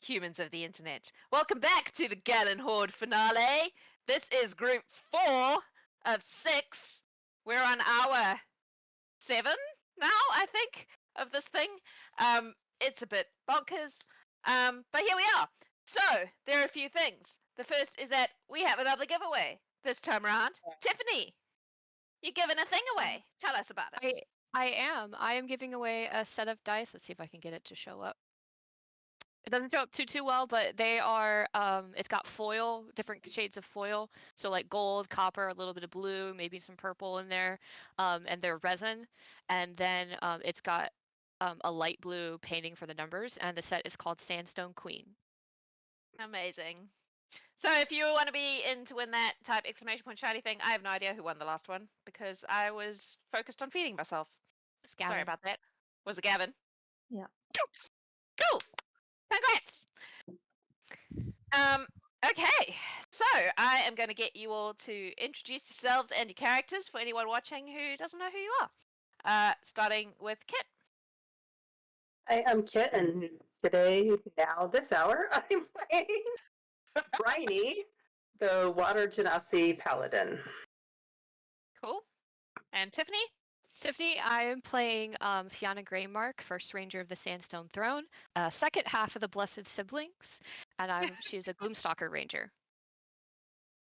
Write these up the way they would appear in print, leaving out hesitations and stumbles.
humans of the internet. Welcome back to the Gallant Horde finale. This is group 4 of 6. We're on hour 7 now, I think, of this thing. It's a bit bonkers, but here we are. So, there are a few things. The first is that we have another giveaway this time around. Tiffany, you're giving a thing away. Tell us about it. I am giving away a set of dice. Let's see if I can get it to show up. It doesn't show up too well, but they are, it's got foil, different shades of foil. So like gold, copper, a little bit of blue, maybe some purple in there, and they're resin. And then it's got a light blue painting for the numbers, and the set is called Sandstone Queen. Amazing. So if you want to be in to win that, type exclamation point shiny thing. I have no idea who won the last one because I was focused on feeding myself. Sorry about that. Was it Gavin? Yeah. Cool. Congrats. Okay, so I am going to get you all to introduce yourselves and your characters for anyone watching who doesn't know who you are. Starting with Kit. Hi, I'm Kit, and today, this hour, I'm playing Briny, the Water Genasi Paladin. Cool. And Tiffany? Tiffany, I am playing Fiona Greymark, First Ranger of the Sandstone Throne, second half of the Blessed Siblings, and she's a Gloomstalker Ranger.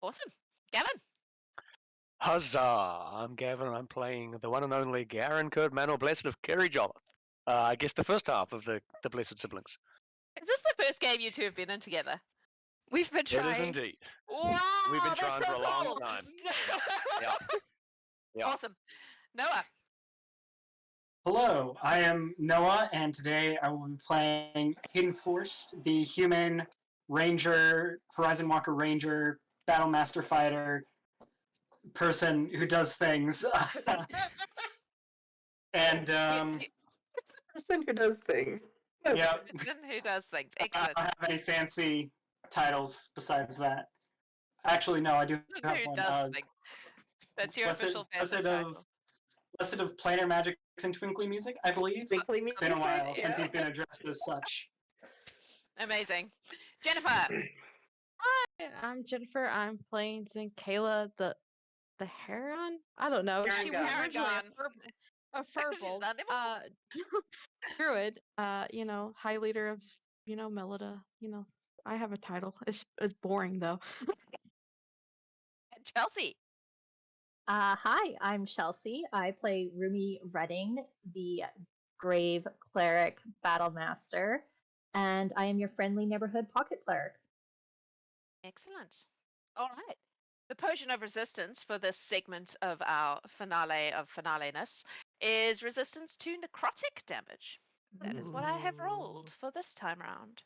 Awesome. Gavin? Huzzah! I'm Gavin, and I'm playing the one and only Garen Curdman, or Blessed of Kerry Joloth. I guess the first half of the Blessed Siblings. Is this the first game you two have been in together? We've been trying. It is indeed. Wow! We've been trying that's for a so long cool. time. Yeah. Awesome. Noah? Hello, I am Noah, and today I will be playing Hidden Force, the human ranger, Horizon Walker ranger, battle master fighter, person who does things. And Person who does things. yeah, Person who does things. I Excellent. don't have any fancy titles besides that. Actually, no, I do have Who one. does things. That's your official fancy title. Blessed of Planar Magics and Twinkly Music, I believe. Twinkly It's been a Music, while since yeah. he's been addressed as such. Amazing. Jennifer? Hi, I'm Jennifer. I'm playing Zinkayla, the Heron. I don't know. She was Heron originally a She's Furble, not anymore. druid. High leader of Melida. I have a title. It's boring though. Chelsea? Hi, I'm Chelsea. I play Rumi Redding, the Grave Cleric Battle Master, and I am your friendly neighborhood pocket cleric. Excellent. All right. The potion of resistance for this segment of our finale of finaleness is resistance to necrotic damage. That is what I have rolled for this time round.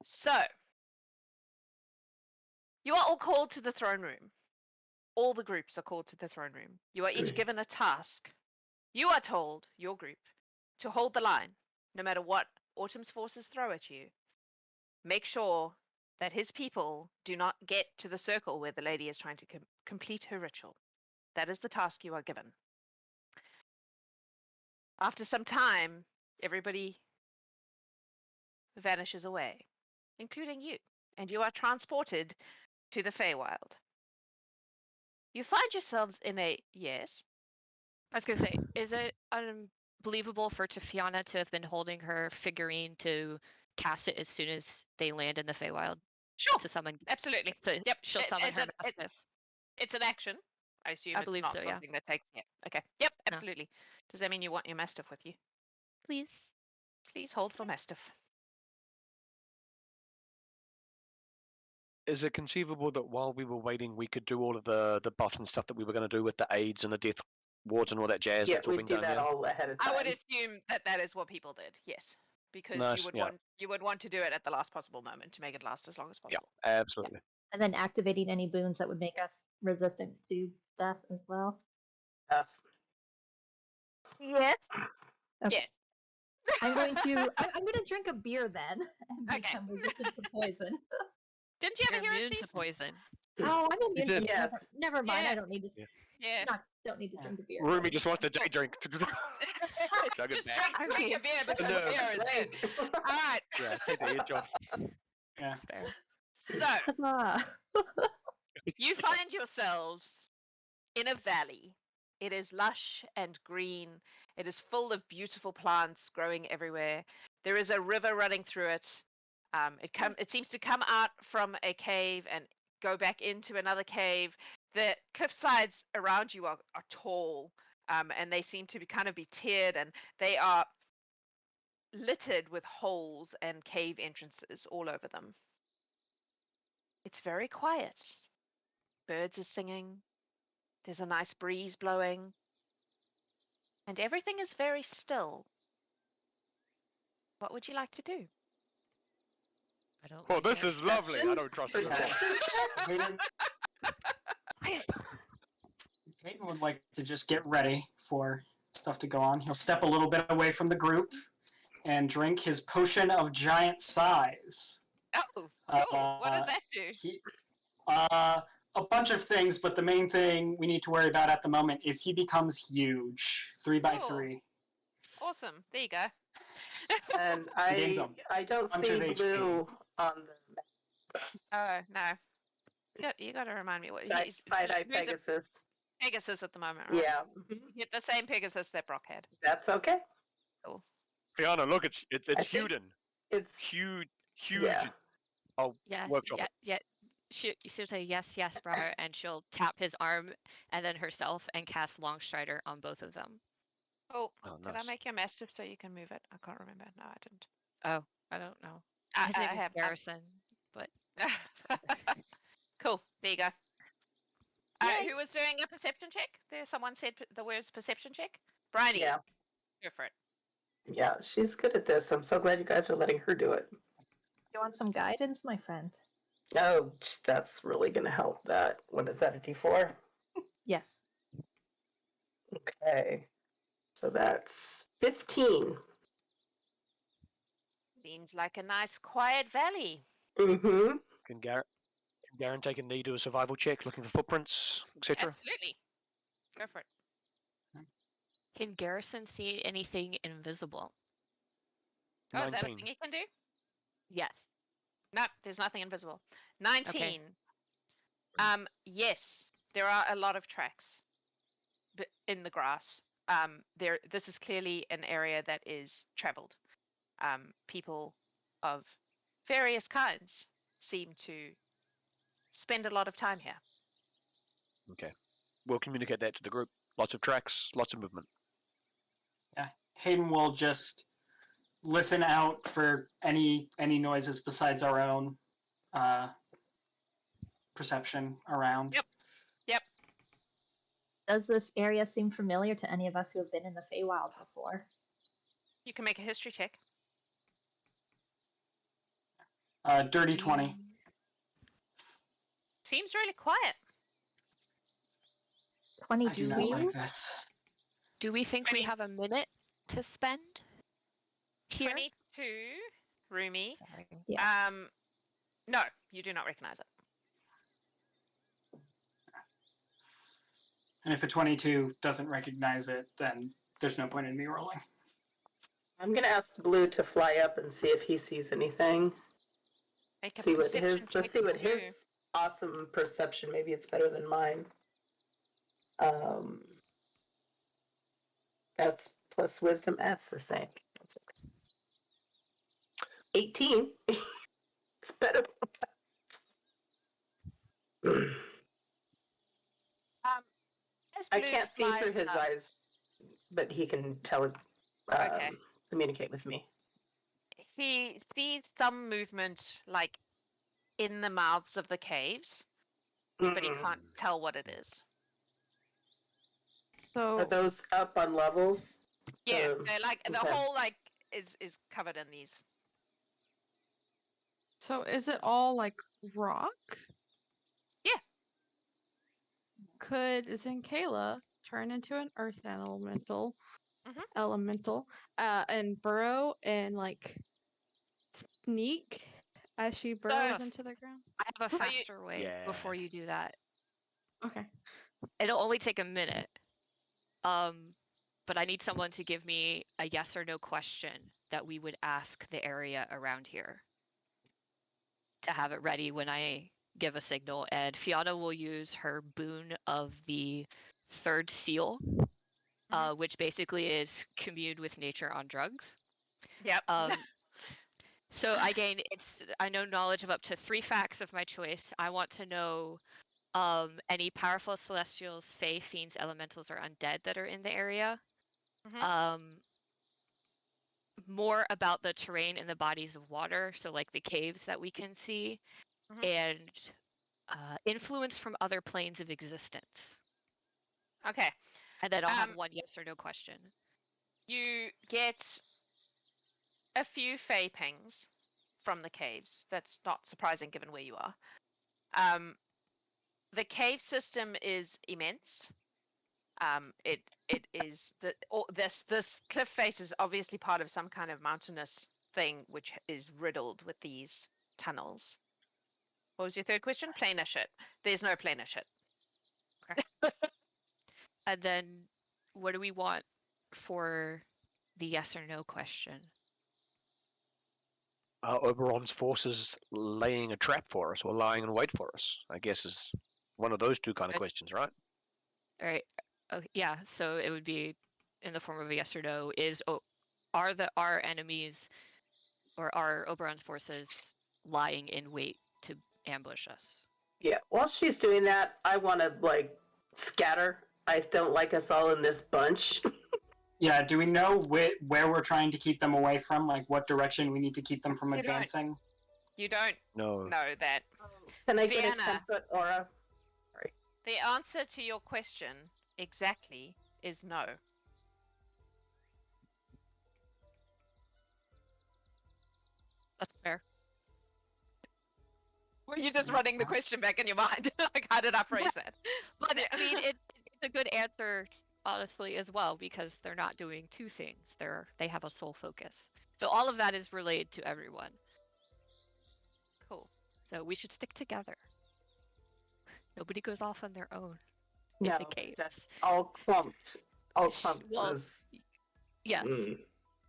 So, you are all called to the throne room. All the groups are called to the throne room. You are each given a task. You are told, your group, to hold the line, no matter what Autumn's forces throw at you. Make sure that his people do not get to the circle where the lady is trying to complete her ritual. That is the task you are given. After some time, everybody vanishes away, including you, and you are transported to the Feywild. You find yourselves in a... Yes? I was going to say, is it unbelievable for Fiona to have been holding her figurine to cast it as soon as they land in the Feywild? Sure. To summon. Absolutely. So Yep. she'll summon her Mastiff. It's an action. I assume I it's believe not so, yeah. something that takes... Yeah. Okay. Yep, No. absolutely. Does that mean you want your Mastiff with you? Please. Please hold for Mastiff. Is it conceivable that while we were waiting, we could do all of the buffs and stuff that we were going to do with the aids and the death wards and all that jazz? Yeah, that's all we been do done that here? all ahead of time. I would assume that is what people did. Yes, because Nice, you would want to do it at the last possible moment to make it last as long as possible. Yeah, absolutely. And then activating any boons that would make us resistant to death as well. Yes. Okay. Yeah. I'm going to drink a beer then and Okay. become resistant to poison. Didn't you have a You're hero's immune to feast? poison. Oh, I'm immune to did. Yes. Never mind. Yeah. I don't need to. Yeah. Don't need to drink a beer. Rumi just wants the day drink. Chug it Just back. drink a beer because the No. beer is good. All right. Yeah, take the edge off. Yeah. It's fair. So Huzzah! you find yourselves in a valley. It is lush and green. It is full of beautiful plants growing everywhere. There is a river running through it. It seems to come out from a cave and go back into another cave. The cliff sides around you are tall, and they seem to kind of be tiered, and they are littered with holes and cave entrances all over them. It's very quiet. Birds are singing. There's a nice breeze blowing. And everything is very still. What would you like to do? I don't. Oh, like this it. is lovely. I don't trust you. Perception check? Hayden would like to just get ready for stuff to go on. He'll step a little bit away from the group and drink his potion of giant size. Oh, cool. What does that do? A bunch of things, but the main thing we need to worry about at the moment is he becomes huge, 3x3. Awesome. There you go. And gains I don't bunch see of HP. blue on the Oh, no. You got to remind me what side eye who's a Pegasus. Pegasus at the moment, right? Yeah, You have the same Pegasus that Brock had. that's okay. Fiona, look, it's I think- Huden. It's Huge. yeah. Yeah, Workshop yeah. She'll say yes, brother, and she'll tap his arm and then herself and cast Long Strider on both of them. Oh, Oh, did I nice. make your mastiff so you can move it? I can't remember. No, I didn't. Oh, I don't know. I His name is have. Garrison, but Cool. There you go. Yay. Who was doing a perception check? Someone said the words perception check. Bryony. Yeah. Go for it. Yeah, she's good at this. I'm so glad you guys are letting her do it. You want some guidance, my friend? Oh, that's really going to help that when it's at a D4. Yes. Okay. So that's 15. Seems like a nice quiet valley. Mm-hmm. Can Garen take a knee, do a survival check, looking for footprints, etc.? Absolutely. Go for it. can Garrison see anything invisible? Oh, is that a 19. thing you can do? Yes. No, there's nothing invisible. 19. Yes, there are a lot of tracks in the grass. This is clearly an area that is traveled. People of various kinds seem to spend a lot of time here. Okay. We'll communicate that to the group. Lots of tracks, lots of movement. Hayden will just listen out for any noises besides our own perception around. Yep. Does this area seem familiar to any of us who have been in the Feywild before? You can make a history check. Dirty 20. Seems really quiet. I do 22? not like this. Do we think we 20. have a minute to spend here? 22, Rumi. Sorry. Yeah. No, you do not recognize it. And if a 22 doesn't recognize it, then there's no point in me rolling. I'm going to ask Blue to fly up and see if he sees anything. Make a See what perception his, check let's see what for Blue. his awesome perception, maybe it's better than mine. That's plus wisdom, that's the same. That's okay. 18. It's better than As I Blue can't see through flies his up- eyes, but he can Okay. communicate with me. He sees some movement, like in the mouths of the caves, but he can't tell what it is. Are So those up on levels? Yeah, they're like the okay. whole is covered in these. so is it all like rock? Yeah. Could Zinkala turn into an earth elemental Mhm. and burrow and like sneak as she burrows into the ground? I have a Are you- faster way Yeah. before you do that. Okay. It'll only take a minute. but I need someone to give me a yes or no question that we would ask the area around here to have it ready when I give a signal. And Fiona will use her boon of the third seal, which basically is commune with nature on drugs. Yep. So I know knowledge of up to 3 facts of my choice. I want to know any powerful celestials, fae, fiends, elementals, or undead that are in the area. More about the terrain and the bodies of water, so like the caves that we can see, and influence from other planes of existence. Okay. And then I'll have one yes or no question. You get a few fae pings from the caves. That's not surprising given where you are. The cave system is immense. It is this cliff face is obviously part of some kind of mountainous thing which is riddled with these tunnels. What was your third question? Planar shit. There's no planar shit. And then what do we want for the yes or no question? Oberon's forces laying a trap for us or lying in wait for us, I guess, is one of those two kind of questions, right? All right. Yeah, so it would be in the form of a yes or no. Are our enemies or are Oberon's forces lying in wait to ambush us? Yeah, while she's doing that, I want to, like, scatter. I don't like us all in this bunch. Yeah, do we know where we're trying to keep them away from? Like, what direction we need to keep them from You don't. advancing? You don't No. know that. Can I get a Vienna. 10-foot aura? The answer to your question exactly is no. That's fair. Were you just running the question back in your mind? Like, how did I phrase that? But I mean, it's a good answer, honestly, as well, because they're not doing two things. They have a sole focus. So all of that is relayed to everyone. Cool. So we should stick together. Nobody goes off on their own. No, the cave. just all clumped. All clumped. Well, was- Yes,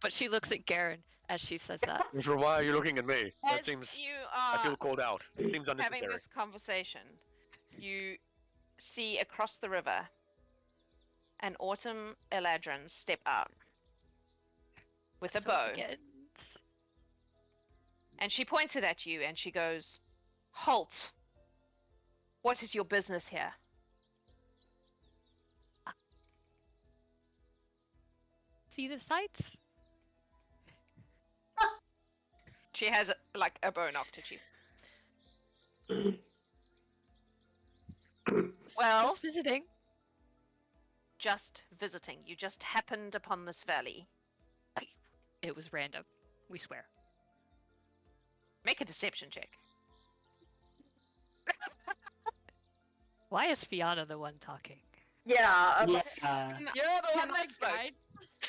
but she looks at Garen as she says that. So why are you looking at me? That As seems. you I are feel called out. It seems having unnecessary. this conversation, you see across the river an Autumn Eladrin step out with a So bow. it begins. And she points it at you and she goes, "Halt! What is your business here?" See the sights? She has like a bow knocked at you. Well, Just visiting. just visiting. You just happened upon this valley. It was random. We swear. Make a deception check. Why is Fiona the one talking? Yeah, Yeah. You're the one that spoke.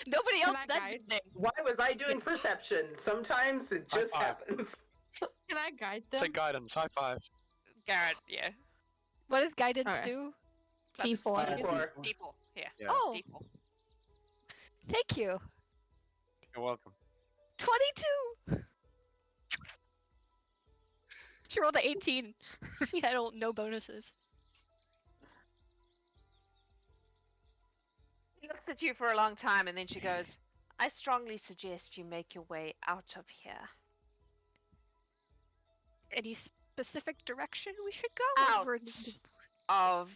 Nobody Can else I said guide? anything. why was I doing perception? Sometimes it just High five. happens. Can I guide them? Take guidance. High five. Garrett, yeah. What does guidance Alright. do? Plus D4. D4. D4, yeah. Yeah. Oh, D4. thank you. You're welcome. 22. She rolled an 18. She had no bonuses. She looks at you for a long time and then she goes, "I strongly suggest you make your way out of here." Any specific direction we should go? Or Out we're- of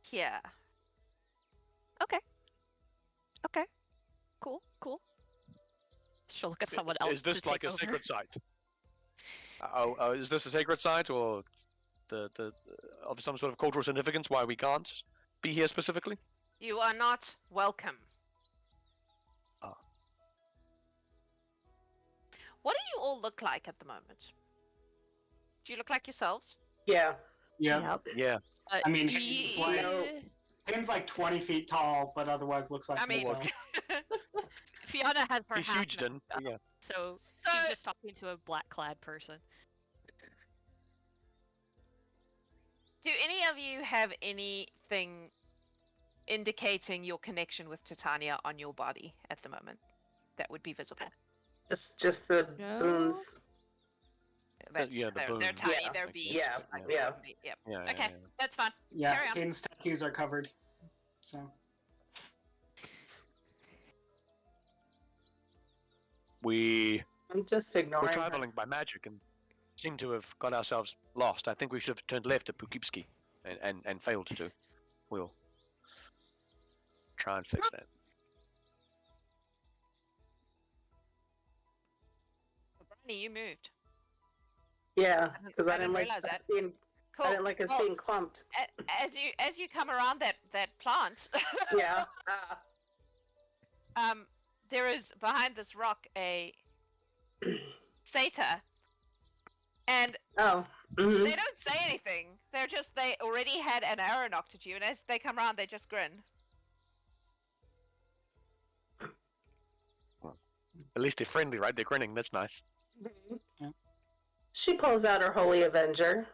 here. Okay. Okay. Cool. Cool. She'll look at someone else. Is this to like take a over. sacred site? Is this a sacred site or the of some sort of cultural significance why we can't be here specifically? You are not welcome. Ah. What do you all look like at the moment? Do you look like yourselves? Yeah. Yeah. Yep. Yeah. I mean, it's like- No. Finn's like 20 feet tall, but otherwise looks like I mean- himself. Fiona has her He's half huge then. messed up, Yeah. so So- she's just talking to a black-clad person. Do any of you have anything indicating your connection with Titania on your body at the moment. That would be visible. It's just the No. boons. That's, yeah, the they're boons, tiny, yeah, they're like, beads. yeah, like, yeah. Yep. Yeah, Okay, yeah. that's fine. Yeah, Carry on. Hayden's tattoos are covered. So We're I'm just ignoring her. traveling by magic and seem to have got ourselves lost. I think we should have turned left at Poughkeepsie and failed to. We'll try and fix that. Brownie, you moved. Yeah, because I I didn't didn't like realize us being. Cool. I didn't like us Well, being clumped. as you come around that plant, Yeah. there is behind this rock a satyr, and Oh. Mhm. they don't say anything. They already had an arrow knocked at you, and as they come around, they just grin. At least they're friendly, right? They're grinning. That's nice. She pulls out her Holy Avenger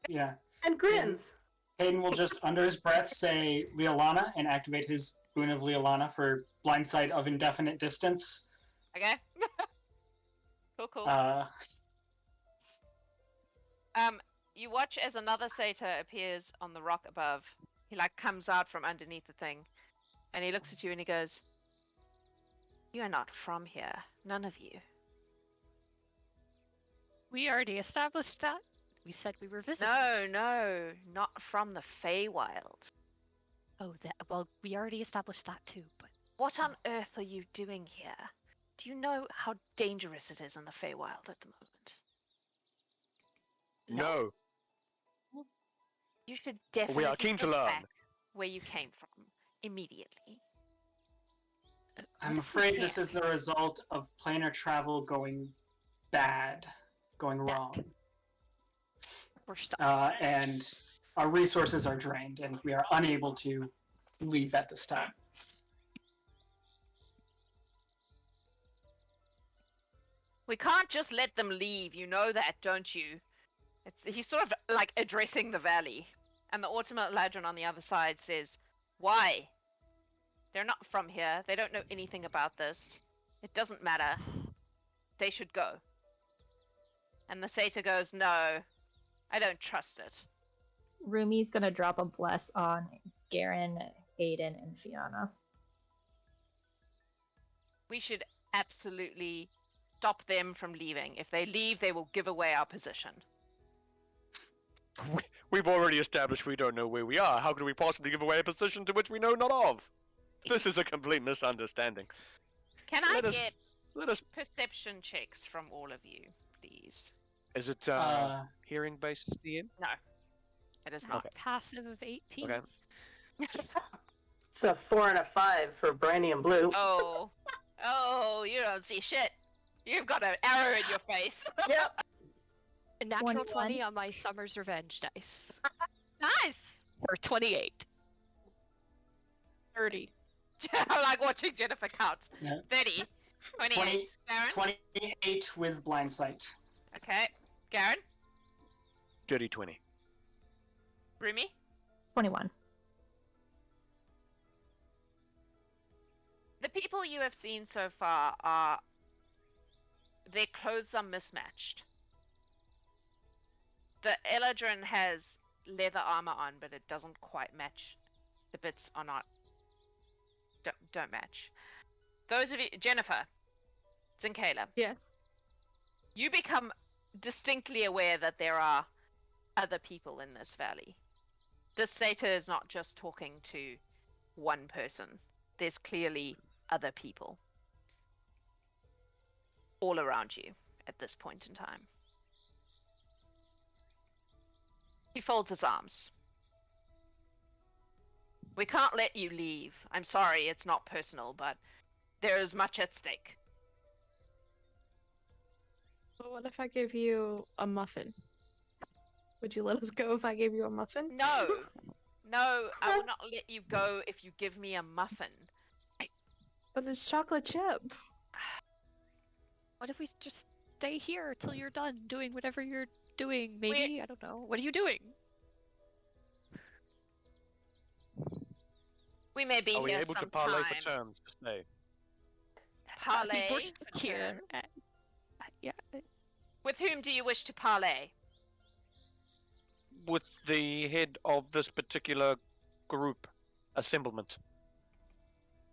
yeah, and grins. Hayden will just under his breath say Leolana and activate his boon of Leolana for blind sight of indefinite distance. Okay. Cool. You watch as another satyr appears on the rock above. He comes out from underneath the thing, and he looks at you and he goes, "You are not from here, none of you." We already established that. We said we were visitors. No, not from the Feywild. Oh, well, we already established that too, but What on earth are you doing here? Do you know how dangerous it is in the Feywild at the moment? No. You should definitely We are keen to get learn. back where you came from immediately. I'm afraid this is the result of planar travel going bad, going wrong. we're stuck. And our resources are drained, and we are unable to leave at this time. We can't just let them leave. You know that, don't you? He's sort of addressing the valley, and the Ultimate Ladron on the other side says, "Why? They're not from here. They don't know anything about this. It doesn't matter. They should go." And the satyr goes, "No, I don't trust it." Rumi's gonna drop a bless on Garen, Hayden, and Fiona. We should absolutely stop them from leaving. If they leave, they will give away our position. We've already established we don't know where we are. How could we possibly give away a position to which we know not of? This is a complete misunderstanding. Can I Let us- get Let us. perception checks from all of you, please? Is it hearing based, Ian? No, it is not. Okay. Passive of 18. Okay. It's a 4 and a 5 for Brandy and Blue. Oh, you don't see shit. You've got an arrow in your face. Yep. A natural 20 21. on my Summer's Revenge dice. Nice. For 28. 30. I like watching Jennifer count. Yeah. 30, 28. Garen? 28 with blind sight. Okay. Garen? Dirty 20. Rumi? 21. The people you have seen so far are... their clothes are mismatched. The Eladrin has leather armor on, but it doesn't quite match. The bits are not... don't match. Those of you... Jennifer. Zinkayla. Yes. You become distinctly aware that there are other people in this valley. This satyr is not just talking to one person. There's clearly other people all around you at this point in time. He folds his arms. We can't let you leave. I'm sorry, it's not personal, but there is much at stake. But what if I give you a muffin? Would you let us go if I gave you a muffin? No, no, I will not let you go if you give me a muffin. But it's chocolate chip. What if we just stay here till you're done doing whatever you're doing? Maybe? I don't know. What are you doing? We may be Are we here able to some parlay time. for terms to stay? Parlay We're for stuck here. terms? Yeah. With whom do you wish to parlay? With the head of this particular group assemblement.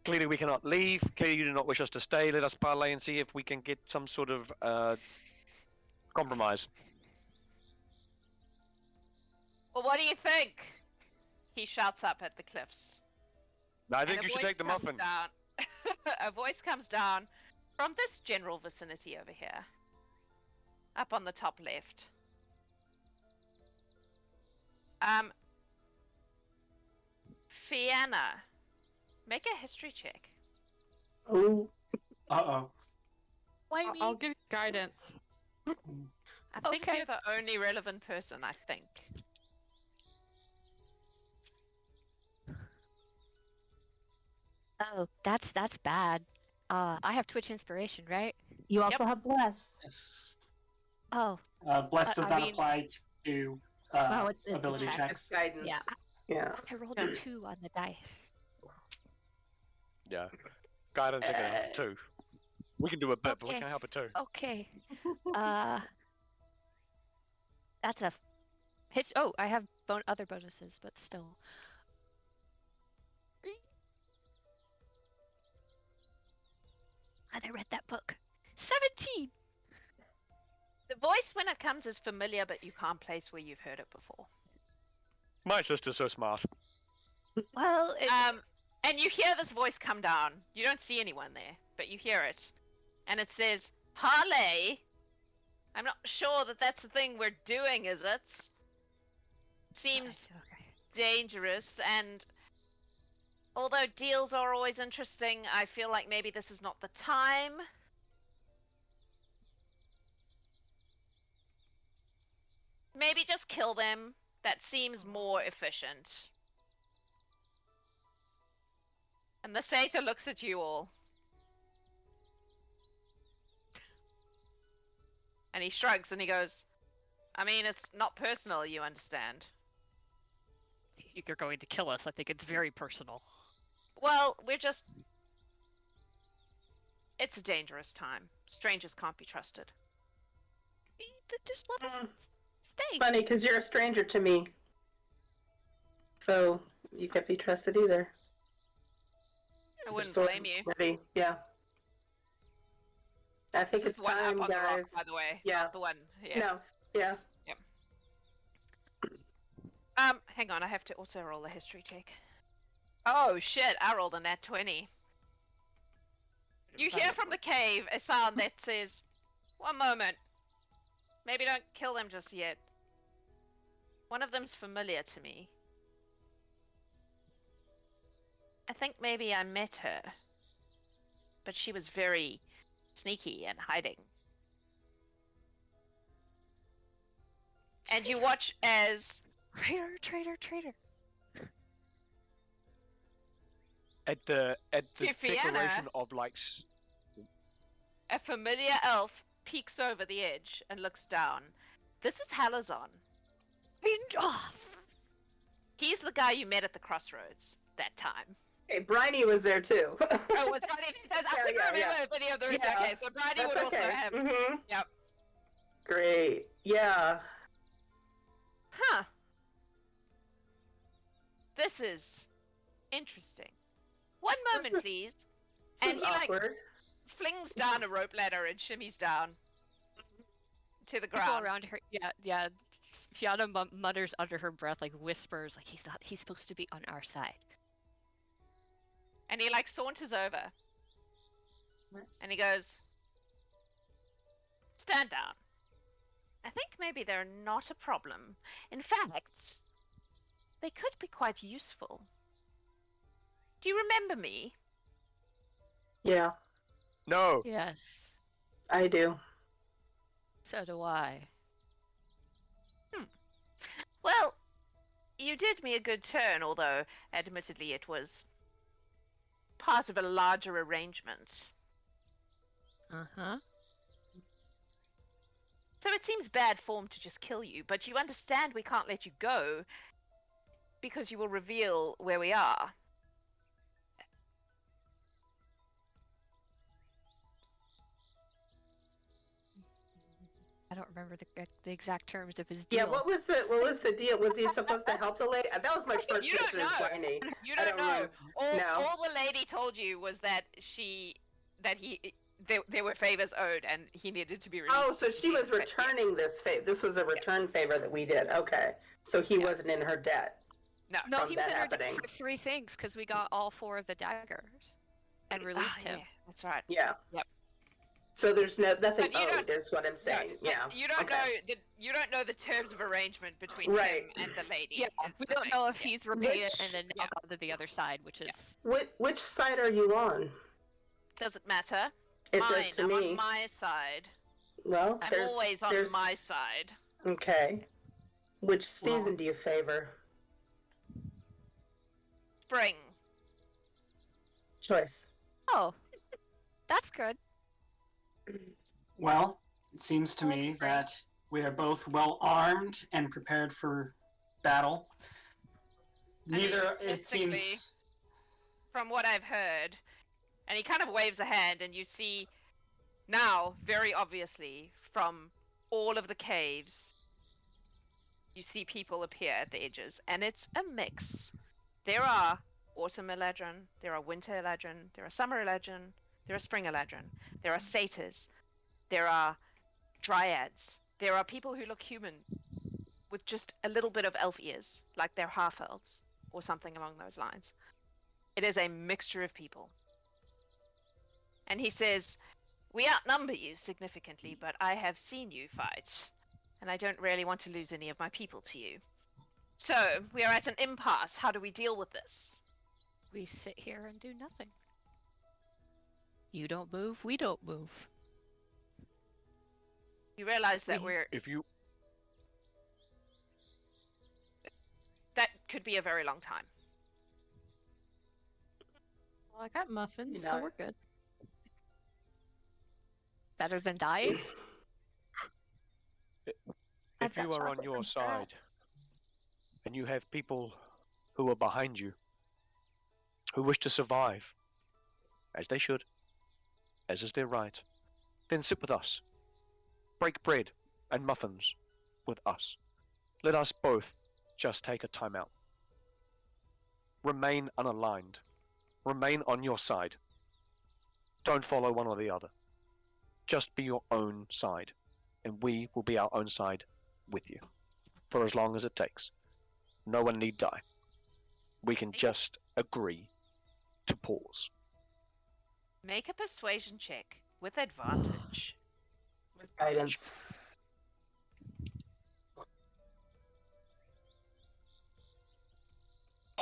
Clearly we cannot leave. Clearly you do not wish us to stay. Let us parlay and see if we can get some sort of compromise. Well, what do you think? He shouts up at the cliffs. I And think a you should voice take the comes muffin. Down. A voice comes down from this general vicinity over here. Up on the top left. Fianna, make a history check. Oh, Uh-oh. Why I'll me? give you guidance. I think Okay. you're the only relevant person, I think. Oh, that's bad. I have Twitch inspiration, right? You also have bless. Oh, Blessed does I not mean- apply to Oh, it's a ability check. it's checks. guidance. Yeah. Yeah. I rolled Yeah. a 2 on the dice. Yeah. Guidance ain't gonna help too. We can do a bit, but we Okay. can't help it too. Okay. That's a hit. Oh, I have other bonuses, but still. And I read that book. 17. The voice, when it comes, is familiar, but you can't place where you've heard it before. My sister's so smart. Well, And you hear this voice come down. You don't see anyone there, but you hear it. And it says, parlay. I'm not sure that that's the thing we're doing, is it? Seems okay. dangerous, and although deals are always interesting, I feel like maybe this is not the time. Maybe just kill them. That seems more efficient. And the satyr looks at you all. And he shrugs and he goes, I mean, it's not personal, you understand. You're going to kill us. I think it's very personal. Well, we're just... It's a dangerous time. Strangers can't be trusted. Just let us Mm. stay. Funny, because you're a stranger to me. So you can't be trusted either. I Your wouldn't sword blame you. ready. Yeah. I think This it's is the one time, up on the rock, guys. by the way. Yeah. Not the one. Yeah. No. Yeah. Hang on, I have to also roll a history check. Oh shit, I rolled a nat 20. You hear from the cave a sound that says, one moment. Maybe don't kill them just yet. One of them's familiar to me. I think maybe I met her. But she was very sneaky and hiding. And you watch as Traitor. At the Fifiana. declaration of like a familiar elf peeks over the edge and looks down. This is Halazon. He's the guy you met at the crossroads that time. Hey, Bryony was there too. Oh, was Bridie? I couldn't yeah, remember if any of the rest. Yeah. Okay, so Bridie That's would also okay. have. Mm-hmm. Yep. Great. Yeah. Huh. This is interesting. One moment, is- please. This And is he, like, awkward. Flings down a rope ladder and shimmies down to the People ground. around her. Yeah. Fiona mutters under her breath, like whispers, like he's supposed to be on our side. And he like saunters over. And he goes, stand down. I think maybe they're not a problem. In fact, they could be quite useful. Do you remember me? Yeah, no. Yes. I do. So do I. Well, you did me a good turn, although admittedly it was part of a larger arrangement. Uh-huh. So it seems bad form to just kill you, but you understand we can't let you go because you will reveal where we are. I don't remember the exact terms of his deal. Yeah, what was the deal? Was he supposed to help the lady? That was my first You don't question as know. Bryony. You I don't know. remember. No. All the lady told you was that there were favors owed and he needed to be released. Oh, so she was But, yeah. returning this favor. This was a return favor that we did. Okay. So he wasn't in her debt. No. No, from he was that in our debt happening. for 3 things because we got all 4 of the daggers and released him. Yeah, that's right. Yeah. Yep. So there's nothing But you owed, don't- is what I'm saying. No, Yeah. You don't Okay. know the terms of arrangement between Right. him and the lady. Yeah, is we the don't thing. know if he's repaid it Which- and then now gone to the other side, which is Which side are you on? Doesn't matter. It Mine. does to I'm me. on my side. Well, I'm there's always on there's my side. Okay. Which season do you favor? Spring. Choice. oh, that's good. Well, it seems to I like me spring. that we are both well armed and prepared for battle. I mean, Neither, it realistically- seems. From what I've heard, and he kind of waves a hand, and you see now, very obviously, from all of the caves, you see people appear at the edges, and it's a mix. There are autumn eladrin, there are winter eladrin, there are summer eladrin, there are spring eladrin, there are satyrs, there are dryads, there are people who look human with just a little bit of elf ears, like they're half elves or something along those lines. It is a mixture of people. And he says, "We outnumber you significantly, but I have seen you fight, and I don't really want to lose any of my people to you. So, we are at an impasse. How do we deal with this?" We sit here and do nothing. You don't move, we don't move. You realize that We- If you that could be a very long time. Well, I got muffins, You so know- we're good. Better than dying? I've if you got are on chocolate your from Scrap. side and you have people who are behind you who wish to survive, as they should, as is their right, then sit with us. Break bread and muffins with us. Let us both just take a time out. Remain unaligned. Remain on your side. Don't follow one or the other. Just be your own side, and we will be our own side with you for as long as it takes. No one need die. We can just agree to pause. Make a persuasion check with advantage. With guidance.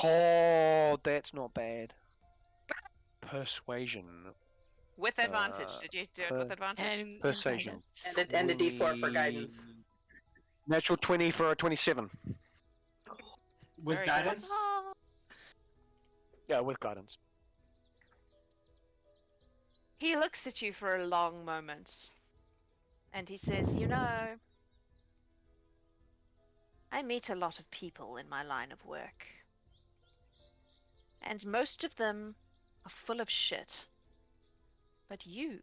Oh, that's not bad. Persuasion. With advantage. Uh, Did you do it with per- advantage? And Persuasion. guidance. And a D4 for guidance. Natural 20 for a 27. With Very good. guidance? Oh, Yeah, with guidance. He looks at you for a long moment, and he says, "You know, I meet a lot of people in my line of work, and most of them are full of shit. But you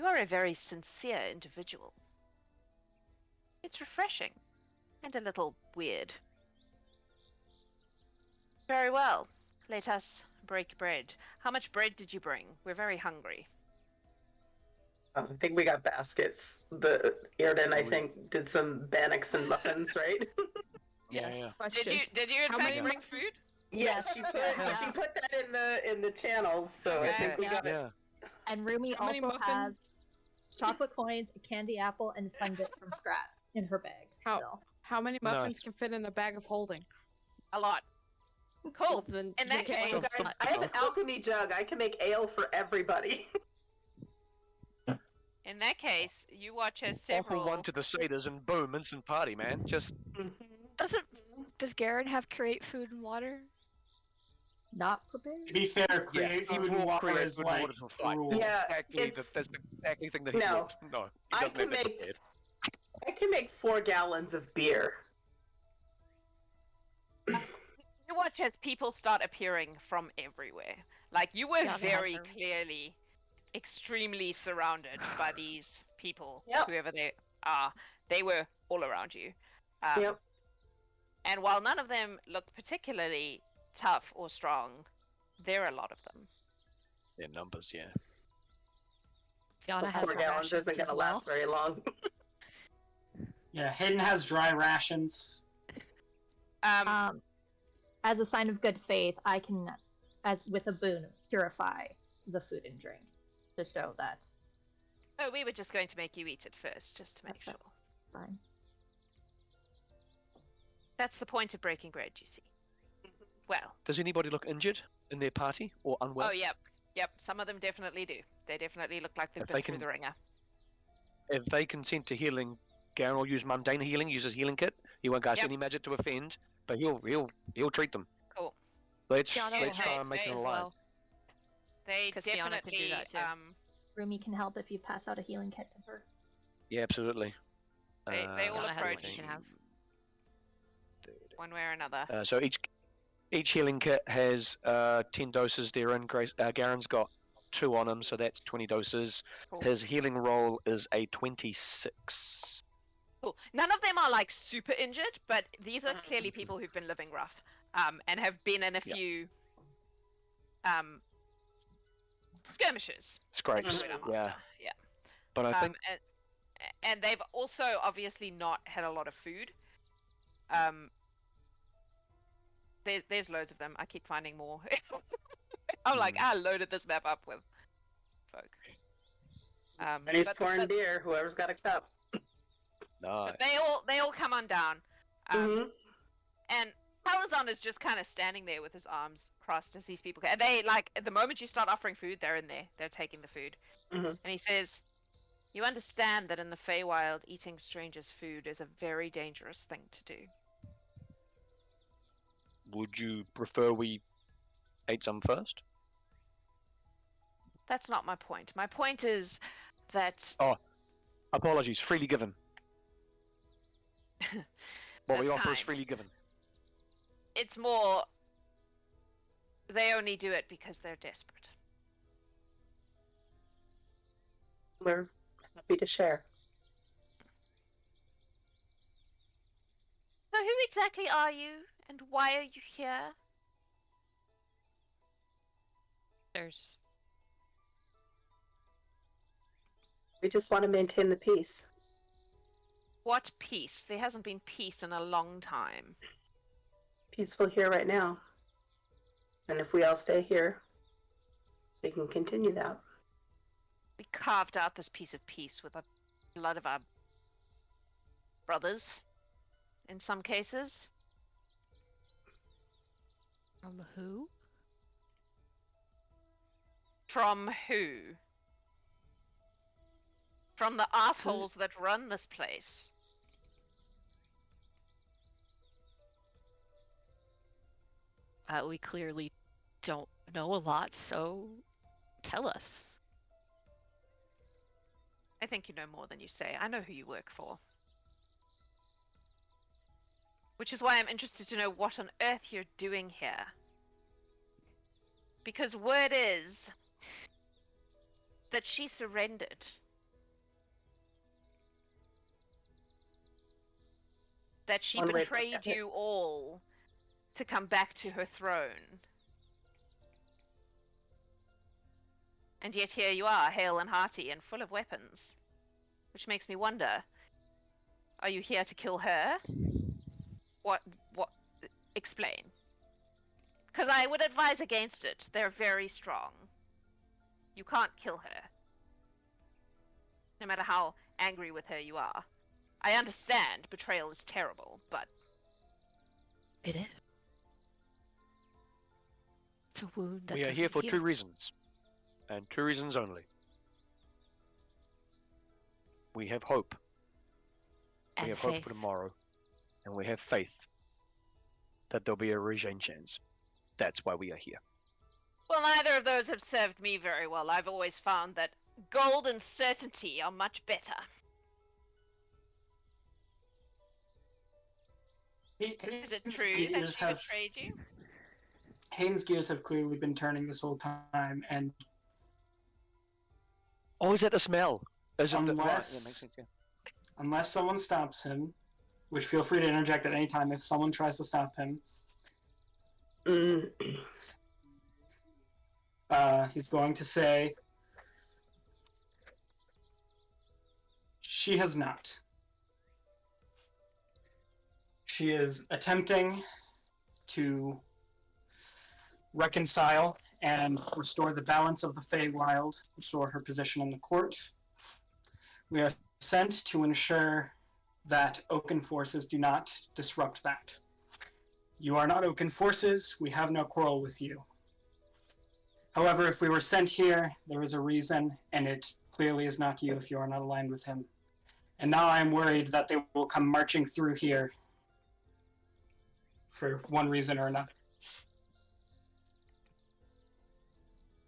are a very sincere individual. It's refreshing, and a little weird. Very well, let us break bread. How much bread did you bring? We're very hungry." I think we got baskets. The Irden, I think, did some bannocks and muffins, right? Yeah, yes. yeah. Question. Did you in How fact many bring muffins? food? Yeah, she put that in the channels, so I think we Okay. got it. Yeah. And Rumi How many also muffins? has chocolate coins, a candy apple, and a sunbit from Scrat in her bag. How still. how many Nice. muffins can fit in a bag of holding? A lot. Cool. Well, then In that get one case- of Guys, those. I have an alchemy jug. I can make ale for everybody. In that case, you watch as Offer several. one to the satyrs and boom, instant party, man. Just Does Garen have create food and water? Not prepared. To be fair, create he food will and water create is food and like water to the fight. rule. Yeah, Exactly, it's- that's the exactly thing that he No. would. No, he I doesn't can have that make- prepared. I can make 4 gallons of beer. You watch as people start appearing from everywhere. Like you were Yeah, that has very her- clearly extremely surrounded by these people, Yep. whoever they are, they were all around you. Yep. And while none of them look particularly tough or strong, there are a lot of them. In numbers, yeah. Fiona has 4 her gallons rations isn't going as to well. last very long. Yeah, Hayden has dry rations. As a sign of good faith, I can, as with a boon, purify the food and drink to show that. Oh, we were just going to make you eat it first, just to make sure. That's fine. That's the point of breaking bread, you see. Well. Does anybody look injured in their party or unwell? Oh, yep. Yep, some of them definitely do. They definitely look like they've If been they through can- the ringer. If they consent to healing, Garen will use mundane healing, use his healing kit. He won't cast Yep. any magic to offend, but he'll treat them. Cool. Let's Fiona let's will try help and make as an as alliance. well. They 'Cause Fiona can definitely, do that too. Rumi can help if you pass out a healing kit to her. Yeah, absolutely. They all Fiona has what approach she can have. one way or another. So each healing kit has 10 doses therein. Garen's got 2 on him, so that's 20 doses. Cool. His healing roll is a 26. Cool. None of them are like super injured, but these are Mhm. clearly people who've been living rough, and have been in a Yeah. few skirmishes. Scrapes, Let's put it yeah. after. Yeah. But I think And they've also obviously not had a lot of food. There's loads of them. I keep finding more. I'm like, I loaded this map up with folk. And he's but- pouring but- beer. Whoever's got a cup. no. But they all come on down. Mhm. And Palazon is just kind of standing there with his arms crossed as these people. And they like at the moment you start offering food, they're in there. They're taking the food. Mhm. And he says, "You understand that in the Feywild, eating strangers' food is a very dangerous thing to do." Would you prefer we ate some first? That's not my point. My point is that Apologies, freely given. What we That's offer is kind. freely given. it's more they only do it because they're desperate. We're happy to share. So who exactly are you and why are you here? There's We just want to maintain the peace. What peace? There hasn't been peace in a long time. Peaceful here right now. And if we all stay here, we can continue that. We carved out this piece of peace with the blood of our brothers, in some cases. who? From who? From the assholes that run this place. We clearly don't know a lot, so tell us. I think you know more than you say. I know who you work for. Which is why I'm interested to know what on earth you're doing here. Because word is that she surrendered. That she One way to look betrayed at it. you all to come back to her throne. And yet here you are, hale and hearty and full of weapons. Which makes me wonder, are you here to kill her? What, explain. Because I would advise against it. They're very strong. You can't kill her. No matter how angry with her you are. I understand betrayal is terrible, but It is. It's a wound that We are doesn't here for heal. 2 reasons, and 2 reasons only. We have hope. And We have hope faith. for tomorrow, and we have faith that there'll be a regain chance. That's why we are here. well, neither of those have served me very well. I've always found that gold and certainty are much better. Is it true that she betrayed you? Hayden's gears have clearly been turning this whole time, and Oh, is that the smell? Isn't that right? That Unless- makes sense, yeah. Unless someone stops him, which feel free to interject at any time if someone tries to stop him. Mm. He's going to say, she has not. She is attempting to reconcile and restore the balance of the Feywild, restore her position in the court. We are sent to ensure that Oaken forces do not disrupt that. You are not Oaken forces, we have no quarrel with you. However, if we were sent here, there is a reason, and it clearly is not you if you are not aligned with him. And now I am worried that they will come marching through here for one reason or another.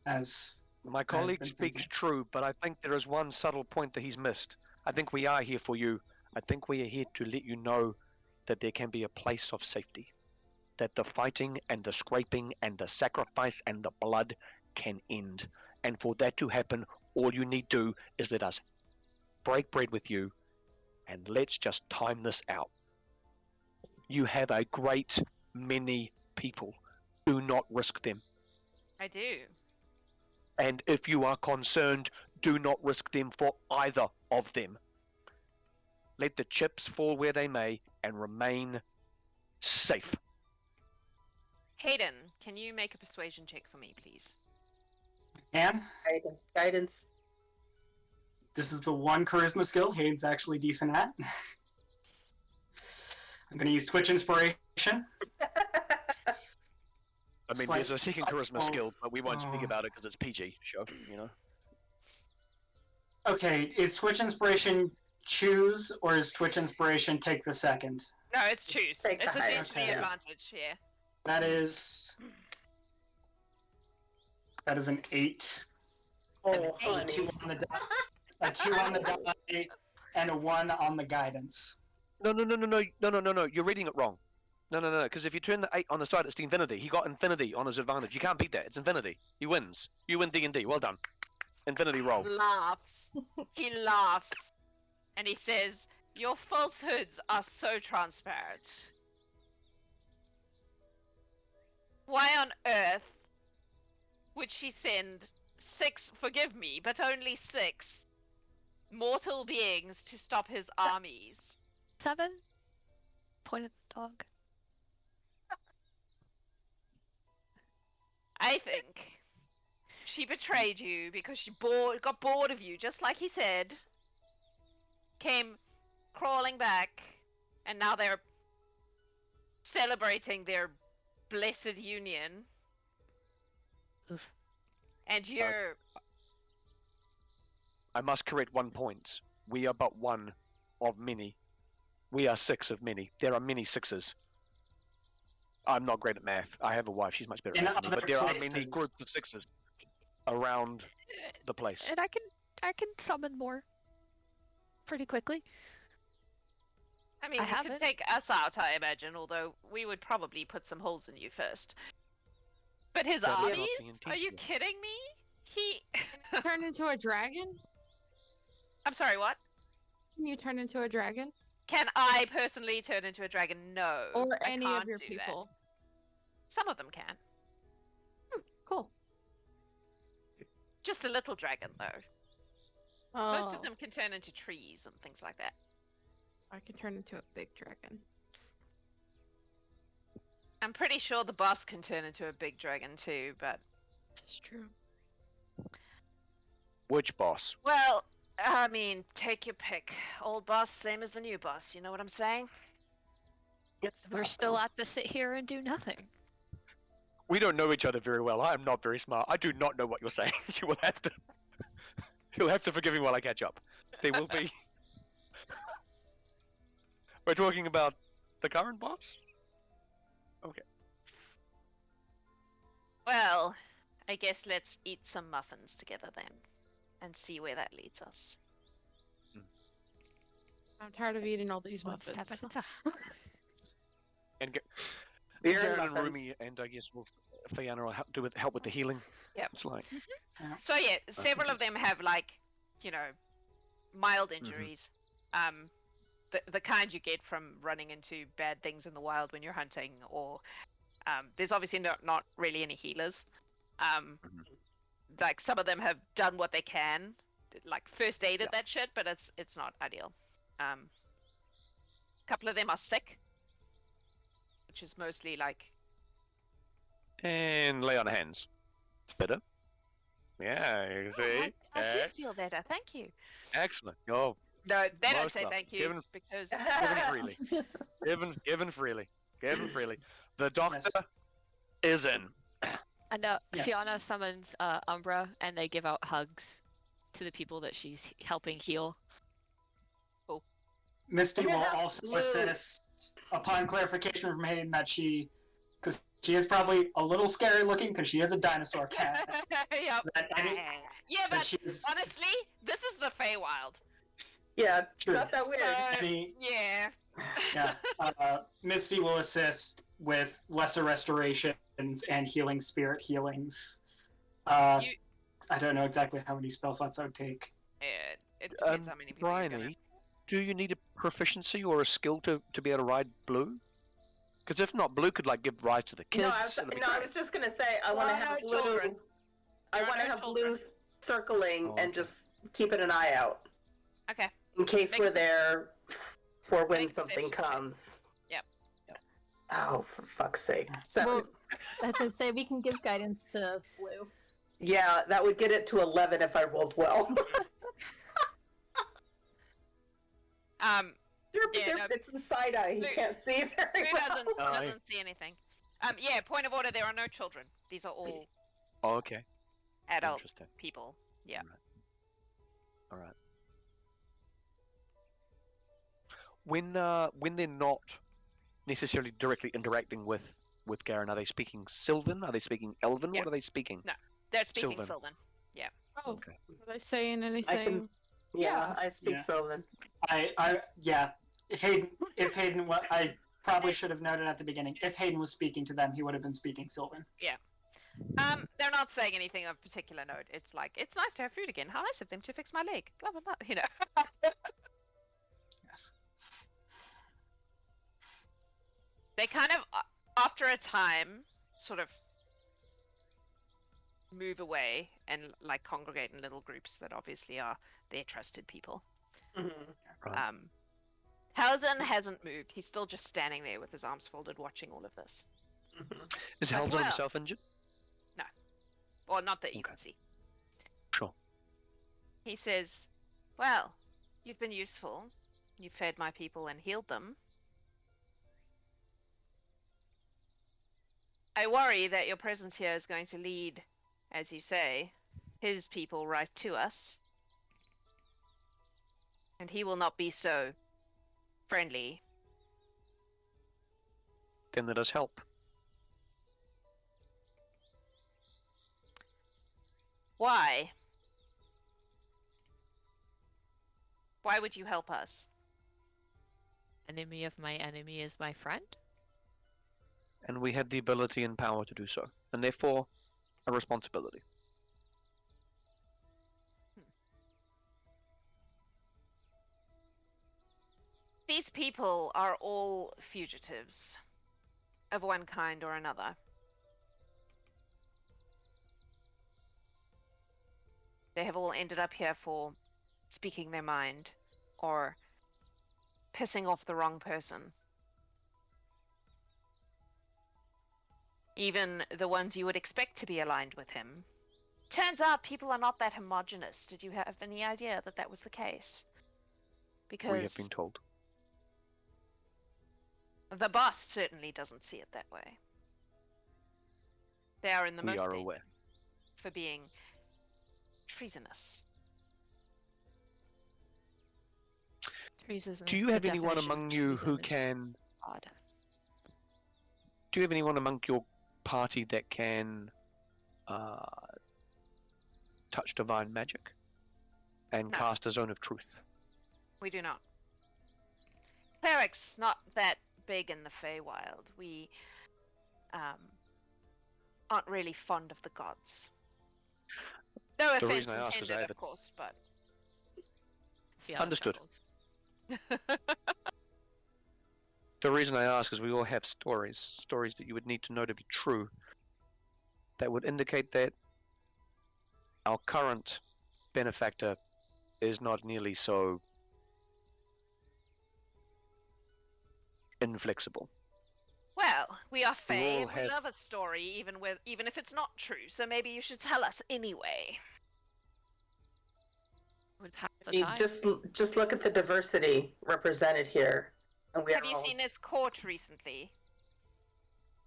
As My colleague speaks true, but I think there is one subtle point that he's missed. I think we are here for you. I think we are here to let you know that there can be a place of safety. That the fighting and the scraping and the sacrifice and the blood can end. And for that to happen, all you need to do is let us break bread with you and let's just time this out. You have a great many people. Do not risk them. I do. And if you are concerned, do not risk them for either of them. Let the chips fall where they may and remain safe. Hayden, can you make a persuasion check for me, please? and Guidance. this is the one charisma skill Hayden's actually decent at. I'm going to use Twitch Inspiration. I mean, It's like- there's a second charisma oh, skill, but we won't speak oh. about it because it's PG. Sure, you know. Okay, is Twitch Inspiration choose, or is Twitch Inspiration take the second? No, it's choose. take It's the higher essentially Okay. advantage, yeah. That is an 8. Oh, A honey. 2 on the die, a 2 on the die, and a 1 on the guidance. No. You're reading it wrong. No. Because if you turn the 8 on the side, it's the infinity. He got infinity on his advantage. You can't beat that. It's infinity. He wins. You win D&D. Well done. Infinity roll. Laughs. He laughs. And he says, "Your falsehoods are so transparent. Why on earth would she send 6, forgive me, but only 6 mortal beings to stop his armies?" 7? Point at the dog. I think she betrayed you because she got bored of you, just like he said. Came crawling back, and now they're celebrating their blessed union. Oof. And you're I must correct one point. We are but one of many. We are 6 of many. There are many 6s. I'm not great at math. I have a wife. She's much better In at math than me. But other there are many places. groups of 6s around the place. And I can summon more pretty quickly. I mean, I you could haven't. take us out, I imagine, although we would probably put some holes in you first. But his That is not armies? the Are you intention. kidding me? He... Turn into a dragon? I'm sorry, what? Can you turn into a dragon? Can I personally turn into a dragon? No. Or I any of can't your do that. people? Some of them can. Cool. Just a little dragon, though. Oh, Most of them can turn into trees and things like that. I can turn into a big dragon. I'm pretty sure the boss can turn into a big dragon too, but... This is true. Which boss? Well, I mean, take your pick. Old boss, same as the new boss, you know what I'm saying? We're still at to sit here and do nothing. We don't know each other very well. I am not very smart. I do not know what you're saying. You will have to... You'll have to forgive me while I catch up. There will be... We're talking about the current boss? Okay. Well, I guess let's eat some muffins together then, and see where that leads us. I'm tired of eating all these One step muffins. at a time. And get... Beer Garen and and muffins. Rumi, and I guess Fiona will help with the healing. Yep. It's like... So yeah, several of them have like, you know, mild injuries. The kind you get from running into bad things in the wild when you're hunting, or there's obviously not really any healers. Like some of them have done what they can, like first aided that shit, but it's not ideal. A couple of them are sick, which is mostly like. And lay on hands. Better. Yeah, you see. I do feel better. Thank you. Excellent. Oh, No, they don't most say love. thank you Given- because given freely. Given freely. Given freely. The doctor is in. And Yes. Fiona summons Umbra, and they give out hugs to the people that she's helping heal. Misty We're will gonna have also blue. assist upon clarification from Hayden that because she is probably a little scary looking because she is a dinosaur cat. yep. that any, Yeah, that but she's honestly, this is the Feywild. Yeah, it's True. not that weird. any, Yeah. yeah. Misty will assist with lesser restorations and healing spirit healings. You- I don't know exactly how many spell slots I would take. It depends how many people you're gonna... Bryony, do you need a proficiency or a skill to be able to ride Blue? Because if not, Blue could like give rise to the kids. No, I was just gonna say I want to Well, have no blue. children. I There are want to no have children. blue circling Oh, and okay. just keeping an eye out Okay. in case Make- we're there for when make something perception checks. comes. Yep. Oh, for fuck's sake! 7. Well, as I say, we can give guidance to Blue. Yeah, that would get it to 11 if I rolled well. Yeah, no. It's the side eye. He Blue- can't see very Who well. doesn't see anything? Yeah. Point of order: there are no children. These are all Oh, okay. adult Interesting. people. Yeah. All right. When they're not necessarily directly interacting with Garen, are they speaking Sylvan? Are they speaking Elven? Yeah. What are they speaking? No. They're speaking Sylvan. Sylvan. Oh, Okay. are they saying anything? Yeah, I speak Yeah. Sylvan. Hayden. If Hayden, I probably should have noted at the beginning. If Hayden was speaking to them, he would have been speaking Sylvan. They're not saying anything of particular note. It's like, it's nice to have food again. How nice of them to fix my leg. Blah blah blah. You know. Yes. They kind of, after a time, sort of move away and like congregate in little groups that obviously are their trusted people. Mhm. Right. Halzin hasn't moved. He's still just standing there with his arms folded, watching all of this. Mhm. Is Like, Helden well- himself injured? Or not that you Okay. can see. Sure. He says, "Well, you've been useful. You fed my people and healed them. I worry that your presence here is going to lead, as you say, his people right to us. And he will not be so friendly." Then let us help. Why? Why would you help us? Enemy of my enemy is my friend. And we have the ability and power to do so, and therefore a responsibility. These people are all fugitives of one kind or another. They have all ended up here for speaking their mind or pissing off the wrong person. Even the ones you would expect to be aligned with him. Turns out people are not that homogenous. Did you have any idea that that was the case? Because We have been told. the boss certainly doesn't see it that way. They are in the We most are danger aware. for being treasonous. Treason Do is you the have anyone definition of among you treason who is can? odd. Do you have anyone among your party that can touch divine magic and No. cast a zone of truth? We do not. Clerics not that big in the Feywild. We aren't really fond of the gods. No The offense reason I ask is I intended, have of course, but Fiona Understood. chuckles. The reason I ask is we all have stories that you would need to know to be true, that would indicate that our current benefactor is not nearly so inflexible. Well, we are We Fae, all and we have- love a story, even if it's not true. So maybe you should tell us anyway. Would pass the You time. just look at the diversity represented here, and we Have are you all... seen this court recently?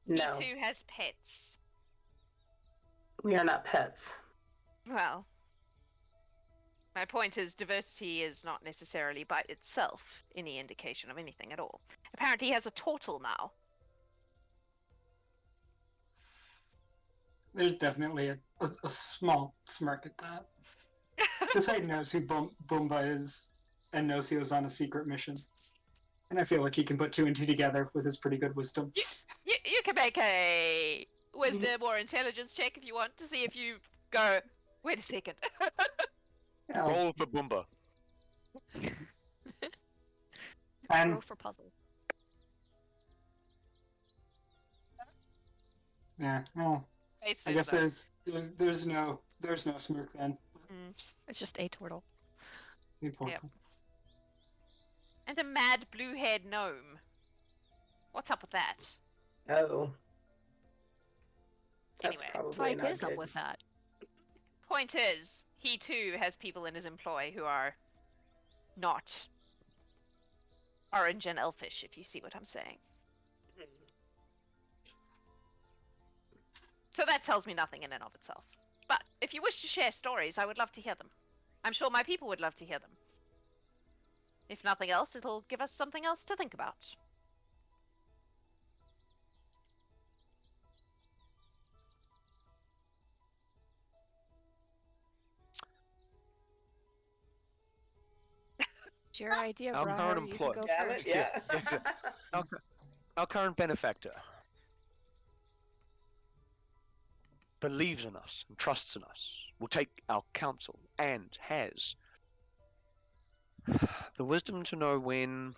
No, He too has pets. we are not pets. Well, my point is diversity is not necessarily by itself any indication of anything at all. Apparently he has a turtle now. There's definitely a small smirk at that. This guy knows who Boomba is and knows he was on a secret mission. And I feel like he can put two and two together with his pretty good wisdom. You can make a wisdom or intelligence check if you want to see if you go, wait a second. Yeah, Roll for Boomba. and Roll for puzzle. yeah, well, Fate I says guess so. there's no smirk then. It's just a turtle. Yep. And a mad blue-haired gnome. What's up with that? Oh. That's Anyway, probably Like, not what is good. up with that? Point is, he too has people in his employ who are not orange and elfish, if you see what I'm saying. So that tells me nothing in and of itself. But if you wish to share stories, I would love to hear them. I'm sure my people would love to hear them. If nothing else, it'll give us something else to think about. It's your idea, Our Briar. current You can employ- go Damn first. it, yeah. Our current benefactor believes in us and trusts in us, will take our counsel, and has the wisdom to know when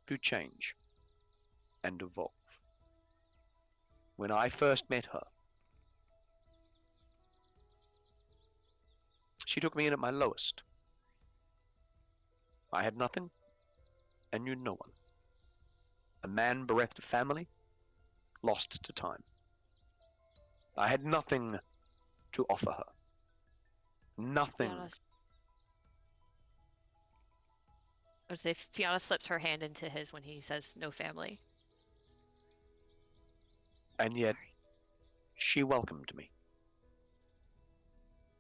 to change and evolve. When I first met her, she took me in at my lowest. I had nothing and knew no one. A man bereft of family, lost to time. I had nothing to offer her. Nothing. I would say Fiona slips her hand into his when he says no family. And yet, she welcomed me.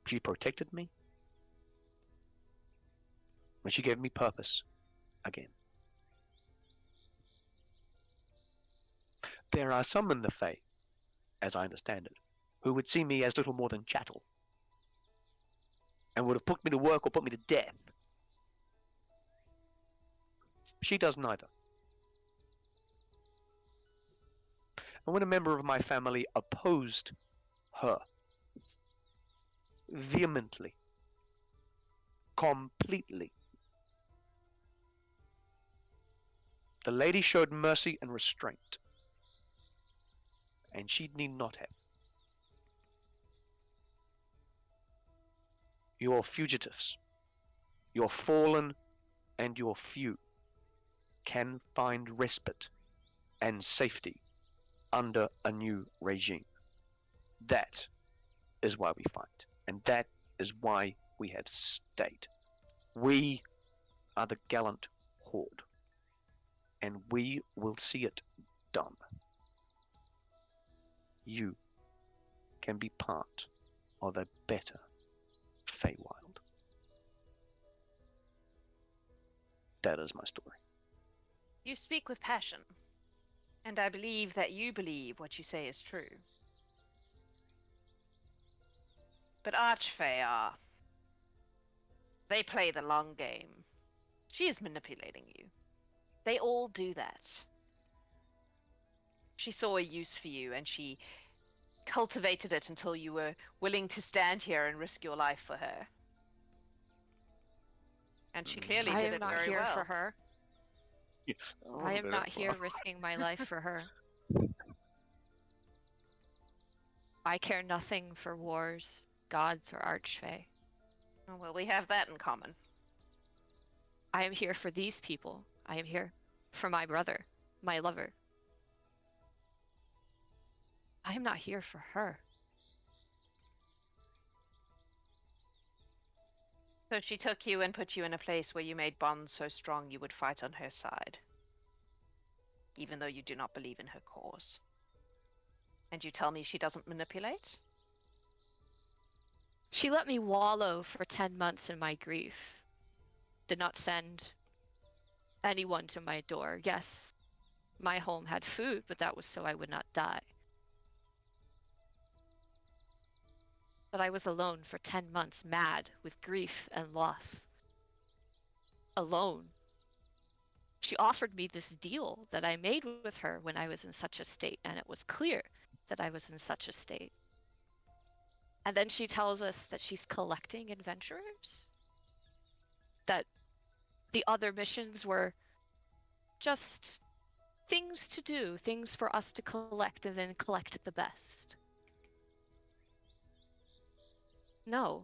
She protected me. And she gave me purpose again. There are some in the Fae, as I understand it, who would see me as little more than chattel, and would have put me to work or put me to death. She does neither. And when a member of my family opposed her vehemently, completely, the lady showed mercy and restraint, and she need not have. Your fugitives, your fallen and your few, can find respite and safety under a new regime. That is why we fight, and that is why we have stayed. We are the Gallant Horde, and we will see it done. You can be part of a better Feywild. That is my story. You speak with passion, and I believe that you believe what you say is true. But Archfey are... They play the long game. She is manipulating you. They all do that. She saw a use for you, and she cultivated it until you were willing to stand here and risk your life for her. And she clearly I did am it not very here well. for her. I am not here risking my life for her. I care nothing for wars, gods, or archfey. Oh, well, we have that in common. I am here for these people. I am here for my brother, my lover. I am not here for her. So she took you and put you in a place where you made bonds so strong you would fight on her side, even though you do not believe in her cause. And you tell me she doesn't manipulate? She let me wallow for 10 months in my grief. Did not send anyone to my door. Yes, my home had food, but that was so I would not die. But I was alone for 10 months, mad with grief and loss. Alone. She offered me this deal that I made with her when I was in such a state, and it was clear that I was in such a state. And then she tells us that she's collecting adventurers? That the other missions were just things to do, things for us to collect, and then collect the best. No.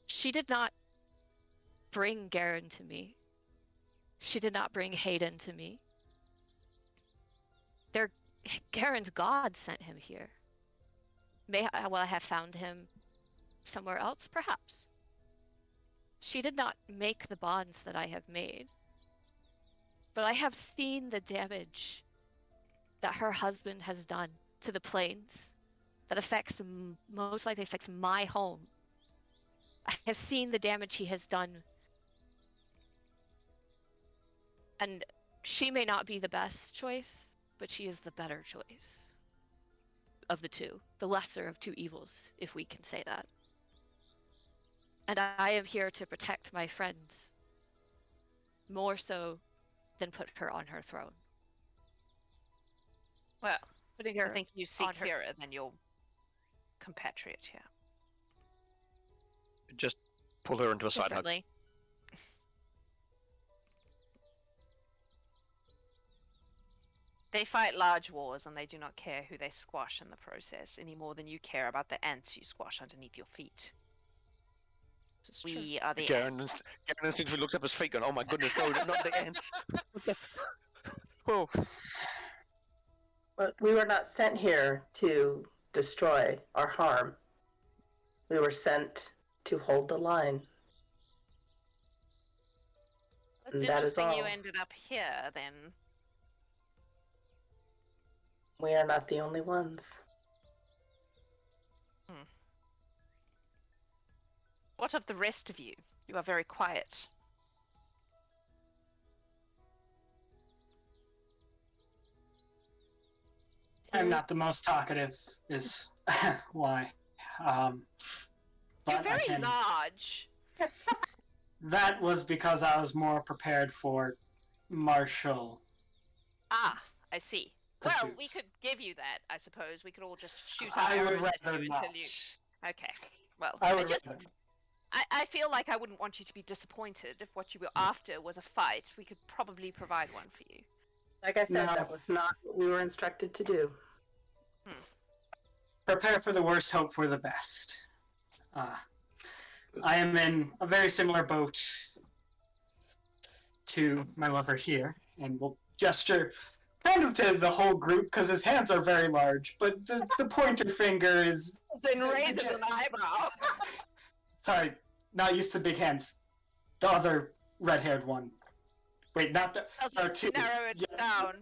She did not bring Garen to me. She did not bring Hayden to me. Garen's god sent him here. Will I have found him somewhere else? Perhaps. She did not make the bonds that I have made. But I have seen the damage that her husband has done to the plains that affects, most likely affects my home. I have seen the damage he has done. And she may not be the best choice, but she is the better choice of the two. The lesser of two evils, if we can say that. And I am here to protect my friends. More so than put her on her throne. Well, Putting her I think you see on her- clearer than your compatriot here. Just pull her into a side hug. differently. They fight large wars and they do not care who they squash in the process any more than you care about the ants you squash underneath your feet. This is true. We are the Garen instantly looks up his feet going, oh my goodness, no, not the ants. Whoa. But we were not sent here to destroy or harm. We were sent to hold the line. It's And that is interesting you all. ended up here then. We are not the only ones. What of the rest of you? You are very quiet. I'm not the most talkative, is why. You're But I very can... large. That was because I was more prepared for martial. Ah, I see. Well, we Pursuits. could give you that, I suppose. We could all just shoot I our would arrows at rather you not. until you. Okay. Well, I would just, rather. I feel like I wouldn't want you to be disappointed if what you were after was a fight. We could probably provide one for you. Like I said, No. that was not what we were instructed to do. Prepare for the worst, hope for the best. I am in a very similar boat to my lover here, and will gesture kind of to the whole group because his hands are very large, but the pointer finger is... Then raise an eyebrow. Sorry, not used to big hands. The other red-haired one. Wait, not the... There are two. Narrow it Yeah. down.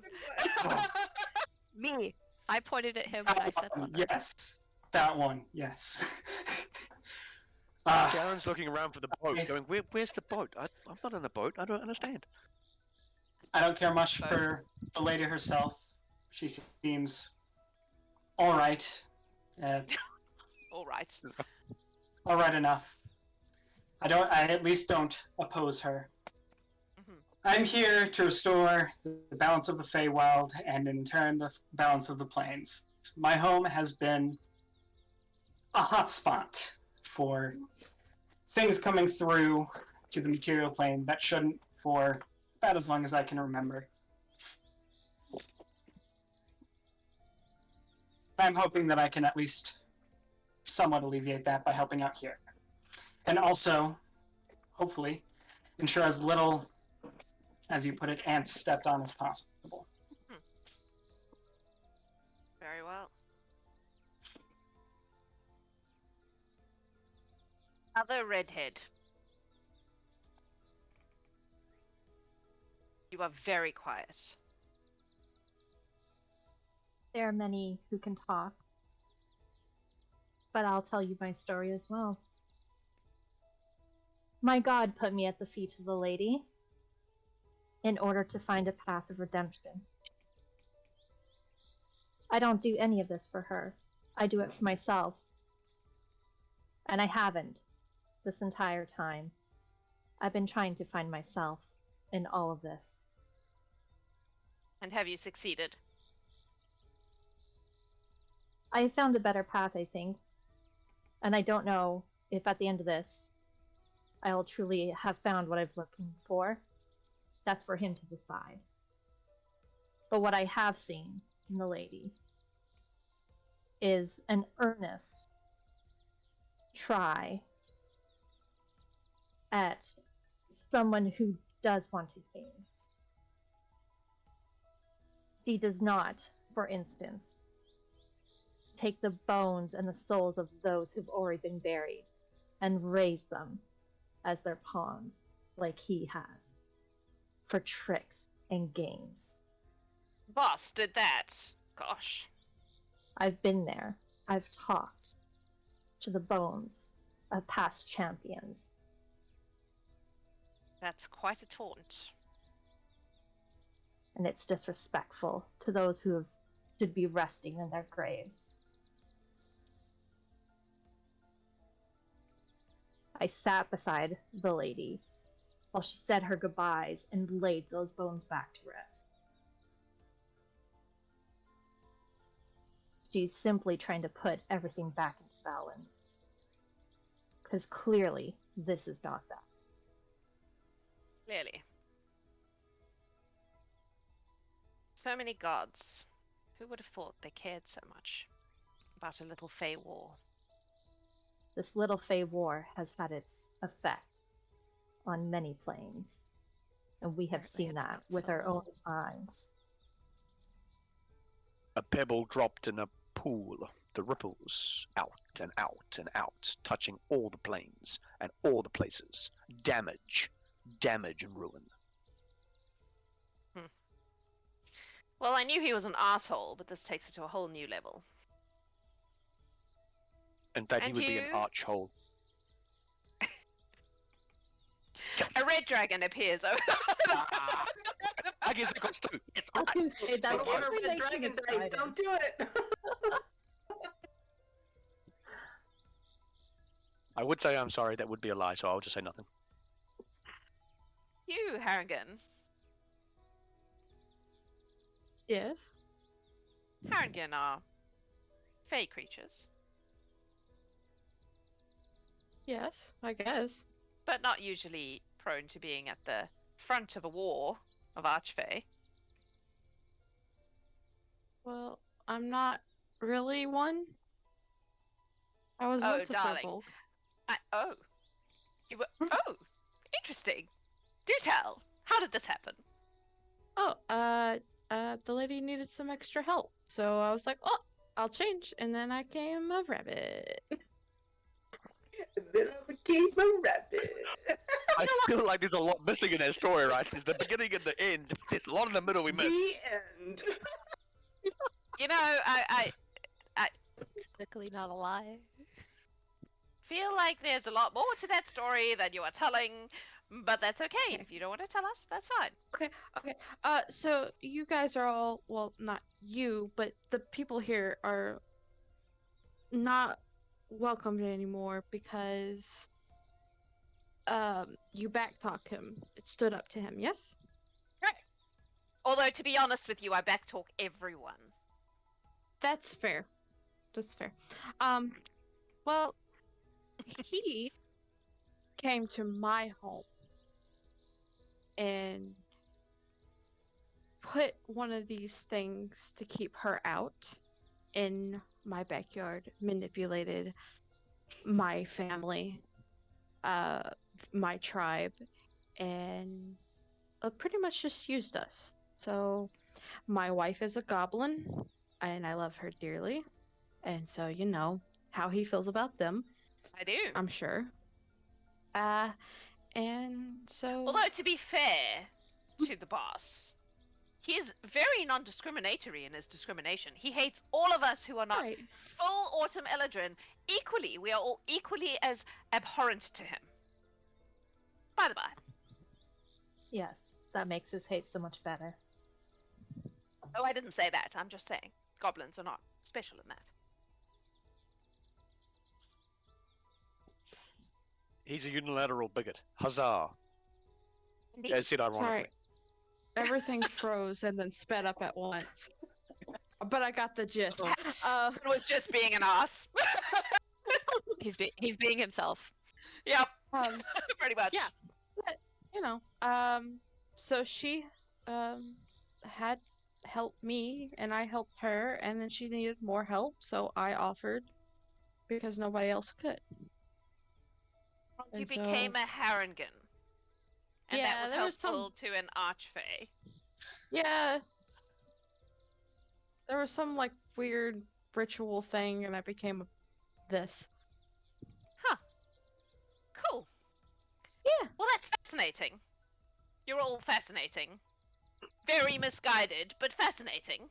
Me. I pointed at him when I said something. Yes, that one, yes. Garen's looking around for the boat, going, where's the boat? I'm not in a boat, I don't understand. I don't care much for the lady herself. She seems alright. All right. Alright enough. I at least don't oppose her. Mhm. I'm here to restore the balance of the Feywild and in turn the balance of the plains. My home has been a hotspot for things coming through to the material plane that shouldn't for about as long as I can remember. I'm hoping that I can at least somewhat alleviate that by helping out here. And also, hopefully, ensure as little, as you put it, ants stepped on as possible. Very well. Other redhead. You are very quiet. There are many who can talk, but I'll tell you my story as well. My God put me at the feet of the lady in order to find a path of redemption. I don't do any of this for her. I do it for myself. And I haven't this entire time. I've been trying to find myself in all of this. And have you succeeded? I found a better path, I think. And I don't know if at the end of this, I'll truly have found what I've looking for. That's for him to decide. But what I have seen in the lady is an earnest try at someone who does want to gain. She does not, for instance, take the bones and the souls of those who've already been buried and raise them as their pawns, like he has, for tricks and games. Boss did that. Gosh. I've been there. I've talked to the bones of past champions. That's quite a taunt. And it's disrespectful to those who should be resting in their graves. I sat beside the lady while she said her goodbyes and laid those bones back to rest. She's simply trying to put everything back into balance. Because clearly, this is not that. Clearly. So many gods. Who would have thought they cared so much about a little Fey war? This little Fey war has had its effect on many planes. And we have Apparently seen it's that not with so our own little. eyes. A pebble dropped in a pool, the ripples out and out and out, touching all the planes and all the places. Damage, damage and ruin. Well, I knew he was an asshole, but this takes it to a whole new level. In fact, he And would be an you? archhole. A red dragon appears over. I guess it goes through. It's I was going to say, that Don't give her only red makes dragon him dice. excited. Don't do it. I would say I'm sorry, that would be a lie, so I'll just say nothing. You, Harrigan. Yes. Harrigan are fey creatures, Yes, I guess. but not usually prone to being at the front of a war of archfey. Well, I'm not really one. I was Oh, once a darling. purple. You were. Oh, interesting. Do tell. How did this happen? Oh, the lady needed some extra help, so I was like, oh, I'll change, and then I became a rabbit. Then I became a rabbit. I feel like there's a lot missing in that story, right? There's the beginning and the end. There's a lot in the middle we missed. The end. You know, I Technically not a lie. feel like there's a lot more to that story than you are telling, but that's okay. Okay. If you don't want to tell us, that's fine. Okay. So you guys are all, well, not you, but the people here are not welcomed anymore because you backtalked him. It stood up to him, yes? Although, to be honest with you, I backtalk everyone. That's fair. That's fair. Well, he came to my home and put one of these things to keep her out in my backyard, manipulated my family, my tribe, and pretty much just used us. So my wife is a goblin, and I love her dearly. And so, you know how he feels about them, I do. I'm sure. And so. Although, to be fair to the boss, he's very non-discriminatory in his discrimination. He hates all of us who are not Right. full Autumn Eladrin equally. We are all equally as abhorrent to him. By the by. Yes, that makes his hate so much better. Oh, I didn't say that. I'm just saying. Goblins are not special in that. He's a unilateral bigot. Huzzah! Indeed. As said ironically. Sorry. Everything froze and then sped up at once. But I got the gist. It was just being an ass. He's being himself. Yep. Um, Pretty much. yeah. But, you know, so she had helped me and I helped her, and then she needed more help, so I offered because nobody else could. You And so- became a Harangan. And Yeah, that was there was some- helpful to an archfey. Yeah. There was some like weird ritual thing and I became this. Cool. Yeah. Well, that's fascinating. You're all fascinating. Very misguided, but fascinating.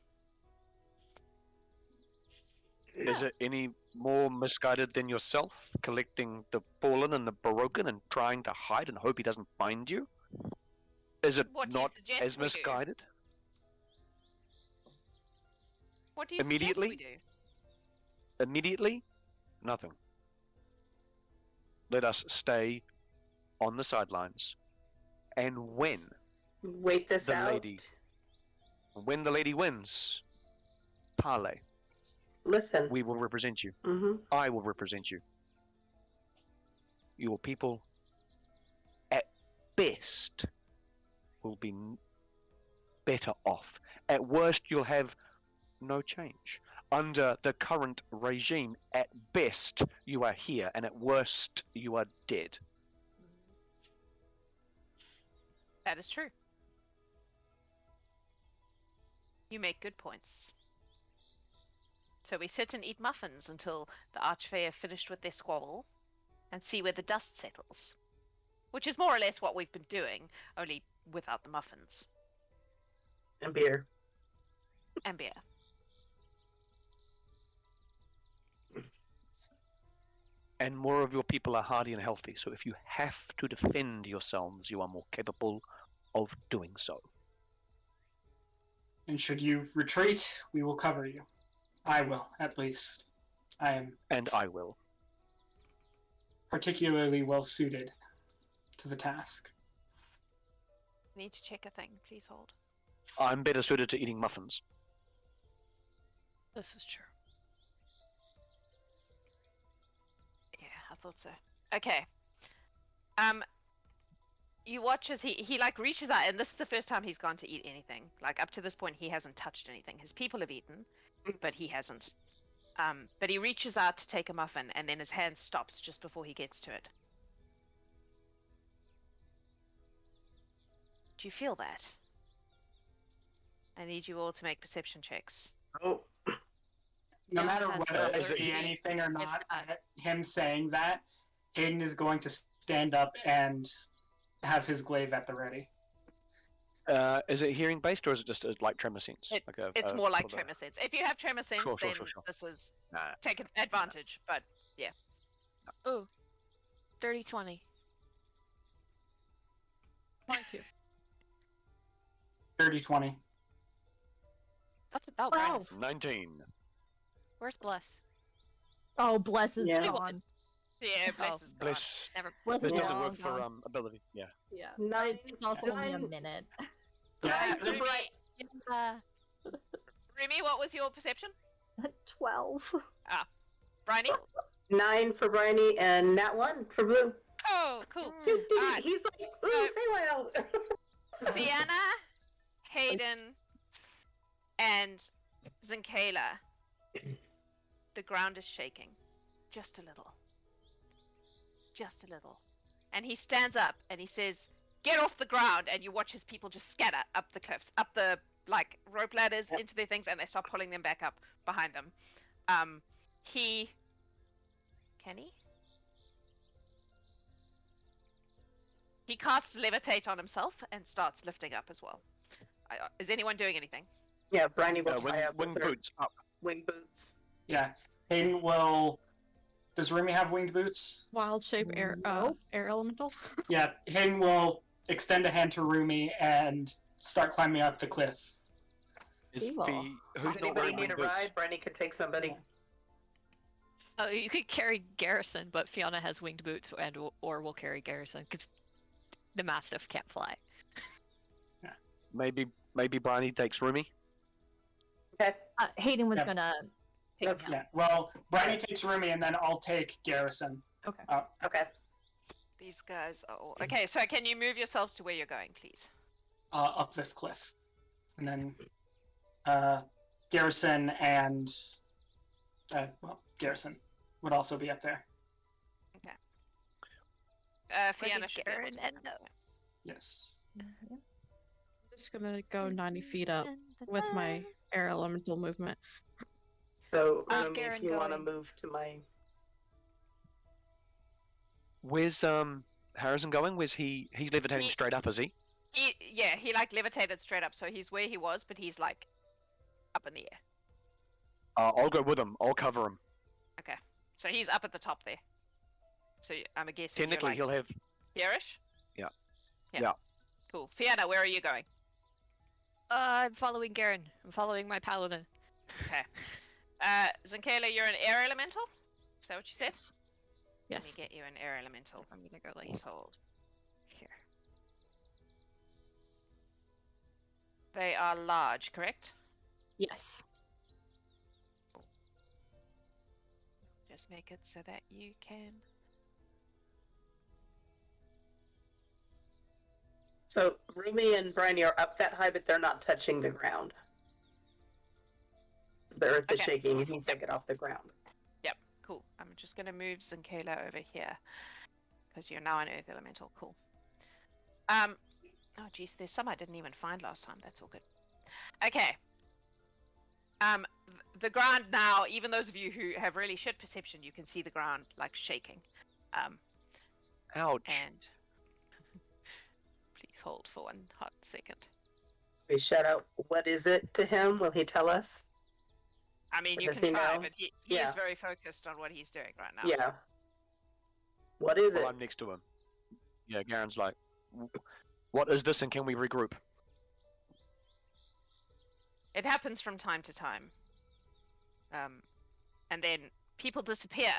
Is it any more misguided than yourself, collecting the fallen and the broken and trying to hide and hope he doesn't find you? Is it What do you not suggest as we do? misguided? What do you Immediately? suggest we do? Immediately? Nothing. Let us stay on the sidelines. And when Wait this The out. when the lady wins, parley. Listen. We will represent you. Mm-hmm. I will represent you. Your people, at best, will be better off. At worst, you'll have no change. Under the current regime, at best, you are here, and at worst, you are dead. That is true. You make good points. So we sit and eat muffins until the Archfey are finished with their squabble, and see where the dust settles. Which is more or less what we've been doing, only without the muffins. And beer. And beer. And more of your people are hardy and healthy, so if you have to defend yourselves, you are more capable of doing so. And should you retreat, we will cover you. I will, at least. I am And I will. particularly well suited to the task. Need to check a thing. Please hold. I'm better suited to eating muffins. This is true. Yeah, I thought so. Okay. You watch as he like reaches out, and this is the first time he's gone to eat anything. Like up to this point, he hasn't touched anything. His people have eaten, but he hasn't. But he reaches out to take a muffin, and then his hand stops just before he gets to it. Do you feel that? I need you all to make perception checks. Oh. No Yeah, matter has whether I is it- see anything or not, not. him saying that, Hayden is going to stand up and have his glaive at the ready. Is it hearing based or is it just like tremor sense? It's more like for the- tremor sense. If you have tremor sense, Sure, then sure. this is Nah. taken advantage. But Oh, 30-20. 22. 30-20. That's about Wow. right. 19. Where's Bless? Oh, bless is Yeah. gone. yeah, bless Oh. is gone. Blitz. Never. Bless Blitz is doesn't long work for gone. ability. Yeah. Yeah. Nine- It's also only a nine- minute. Yeah, Nine- Uh, Remy, what was your perception? 12. Bryony? 9 for Bryony and Nat 1 for Blue. Oh, cool. Doo, doo, doo. Alright. He's like, ooh, So- Feywild. Fianna, Hayden, and Zinkala. The ground is shaking. Just a little. Just a little. And he stands up and he says, "Get off the ground!" And you watch his people just scatter up the cliffs, up the rope ladders into their things, and they start pulling them back up behind them. Can he? He casts levitate on himself and starts lifting up as well. Is anyone doing anything? Yeah, Briny will fly up wing with her boots up. wing boots. Yeah. Hayden will. Does Rumi have winged boots? Wild shape air air elemental. Yeah. Hayden will extend a hand to Rumi and start climbing up the cliff. Is Evil. who's Does not anybody wearing need wing a boots? ride? Briny could take somebody. Oh, you could carry Garrison, but Fiona has winged boots, or will carry Garrison because the Mastiff can't fly. Maybe Briny takes Rumi. Okay. Hayden was Yeah. gonna take That's- him out. Yeah. Well, Briny takes Rumi, and then I'll take Garrison. Okay. These guys are all... Okay, so can you move yourselves to where you're going, please? Up this cliff, and then Garrison and Garrison would also be up there. Fianna should be able to and move. no. Yes. I'm just gonna go 90 feet up with my air elemental movement. So, Where's if Garen you want to going? move to my... Where's Harrison going? Where's he's levitating He- straight up, is he? He levitated straight up, so he's where he was, but he's up in the air. I'll go with him. I'll cover him. So he's up at the top there. So I'm guessing Technically, you're he'll have. here-ish? Yeah. Yeah. Yeah. Cool. Fianna, where are you going? I'm following Garen. I'm following my paladin. Okay. Zinkala, you're an air elemental? Is that what you said? Yes. Let me get you an air elemental. I'm gonna go like Please hold. here. They are large, correct? Yes. Just make it so that you can... So, Rumi and Briny are up that high, but they're not touching the ground. The earth is Okay. shaking and he's taking off the ground. Yep, cool. I'm just going to move Zinkala over here. Because you're now an earth elemental. Cool. Oh, geez, there's some I didn't even find last time. That's all good. Okay. The ground now, even those of you who have really shit perception, you can see the ground, shaking. Ouch. And... Please hold for 1 hot second. We shout out, "What is it?" to him. Will he tell us? I mean, Or you does can he try, know? but he Yeah. is very focused on what he's doing right now. Yeah. What is Well, it? I'm next to him. Yeah, Garen's like, what is this and can we regroup? It happens from time to time. And then people disappear.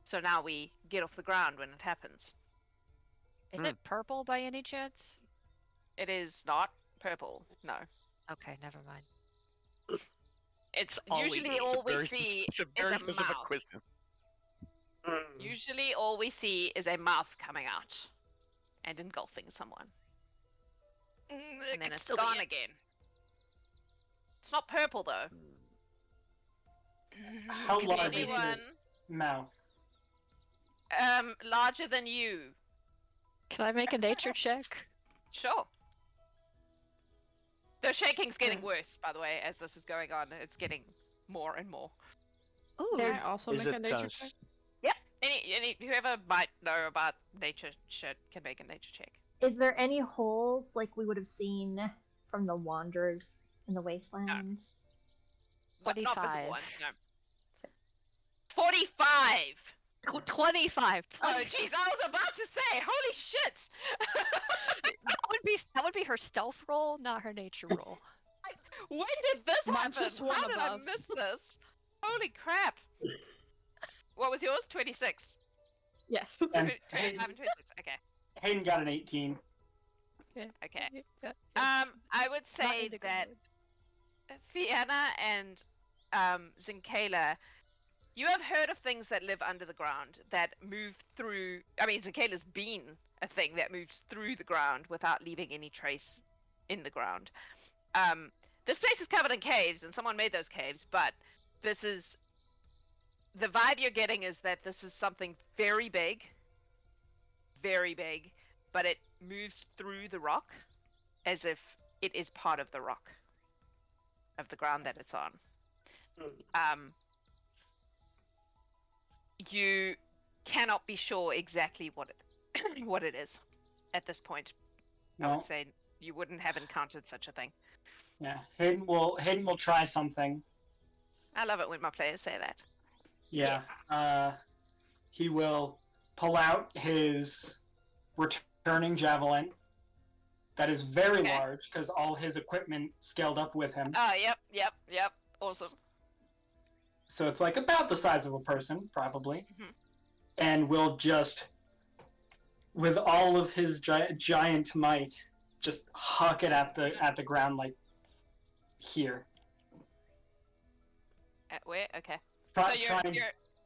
So now we get off the ground when it happens. Is Hmm. it purple by any chance? It is not purple, no. Okay, never mind. It's all we usually need. all we Very- see It's a is very a specific mouth. question. Mm. Usually all we see is a mouth coming out and engulfing someone. And then it's gone again. It's not purple though. How Can large is anyone- his mouth? Larger than you. Can I make a nature check? Sure. The shaking's getting worse, by the way, as this is going on. It's getting more and more. Ooh, Can I also Is make a it nature check? Whoever might know about nature shit can make a nature check. Is there any holes like we would have seen from the Wanderers in the Wasteland? Not visible 25. ones, no. 45! 25. Oh, jeez, I was about to say, holy shit! That would be her stealth roll, not her nature roll. When did this Mine's happen? just one How did above. I miss this? Holy crap! What was yours? 26? Yes. And 25 and 26, okay. Hayden got an 18. Okay. Yeah, I would not say indigo that mode. Fianna and Zinkala, you have heard of things that live under the ground that move through. I mean, Zinkala's been a thing that moves through the ground without leaving any trace in the ground. This place is covered in caves, and someone made those caves, but this is... The vibe you're getting is that this is something very big, but it moves through the rock as if it is part of the rock, of the ground that it's on. You cannot be sure exactly what it is at this point. I Well, would say you wouldn't have encountered such a thing. yeah. Hayden will try something. I love it when my players say that. Yeah. He will pull out his returning javelin. That is very Okay. large because all his equipment scaled up with him. Oh, yep. Awesome. So it's like about the size of a person, probably. Mhm. And will just, with all of his giant might, just huck it at the ground like here. At where? Okay. Try, So try and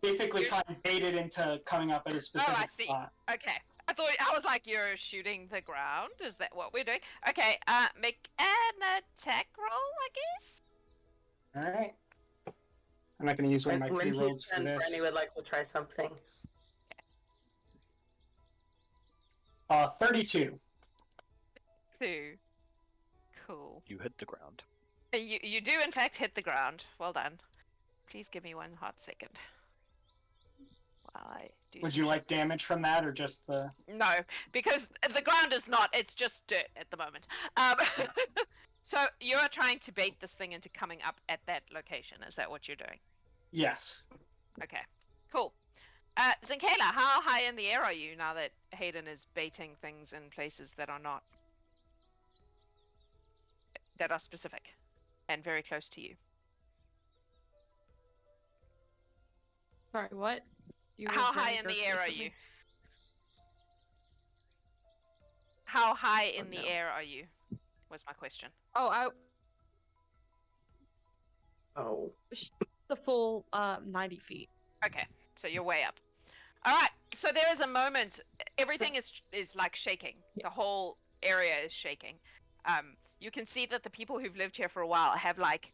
basically you're- try and bait it into coming up at a specific see. spot. Okay. I was like, you're shooting the ground. Is that what we're doing? Okay. Make an attack roll, I guess. All right. I'm not going to use one of my When he's pre-rolls for done, this. Brenny would like to try something. 32. 2. Cool. You hit the ground. You do in fact hit the ground. Well done. Please give me one hot second. While I do. Would some you shit. like damage from that, or just the? No, because the ground is not. It's just dirt at the moment. So you're trying to bait this thing into coming up at that location. Is that what you're doing? Yes. Okay. Cool. Zinkela, how high in the air are you now that Hayden is baiting things in places that are not specific and very close to you? Sorry, what? You were How high very in the earthly air for are me. you? How high in Oh, the no. air are you? Was my question. Oh, Oh. the full 90 feet. Okay, so you're way up. All right. So there is a moment. Everything is like shaking. The whole area is shaking. You can see that the people who've lived here for a while have like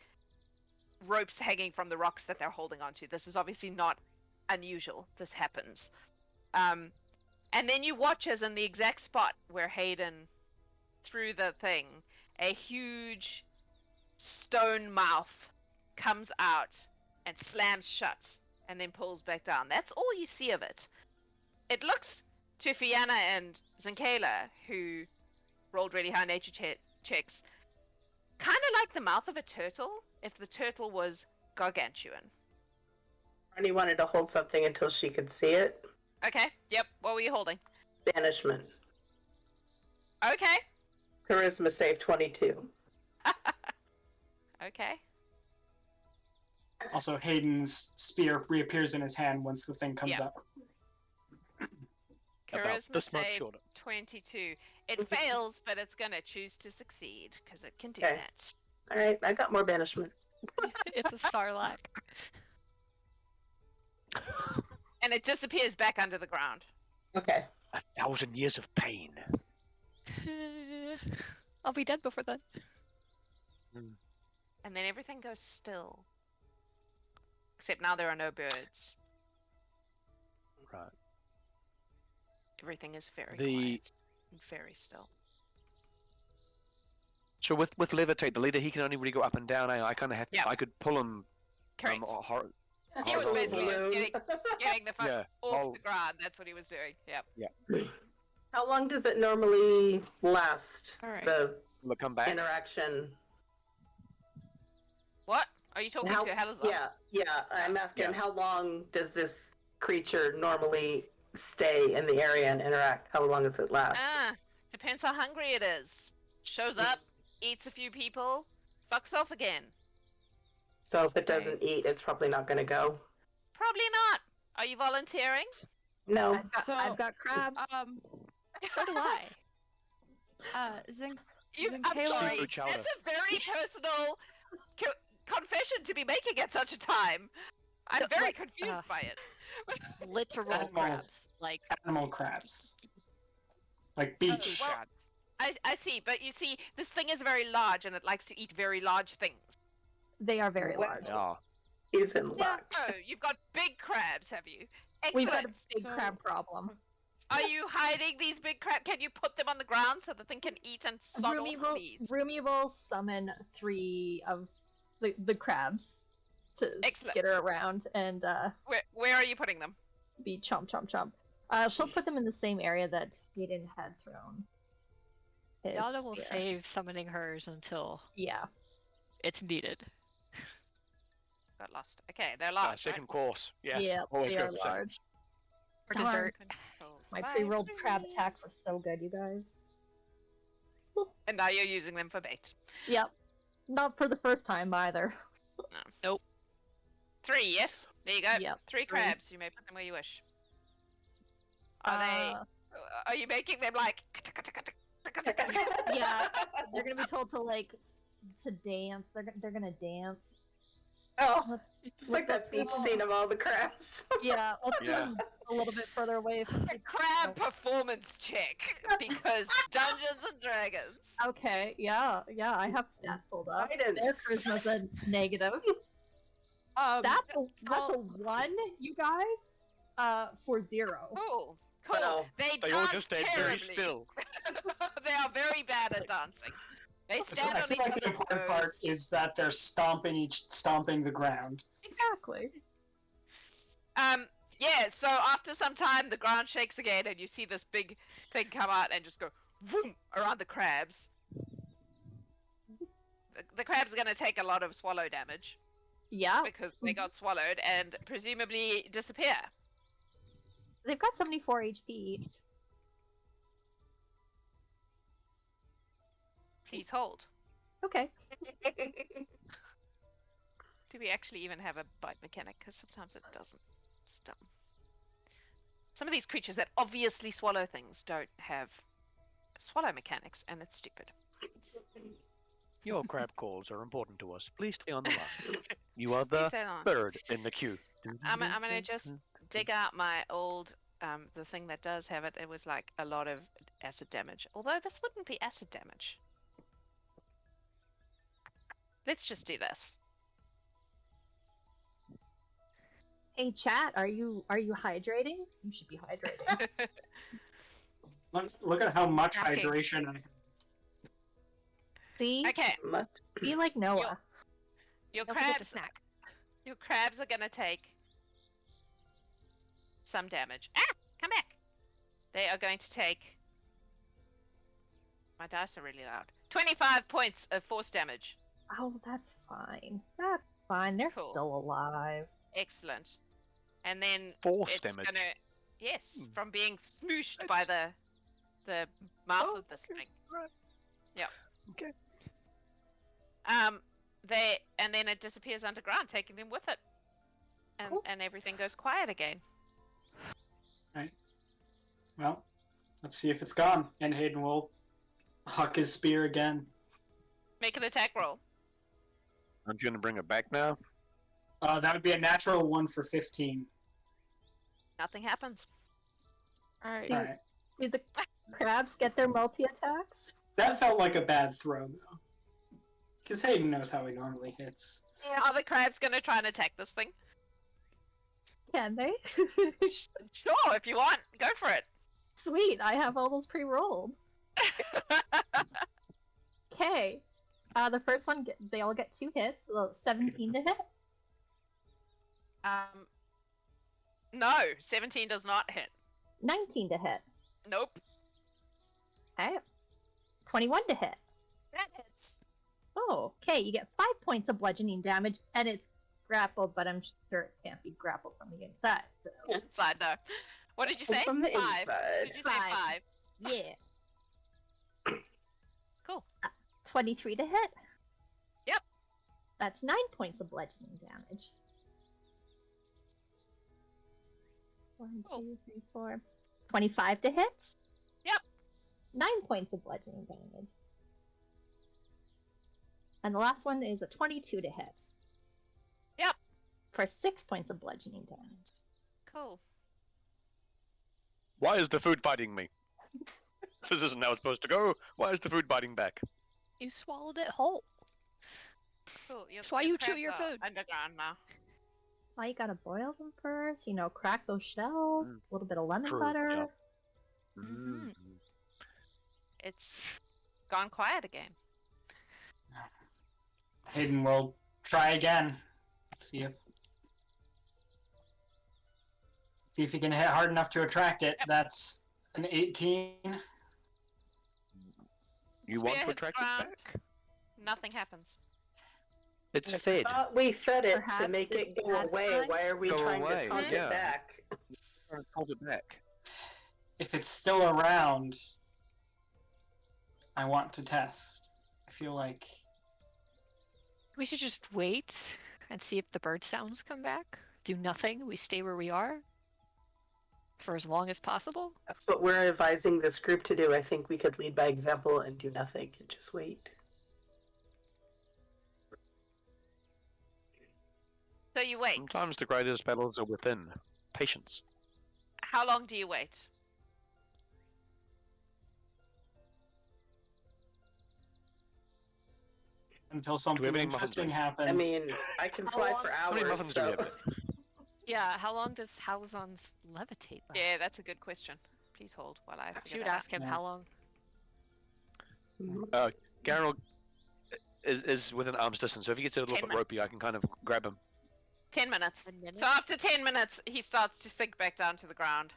ropes hanging from the rocks that they're holding onto. This is obviously not unusual. This happens. And then you watch as in the exact spot where Hayden threw the thing, a huge stone mouth comes out and slams shut and then pulls back down. That's all you see of it. It looks to Fianna and Zinkela, who rolled really high nature checks, kind of like the mouth of a turtle if the turtle was gargantuan. Brenny wanted to hold something until she could see it. Okay, yep. What were you holding? Banishment. Okay. Charisma save 22. Okay. Also, Hayden's spear reappears in his hand once the thing comes Yeah. up. About Charisma this much save shorter. 22. It fails, but it's gonna choose to succeed because it can do Okay. that. All right, I got more banishment. It's a Sarlacc. And it disappears back under the ground. Okay. 1,000 years of pain. I'll be dead before then. And then everything goes still. Except now there are no birds. Right. Everything is very The- quiet and very still. So with levitate, the leader, he can only really go up and down. I kind of have. Yeah. I could pull him. Correct. He was horizontal. basically just getting the fuck Yeah. off I'll- the ground. That's what he was doing. Yep. How long does it normally last? All right. The Will it come back? interaction. What? Are you talking How- to Halazar? Yeah. I'm asking Yeah. how long does this creature normally stay in the area and interact? How long does it last? Depends how hungry it is. Shows up, eats a few people, fucks off again. So if it doesn't eat, it's probably not going to go. Probably not. Are you volunteering? No. I've got crabs. So do I. I'm Zinkela- sorry. Seafood chowder. That's a very personal confession to be making at such a time. I'm No, very like, confused by it. Literal Animals. crabs. Like, Animal crabs. Like beach. well, crabs. I see, but you see, this thing is very large and it likes to eat very large things. They are very Well, large. Yeah. He's in Yeah. luck. Oh, you've got big crabs, have you? We've got a Excellent. big So- crab problem. Are you hiding these big crab? Can you put them on the ground so the thing can eat and sod off, please? Rumi will summon 3 of the crabs to Excellent. skitter around and Where are you putting them? be chomp chomp chomp. She'll put them in the same area that Hayden had thrown. his Yana will spear. save summoning hers until Yeah. it's needed. Got lost. Okay, they're large. Second course. Yes. Yeah, Always they go are for second. large. For Darn. dessert. My pre-rolled crab attacks were so good, you guys. And now you're using them for bait. Yep. Not for the first time either. Nope. 3, yes? There you go. Yep, 3 3. crabs. You may put them where you wish. Are they? Are you making them like? Yeah, they're gonna be told to like to dance. They're gonna dance. Oh, Let's, it's like that let's beach move on. scene of all the crabs. Yeah, let's Yeah. move a little bit further away. A crab performance check because Dungeons and Dragons. Okay, yeah, I have stats pulled up. Their Guidance. charisma's a negative. That's a 1, you guys. For 0. Cool. Cool. Wow. They all dance just stayed very terribly. still. They are very bad at dancing. They So stand I on feel each like the other's important toes. part is that they're stomping the ground. Exactly. Yeah, so after some time, the ground shakes again, and you see this big thing come out and just go vroom around the crabs. The crabs are going to take a lot of swallow damage Yeah, because they got swallowed and presumably disappear. they've got 74 HP each. Please hold. Okay. Do we actually even have a bite mechanic? Because sometimes it doesn't. It's dumb. Some of these creatures that obviously swallow things don't have swallow mechanics, and it's stupid. Your crab calls are important to us. Please stay on the line. You are Please the stay on. third in the queue. I'm gonna just dig out my old the thing that does have it. It was like a lot of acid damage. Although this wouldn't be acid damage. Let's just do this. Hey chat, are you hydrating? You should be hydrating. Look at how much Okay. hydration I have. See? Okay, Much. Be like Noah. your Don't forget to crabs. snack. Your crabs are gonna take some damage. Ah, come back. They are going to take. My dice are really loud. 25 points of force damage. Oh, that's fine. That's fine. They're Cool. still alive. Excellent. And then Force it's damage. gonna yes, Hmm. from being smooshed by the mouth Oh, of this okay, thing. right. Yep. Okay. And then it disappears underground, taking them with it. And Cool. and everything goes quiet again. Well, let's see if it's gone. And Hayden will huck his spear again. Make an attack roll. Aren't you gonna bring it back now? That would be a natural 1 for 15. Nothing happens. Alright. Yeah. Alright. Did the crabs get their multi-attacks? That felt like a bad throw, though. Because Hayden knows how he normally hits. Are the crabs gonna try and attack this thing? Can they? Sure, if you want, go for it. Sweet, I have all those pre-rolled. Okay. The first one, they all get 2 hits, so 17 to hit. No, 17 does not hit. 19 to hit. Nope. Okay. 21 to hit. That hits. Oh, okay. You get 5 points of bludgeoning damage, and it's grappled, but I'm sure it can't be grappled from the inside. So. Inside, no. What did you say? From the 5. inside. Did you say 5. 5? Yeah. Cool. 23 to hit. Yep. That's 9 points of bludgeoning damage. 1, Cool. 2, 3, 4. 25 to hit. Yep. 9 points of bludgeoning damage. And the last one is a 22 to hit. Yep. For 6 points of bludgeoning damage. Cool. Why is the food fighting me? This isn't how it's supposed to go. Why is the food biting back? You swallowed it whole. Cool. That's why you chew your crabs are food. underground now. Why you gotta boil them first? You know, crack those shells. A little bit of lemon True, butter. yeah. Mhm. It's gone quiet again. Hayden will try again. See if he can hit hard enough to attract it. That's an 18. You want Spear to hits attract ground. it back? Nothing happens. It's I fed. thought we fed it to Perhaps make it's it go away. satisfying? Why are we Go trying away, to taunt yeah. it back? Hold it back. If it's still around, I want to test. I feel like We should just wait and see if the bird sounds come back. Do nothing. We stay where we are for as long as possible. That's what we're advising this group to do. I think we could lead by example and do nothing and just wait. So you wait. Sometimes the greatest battles are within. Patience. How long do you wait? until something have any muffins interesting ready? happens. I mean, I can fly for How many hours, muffins do we so... have left? Yeah, how long does Halazon's levitate last? Yeah, that's a good question. Please hold while I figure She would that out. ask him Yeah. how long. Garrel is within arm's distance, so if he gets a little 10 bit minutes. ropey, I can kind of grab him. 10 minutes. A minute? So after 10 minutes, he starts to sink back down to the ground.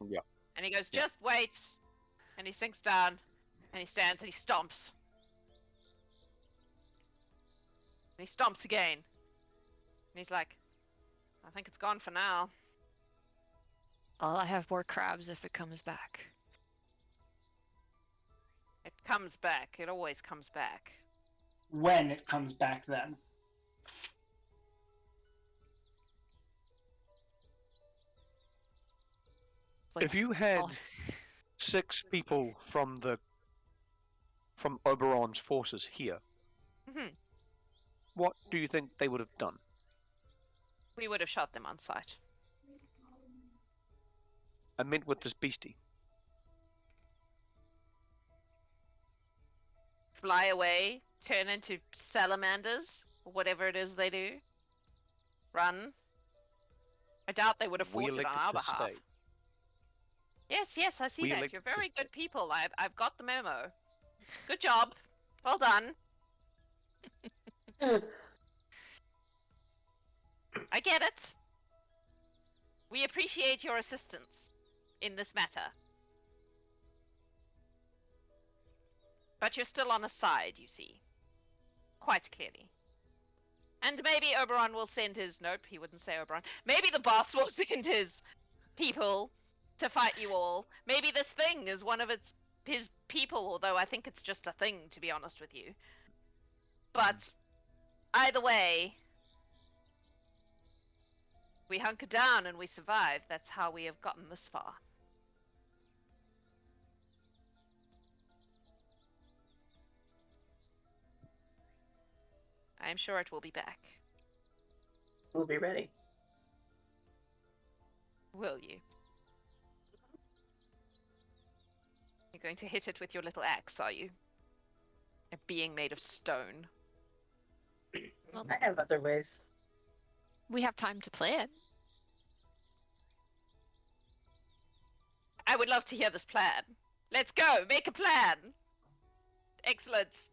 Yeah. And he goes, Yeah. just wait. And he sinks down. And he stands and he stomps. And he stomps again. And he's like, I think it's gone for now. I have more crabs if it comes back. It comes back. It always comes back. when it comes back, then. Like, If you had all- 6 people from Oberon's forces here, Mhm. what do you think they would have done? We would have shot them on sight. I meant with this beastie. Fly away, turn into salamanders, or whatever it is they do. Run. I doubt they would have We fought it on elected our to behalf. stay. Yes, I see We that. elected You're to- very good people. I've got the memo. Good job. Well done. I get it. We appreciate your assistance in this matter. But you're still on a side, you see. Quite clearly. And maybe Oberon will send his... Nope, he wouldn't say Oberon. Maybe the boss will send his people to fight you all. Maybe this thing is one of his people, although I think it's just a thing, to be honest with you. But either way, we hunker down and we survive. That's how we have gotten this far. I am sure it will be back. We'll be ready. Will you? You're going to hit it with your little axe, are you? A being made of stone. Well, I have other ways. we have time to plan. I would love to hear this plan. Let's go! Make a plan! Excellent.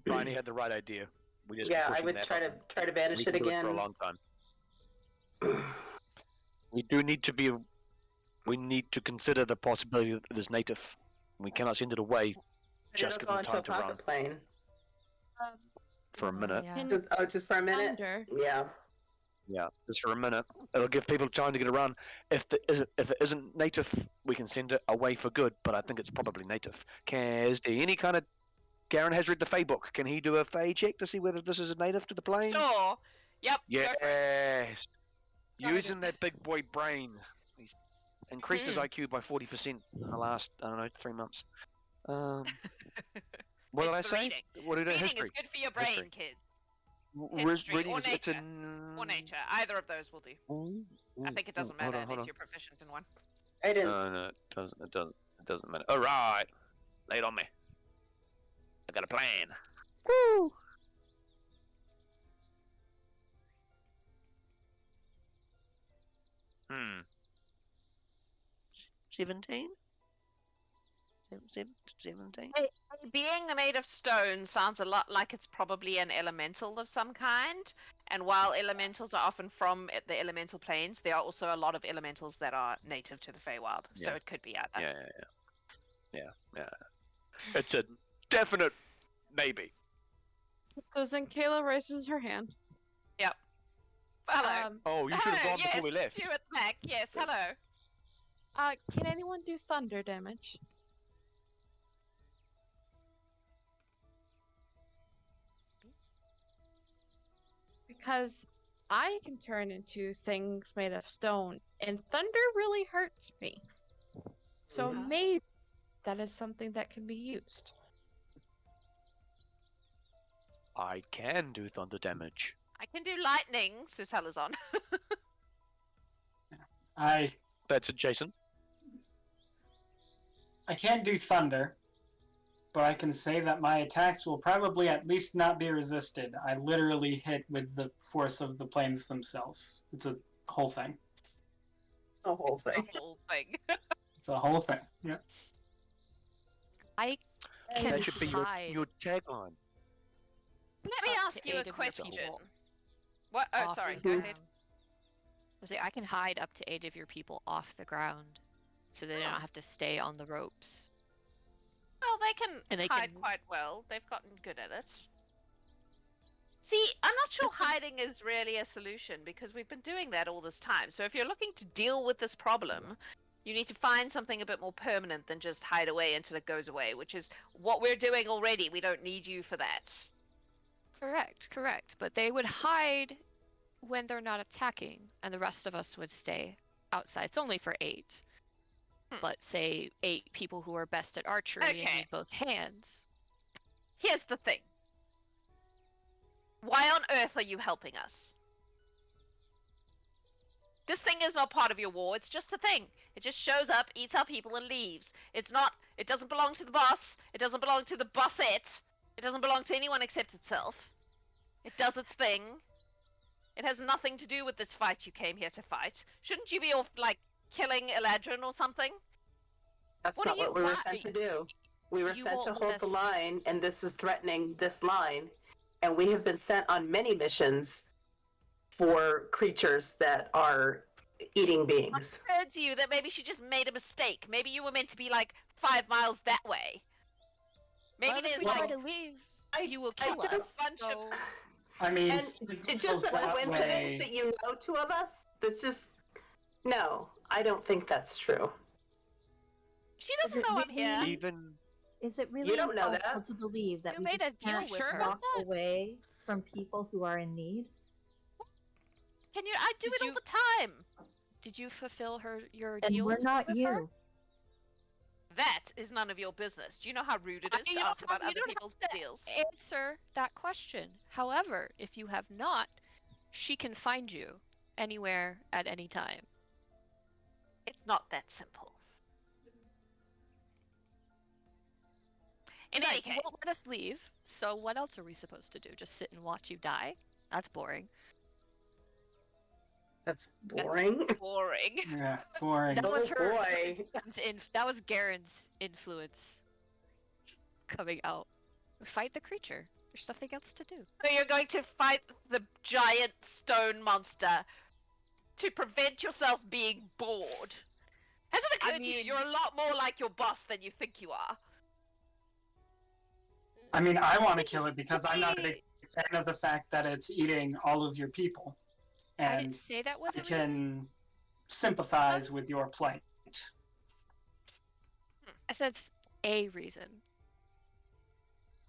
Bryony had the right idea. We just Yeah, I pushing would that try button. to banish We it can do again. for a long time. We do need to be. We need to consider the possibility that it is native. We cannot send it away just It'll give go them into a time to run pocket plane. for a minute. Yeah. Can Just for a minute. Wonder. Yeah. Yeah, just for a minute. It'll give people time to get around. If it isn't native, we can send it away for good. But I think it's probably native. Is there any kind of? Garen has read the Fey book. Can he do a Fey check to see whether this is a native to the plane? Sure. Yep. Go for it. Yes. Gotta Using do that this. big boy brain. He's increased his Hmm. IQ by 40% in the last, I don't know, 3 months. What did I It's for say? reading. What did I Reading history? is good for your brain, History. kids. Re- history reading or is it's nature. in Or nature. Either of those will do. I think it doesn't matter hold unless on. you're proficient in one. I didn't. No, it doesn't. It doesn't matter. All right, lay it on me. I got a plan. Woo! Hmm. 17? 17? Hey, being made of stone sounds a lot like it's probably an elemental of some kind. And while elementals are often from the elemental planes, there are also a lot of elementals that are native to the Feywild. So Yeah. it could be either. Yeah. It's a definite maybe. So then Kayla raises her hand. Hello. Oh, you should have Oh, gone yes, before we left. you at the back. Yes, hello. Can anyone do thunder damage? Because I can turn into things made of stone, and thunder really hurts me. So Mhm. maybe that is something that can be used. I can do thunder damage. I can do lightning, says Halazon. I That's adjacent. can't do thunder, but I can say that my attacks will probably at least not be resisted. I literally hit with the force of the planes themselves. It's a whole thing. The whole The thing. whole thing. It's a whole thing. Yeah. I And can That should be hide your tagline. Let me up ask to you a 8 of your question. people What? Oh, off sorry. the Go ground. ahead. I was like, I can hide up to 8 of your people off the ground, so they Oh. don't have to stay on the ropes. Well, they can And they hide can- quite well. They've gotten good at it. See, I'm not sure This one- hiding is really a solution because we've been doing that all this time. So if you're looking to deal with this problem, you need to find something a bit more permanent than just hide away until it goes away, which is what we're doing already. We don't need you for that. Correct. But they would hide when they're not attacking, and the rest of us would stay outside. It's only for 8. But say 8 people who are best at archery and Okay. need both hands. Here's the thing. Why on earth are you helping us? This thing is not part of your war. It's just a thing. It just shows up, eats our people, and leaves. It's not. It doesn't belong to the boss. It doesn't belong to the bossette. It doesn't belong to anyone except itself. It does its thing. It has nothing to do with this fight you came here to fight. Shouldn't you be off, like, killing Eladrin or something? That's What not do you what we were want? sent to do. We were You sent to won't hold let the us- line, and this is threatening this line. And we have been sent on many missions for creatures that are eating beings. It occurred to you that maybe she just made a mistake. Maybe you were meant to be, like, 5 miles that way. Maybe Well, if there's, we like, try to leave, you will I kill don't- us. bunch of- So I mean, And it it's feels just a that coincidence way. that you know 2 of us. That's just no. I don't think that's true. She doesn't it know I'm really- here. Even Is it really don't know impossible that. to believe that You we made just a deal can't with her. walk Sure about that? away from people who are in need? Can you? I do Did it all you- the time. did you fulfill your And deal we're not with you. her? That is none of your business. Do you know how rude it is to You ask don't about have- other you don't people's have to deals? Answer that question. However, if you have not, she can find you anywhere at any time. It's not that simple. In any Besides, you case, won't let us leave. So what else are we supposed to do? Just sit and watch you die? That's boring. That's boring. boring. Yeah, boring. That was Oh, her. boy. That was Garen's influence coming out. Fight the creature. There's nothing else to do. So you're going to fight the giant stone monster to prevent yourself being bored. Has it occurred to you mean- you're a lot more like your boss than you think you are? I mean, I want to kill it because I'm not a big fan of the fact that it's eating all of your people. I And didn't say that was I a reason. can sympathize with your plight. I said a reason.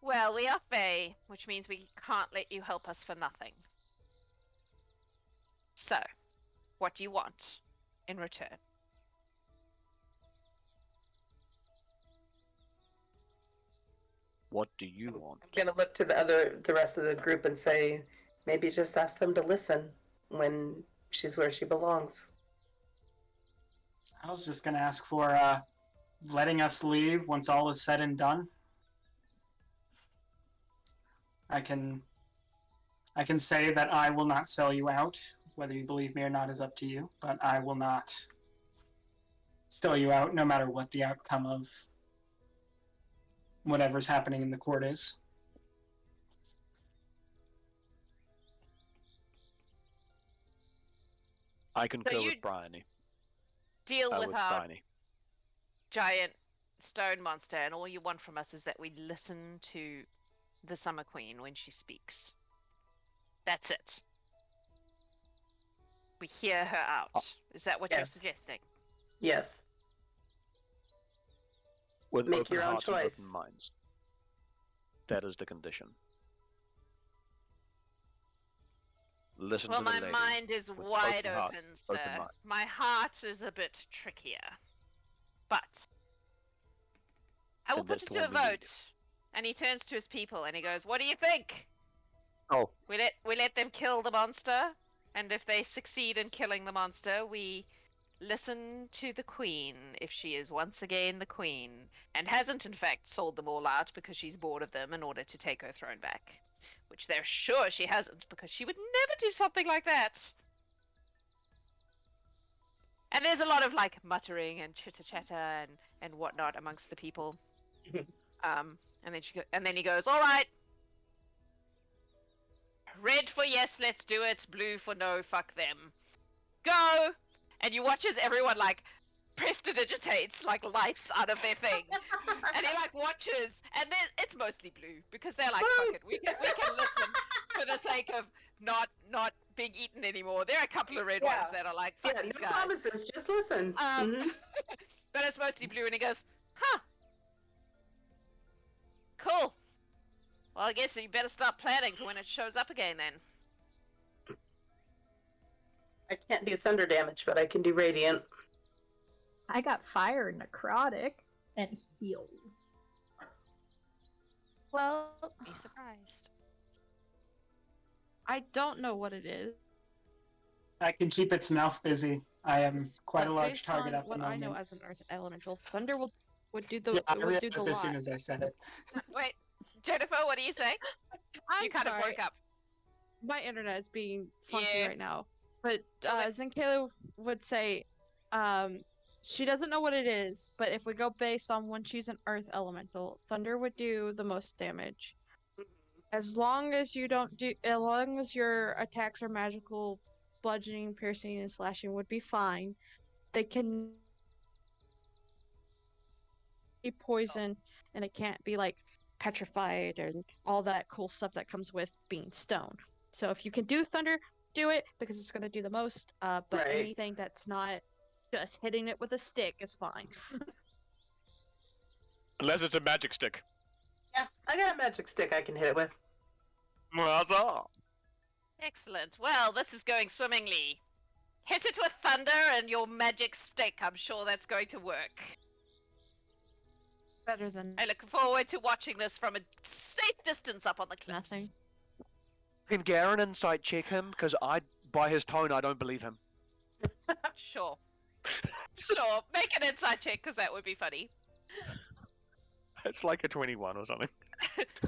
Well, we are Fae, which means we can't let you help us for nothing. So, what do you want in return? what do you want? I'm gonna look to the rest of the group and say, maybe just ask them to listen when she's where she belongs. I was just going to ask for letting us leave once all is said and done. I can say that I will not sell you out. Whether you believe me or not is up to you, but I will not sell you out no matter what the outcome of whatever's happening in the court is. I can So go you- with Bryony. Deal with With our Bryony. giant stone monster, and all you want from us is that we listen to the Summer Queen when she speaks. That's it. We hear her out. Is that what you're Yes. suggesting? Yes. With Make open your own hearts and choice. open minds. That is the condition. Listen Well, to the my lady. mind is with wide open heart, open, open sir. mind. My heart is a bit trickier. But I will And put that's it the to a one we need. vote. And he turns to his people and he goes, "What do you think? Oh, We let them kill the monster, and if they succeed in killing the monster, we listen to the queen if she is once again the queen, and hasn't in fact sold them all out because she's bored of them in order to take her throne back. Which they're sure she hasn't, because she would never do something like that." And there's a lot of like muttering and chitter chatter and whatnot amongst the people. And then he goes, "All right. Red for yes, let's do it. Blue for no, fuck them. Go!" And you watch as everyone like prestidigitates like lights out of their thing. And he like watches, and then it's mostly blue because they're like, "Fuck it, we can listen for the sake of not being eaten anymore." There are a couple of red Yeah. ones that are like, "Fuck Yeah, these no guys." promises. Just listen. Mhm. But it's mostly blue, and he goes, "Huh. Cool. Well, I guess you better start planning for when it shows up again then." I can't do thunder damage, but I can do radiant. I got fire, necrotic, and heals. Well, Be surprised. I don't know what it is. I can keep its mouth busy. I am quite a but large based target on at the what moment. I know as an earth elemental, thunder would do the Yeah, I would do realized the as soon lot. as I said it. Wait, Jennifer, what do you say? I'm You kind sorry. of broke up. My internet is being funky Yeah. right now. But Okay. Zinkayla would say, she doesn't know what it is, but if we go based on when she's an earth elemental, thunder would do the most damage. As long as your attacks are magical, bludgeoning, piercing, and slashing would be fine. They can be poison, and they can't be like petrified and all that cool stuff that comes with being stone. So if you can do thunder, do it because it's going to do the most. But Right. anything that's not just hitting it with a stick is fine. unless it's a magic stick. Yeah, I got a magic stick I can hit it with. Huzzah! Excellent. Well, this is going swimmingly. Hit it with thunder and your magic stick. I'm sure that's going to work. Better than I look forward to watching this from a safe distance up on the cliffs. nothing. Can Garen insight check him? Because by his tone, I don't believe him. Sure. Sure. Make an inside check because that would be funny. It's like a 21 or something.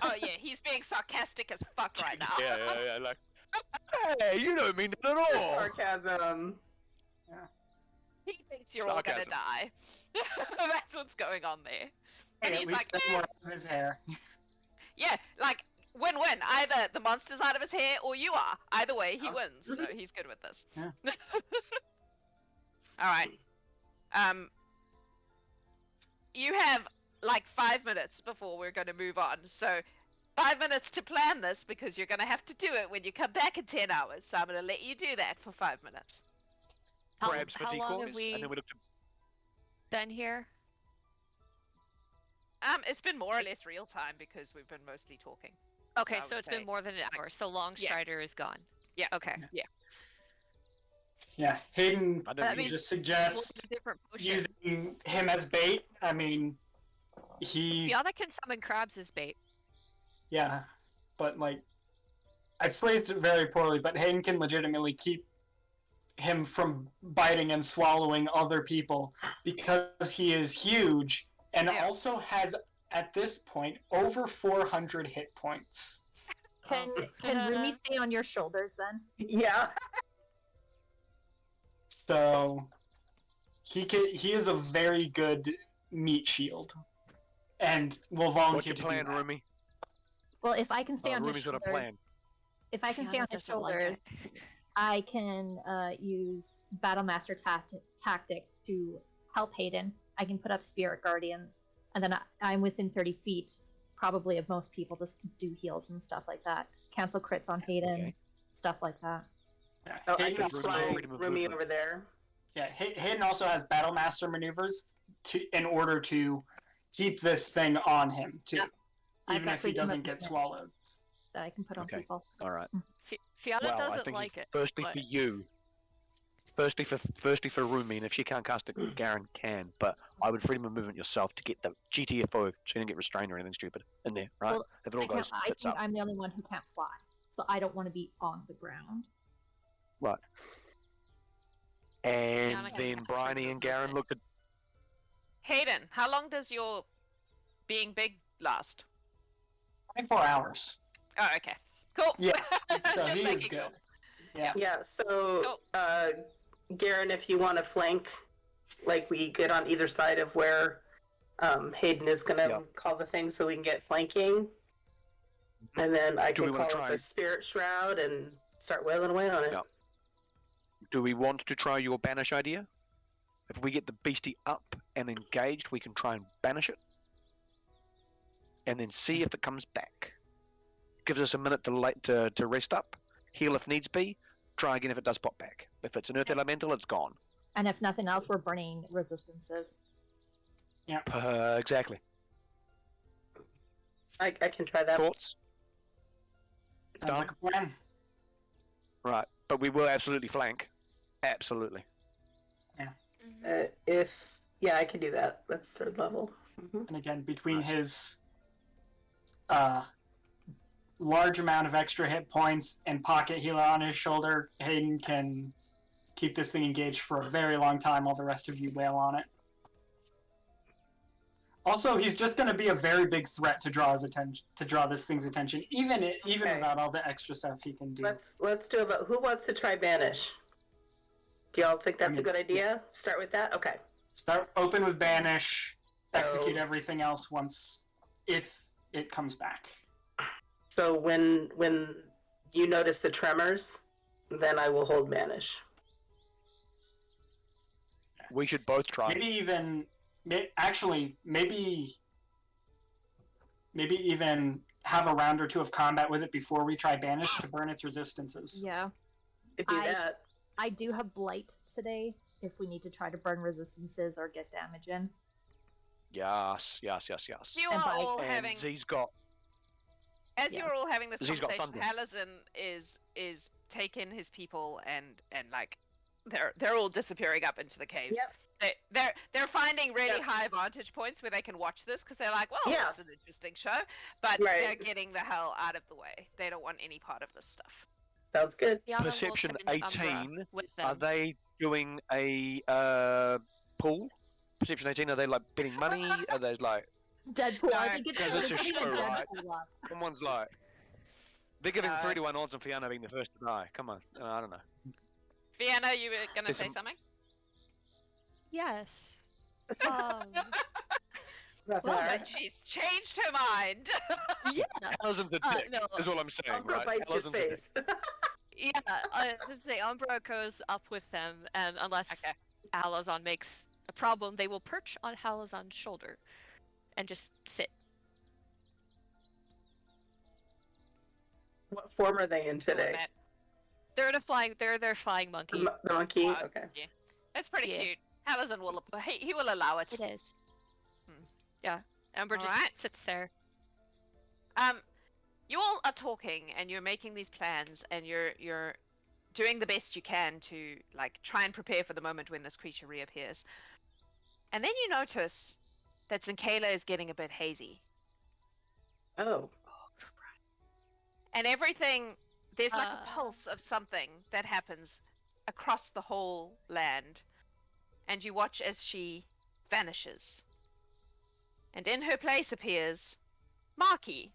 Oh yeah, he's being sarcastic as fuck right now. yeah, like, hey, you don't mean that at all. Sarcasm. He thinks you're all gonna Sarcasm. die. That's what's going on there. And Hey, he's at least like, that's more of his hair. yeah, like win-win. Either the monster's out of his hair or you are. Either way, he Oh. wins. So he's good with this. Yeah. All right. You have like 5 minutes before we're going to move on. So 5 minutes to plan this because you're going to have to do it when you come back in 10 hours. So I'm going to let you do that for 5 minutes. Grabs for how long decoys, have we and then we look to been here? It's been more or less real time because we've been mostly talking. Okay, I so would it's say, been more than an hour. So Longstrider is gone. Yeah. Okay. Yeah, Hayden I That don't we means- just We'll suggest do different potions. using him as bait. I mean, he Fiona can summon crabs as bait. yeah, but like I phrased it very poorly, but Hayden can legitimately keep him from biting and swallowing other people because he is huge and Yeah. also has, at this point, over 400 hit points. Can Rumi stay on your shoulders then? Yeah. So he is a very good meat shield, and will What's volunteer your to plan, do that. Rumi? Well, if I can stay on his Rumi's got a shoulders, plan. if I can stay Fiona on his doesn't like shoulders, it. I can use Battle Master tactic to help Hayden. I can put up Spirit Guardians, and then I'm within 30 feet, probably of most people, to do heals and stuff like that. Cancel crits on Hayden, Okay. stuff like that. Yeah. Oh, I Hayden can also- fly freedom of Rumi movement. over there. Yeah, Hayden also has Battle Master maneuvers in order to keep this thing on him too, Yeah. I've even got if he freedom of doesn't get movement. swallowed. That I can put on Okay. people. All right. Fiona Well, I doesn't think like it. firstly but- for you. Firstly for Rumi, and if she can't cast it, Garen can. But I would freedom of movement yourself to get the GTFO, so you don't get restrained or anything stupid in there, right? Well, if it all I, can't, goes I tits think up. I'm the only one who can't fly, so I don't want to be on the ground. Right. And Fiona can then cast Bryony freedom and of Garen movement. look at. Hayden, how long does your being big last? 24 hours. Oh, okay. Cool. Yeah, so Just he is making good. sure. Yeah. Yeah, so Cool. Garen, if you want to flank, like we get on either side of where Hayden is gonna Yeah. call the thing so we can get flanking. And then I Do we can wanna call up try- a spirit shroud and start wailing away on it. Yeah. Do we want to try your banish idea? If we get the beastie up and engaged, we can try and banish it, and then see if it comes back. Gives us a minute to rest up, heal if needs be, try again if it does pop back. If it's an earth elemental, it's gone. And if nothing else, we're burning resistances. Exactly. I can try that. Thoughts? Sounds like a plan. Right, but we will absolutely flank. Absolutely. I can do that. That's third level. Mhm. And again, between Nice. his large amount of extra hit points and pocket healer on his shoulder, Hayden can keep this thing engaged for a very long time while the rest of you wail on it. Also, he's just going to be a very big threat to draw his attention, to draw this thing's attention, even Okay. without all the extra stuff he can do. Let's do a vote. Who wants to try banish? Do y'all think that's a good idea? Start with that? Okay. Start open with banish, execute So- everything else once if it comes back. So when you notice the tremors, then I will hold banish. We should both try. Maybe even actually maybe even have a round or two of combat with it before we try banish to burn its resistances. Yeah. Could do I- that. I do have Blight today, if we need to try to burn resistances or get damage in. Yes. You And are by- all And having, Z's got. as Yeah. you're all having this Z's got conversation, thunder. Halazin is taking his people and like they're all disappearing up into the caves. Yep. They're finding really Yep. high vantage points where they can watch this because they're like, well, Yeah. it's an interesting show, but Right. they're getting the hell out of the way. They don't want any part of this stuff. Sounds good. Fiona will Perception send Umbra 18, with Are them. they doing a pool? Perception 18, are they like betting money? Are they like. Deadpool. I No, think it's because they're it's a putting show, a right? Deadpool up. Someone's like. They're giving No. 3 to 1 odds on Fiona being the first to die. Come on. I don't know. Fiona, you were gonna There's say some- something? Yes. Nothing. Well, Alright. but she's changed her mind. Yeah. Allison's a dick, No. is all I'm saying, Umbra right? bites your Allison's a dick. face. Yeah. Let's say Umbra goes up with them, and unless Okay. Halazon makes a problem, they will perch on Halazon's shoulder and just sit. What form are they in today? Matt. They're their flying monkey. The monkey? Uh, Okay. That's pretty Yeah. cute. Halazin will he will allow it. It is. Hmm. Yeah. Umbra just Alright. sits there. You all are talking and you're making these plans and you're doing the best you can to like try and prepare for the moment when this creature reappears. And then you notice that Zinkala is getting a bit hazy. Oh. And everything there's like a Uh. pulse of something that happens across the whole land, and you watch as she vanishes. And in her place appears Marky.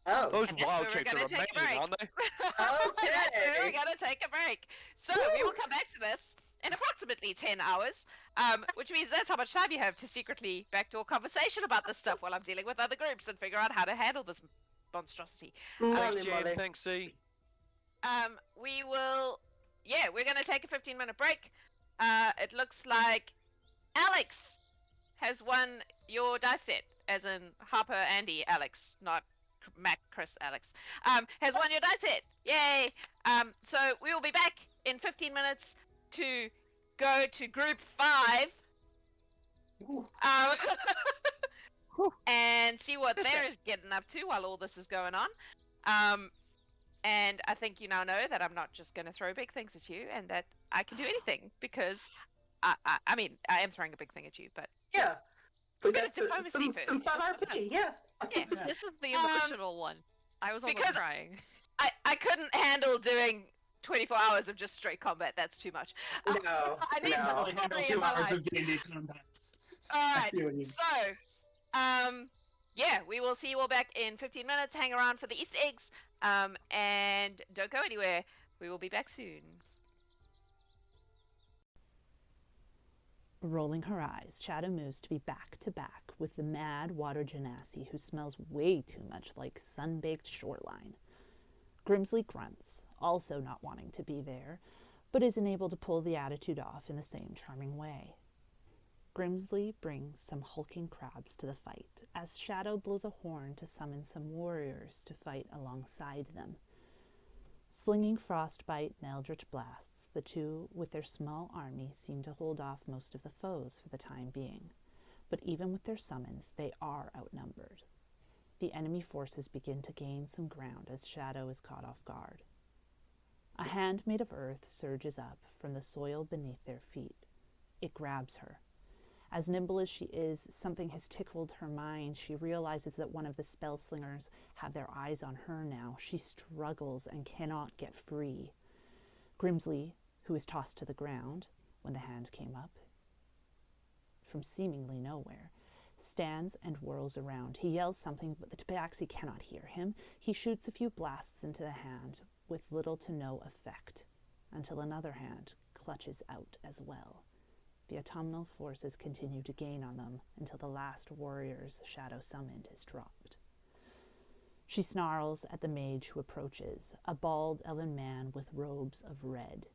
Oh, Those And that's wild where we're shapes are gonna take a amazing, break. aren't they? That's where we're Okay. gonna take a break. So we will come back to this in approximately 10 hours, which means that's how much time you have to secretly backdoor conversation about this stuff while I'm dealing with other groups and figure out how to handle this monstrosity. Thanks, Molly, Jen. molly. Thanks, C. We will, yeah, we're gonna take a 15-minute break. It looks like Alex has won your dice set, as in Harper, Andy, Alex, not Mac, Chris, Alex. Has won your dice set. Yay! So we will be back in 15 minutes to go to group 5. Ooh. And see what they're getting up to while all this is going on. And I think you now know that I'm not just going to throw big things at you, and that I can do anything, because I mean, I am throwing a big thing at you, but Yeah. We Bit got of diplomacy some first. fun RP, yeah. yeah. Yeah. This is the emotional one. I was almost because- crying. I couldn't handle doing 24 hours of just straight combat. That's too much. No, I need no. Probably handle Three 2 in my hours life. of D&D combat. All right. feel you. So, yeah, we will see you all back in 15 minutes. Hang around for the Easter eggs, and don't go anywhere. We will be back soon. Rolling her eyes, Shadow moves to be back to back with the mad water genasi who smells way too much like sun-baked shoreline. Grimsley grunts, also not wanting to be there, but isn't able to pull the attitude off in the same charming way. Grimsley brings some hulking crabs to the fight, as Shadow blows a horn to summon some warriors to fight alongside them. Slinging frostbite and eldritch blasts, the two, with their small army, seem to hold off most of the foes for the time being. But even with their summons, they are outnumbered. The enemy forces begin to gain some ground as Shadow is caught off guard. A hand made of earth surges up from the soil beneath their feet. It grabs her. As nimble as she is, something has tickled her mind. She realizes that one of the spell slingers have their eyes on her now. She struggles and cannot get free. Grimsley, who is tossed to the ground when the hand came up from seemingly nowhere, stands and whirls around. He yells something, but the tabaxi cannot hear him. He shoots a few blasts into the hand with little to no effect, until another hand clutches out as well. The autumnal forces continue to gain on them until the last warrior's Shadow summoned is dropped. She snarls at the mage who approaches, a bald elven man with robes of red.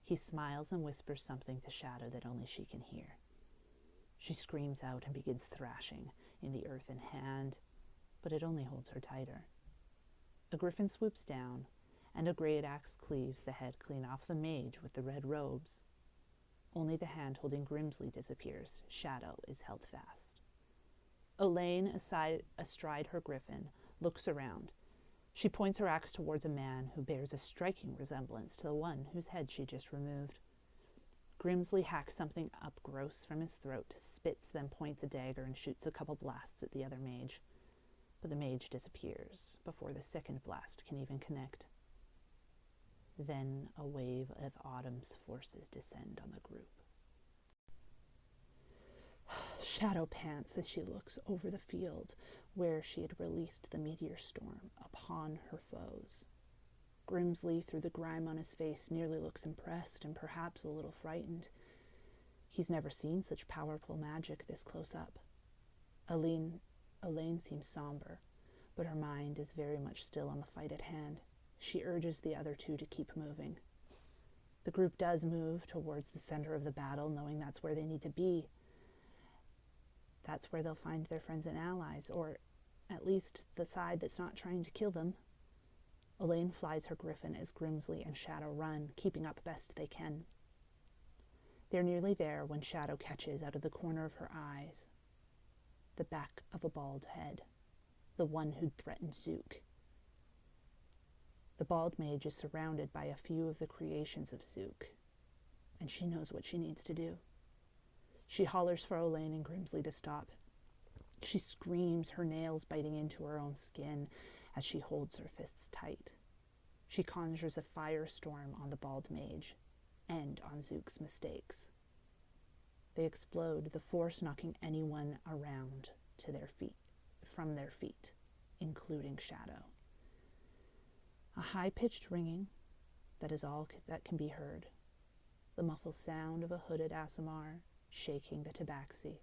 He smiles and whispers something to Shadow that only she can hear. She screams out and begins thrashing in the earthen hand, but it only holds her tighter. A griffin swoops down, and a great axe cleaves the head clean off the mage with the red robes. Only the hand holding Grimsley disappears. Shadow is held fast. Elaine, astride her griffin, looks around. She points her axe towards a man who bears a striking resemblance to the one whose head she just removed. Grimsley hacks something up gross from his throat, spits, then points a dagger and shoots a couple blasts at the other mage. But the mage disappears before the second blast can even connect. Then a wave of autumn's forces descend on the group. Shadow pants as she looks over the field where she had released the meteor storm upon her foes. Grimsley, through the grime on his face, nearly looks impressed and perhaps a little frightened. He's never seen such powerful magic this close up. Elaine seems somber, but her mind is very much still on the fight at hand. She urges the other two to keep moving. The group does move towards the center of the battle, knowing that's where they need to be. That's where they'll find their friends and allies, or at least the side that's not trying to kill them. Elaine flies her griffin as Grimsley and Shadow run, keeping up best they can. They're nearly there when Shadow catches out of the corner of her eyes the back of a bald head, the one who'd threatened Zook. The bald mage is surrounded by a few of the creations of Zook, and she knows what she needs to do. She hollers for Elaine and Grimsley to stop. She screams, her nails biting into her own skin as she holds her fists tight. She conjures a firestorm on the bald mage and on Zook's mistakes. They explode, the force knocking anyone around to their feet, from their feet, including Shadow. A high-pitched ringing that is all that can be heard. The muffled sound of a hooded Aasimar shaking the tabaxi.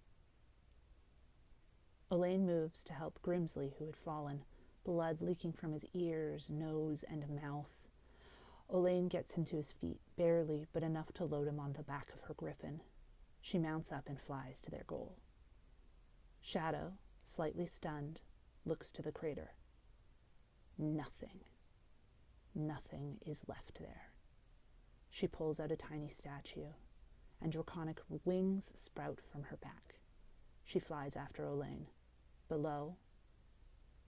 Elaine moves to help Grimsley, who had fallen, blood leaking from his ears, nose, and mouth. Elaine gets him to his feet, barely, but enough to load him on the back of her griffin. She mounts up and flies to their goal. Shadow, slightly stunned, looks to the crater. Nothing. Nothing is left there. She pulls out a tiny statue, and draconic wings sprout from her back. She flies after Elaine. Below,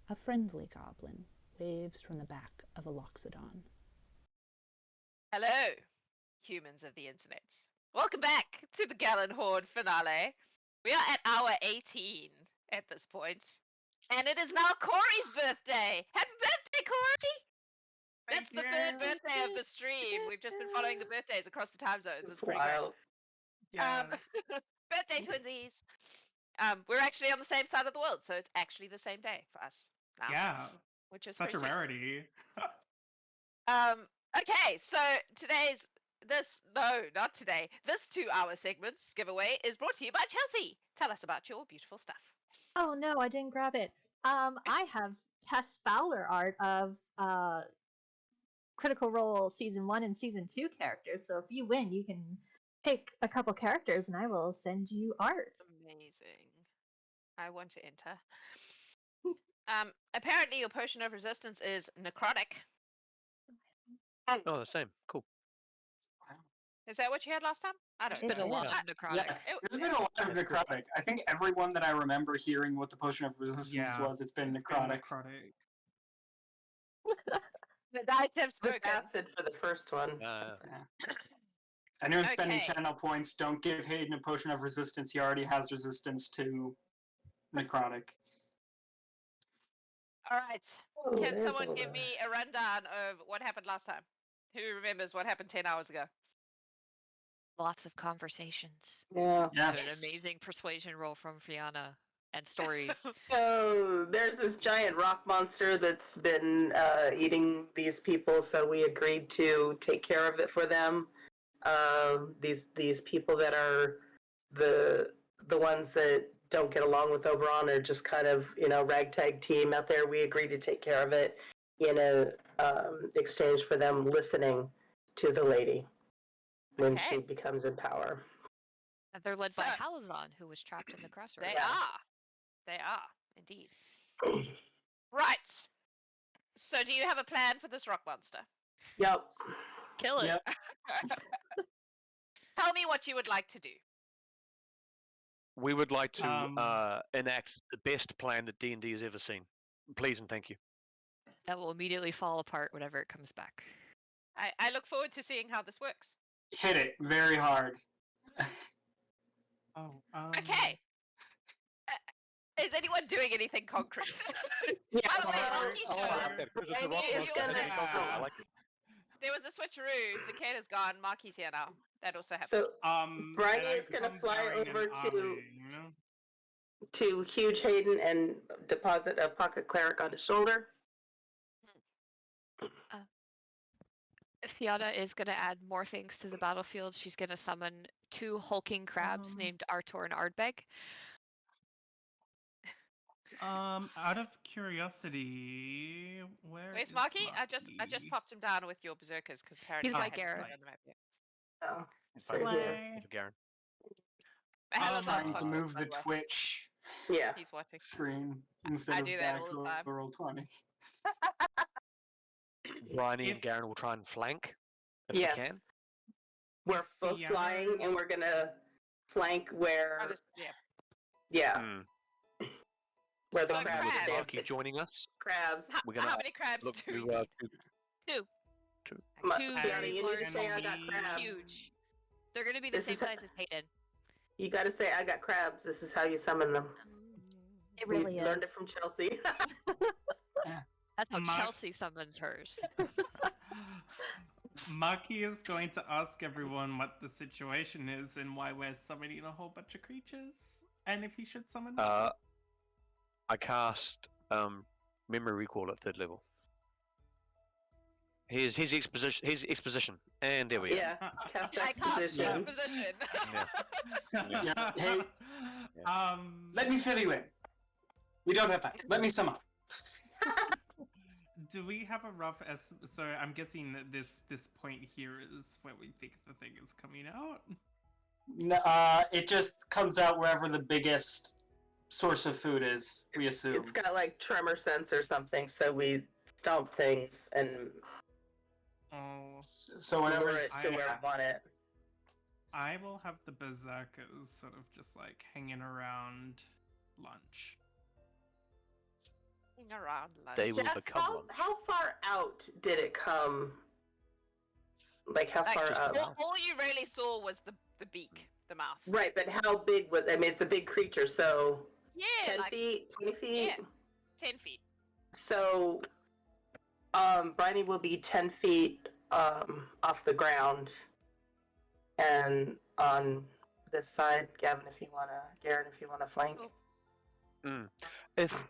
a friendly goblin waves from the back of a loxodon. Hello, humans of the internet. Welcome back to the Gallant Horde finale. We are at hour 18 at this point, and it is now Corey's birthday. Happy birthday, Corey! That's the third birthday of the stream. We've just been following the birthdays across the time zones. It's pretty wild. Yes. birthday twinsies. We're actually on the same side of the world, so it's actually the same day for us now. Yeah. Which is Such a pretty sweet. rarity. Okay, so not today. This 2-hour segment's giveaway is brought to you by Chelsea. Tell us about your beautiful stuff. Oh no, I didn't grab it. I have Tess Fowler art of Critical Role Season 1 and Season 2 characters, so if you win, you can pick a couple characters and I will send you art. Amazing. I want to enter. Apparently your potion of resistance is necrotic. Oh, the same. Cool. Is that what you had last time? I don't It's been a know. lot of I- necrotic. Yeah, there's been a lot of necrotic. I think everyone that I remember hearing what the potion of resistance Yeah, was, it's been necrotic. The dice have It was spoken. acid for the first one. Yeah. Anyone spending Okay. channel points, don't give Hayden a potion of resistance. He already has resistance to necrotic. All right. Oh, Can there's someone all give the- me a rundown of what happened last time? Who remembers what happened 10 hours ago? Lots of conversations. Yeah. And an Yes. amazing persuasion roll from Fiona and stories. So there's this giant rock monster that's been eating these people, so we agreed to take care of it for them. These people that are the ones that don't get along with Oberon are just kind of, ragtag team out there. We agreed to take care of it in a exchange for them listening to the lady when Okay. she becomes in power. And they're led by So- Halazon, who was trapped in the crossroads. They Yeah. are. They are, indeed. Right. So do you have a plan for this rock monster? Yep. Kill it. Yep. Tell me what you would like to do. We would like to Um, enact the best plan that D&D has ever seen. Please and thank you. That will immediately fall apart whenever it comes back. I look forward to seeing how this works. Hit it very hard. Okay. Is anyone doing anything concrete? Yeah. By the way, Sorry, Monkey sorry. showed. It's gonna- I like it. There was a switcheroo. Cicada's gone. Marky's here now. That also happened. So Bryony is gonna fly over to Huge Hayden and deposit a pocket cleric on his shoulder. Fiona is going to add more things to the battlefield. She's going to summon 2 hulking crabs named Artor and Ardbeg. Out of curiosity, Where's Marky? I just popped him down with your berserkers because apparently He's I by hadn't Garrett. seen it on the map yet. Oh, Slay. Same here. Thank you, Garen. I had Um, a Trying lot to of move by the way. Twitch Yeah. He's watching. screen instead I of do the that all the actual time. roll 20. Bryony and If- Garen will try and flank if Yes. they can. We're both the flying and we're gonna flank I where just, yeah. yeah, where the So crabs crabs. are Marky dancing. joining us. Crabs. We're How gonna many crabs look do we to need? 2. Ma- Two Fiona, very you need large to say I got and crabs. Huge. They're going to be the This same is a- size as Hayden. You gotta say I got crabs. This is how you summon them. It We really learned it is. from Chelsea. That's how My- Chelsea summons hers. Maki is going to ask everyone what the situation is and why we're summoning a whole bunch of creatures, and if he should summon more. I cast memory recall at 3rd level. Here's his exposition, and there we Yeah, cast I cast exposition. exposition. Yeah, hey. Um, Let me fill you in. We don't have time. Let me sum up. do we have a rough estimate? So I'm guessing that this point here is where we think the thing is coming out. It just comes out wherever the biggest source of food is, we assume. It's got like tremor sense or something, so we stomp things and Oh, So lure whenever it to where we want it. I will have the berserkers sort of just like hanging around lunch. Around lunch. They will Jax, become lunch. how far out did it come? Like how Like, far up? all you really saw was the beak, the mouth. Right, but how big was? I mean, it's a big creature, so Yeah, 10 like feet, 20 feet. yeah. 10 feet. So, Bryony will be 10 feet off the ground, and on this side, Garen, if you wanna flank. Cool. If,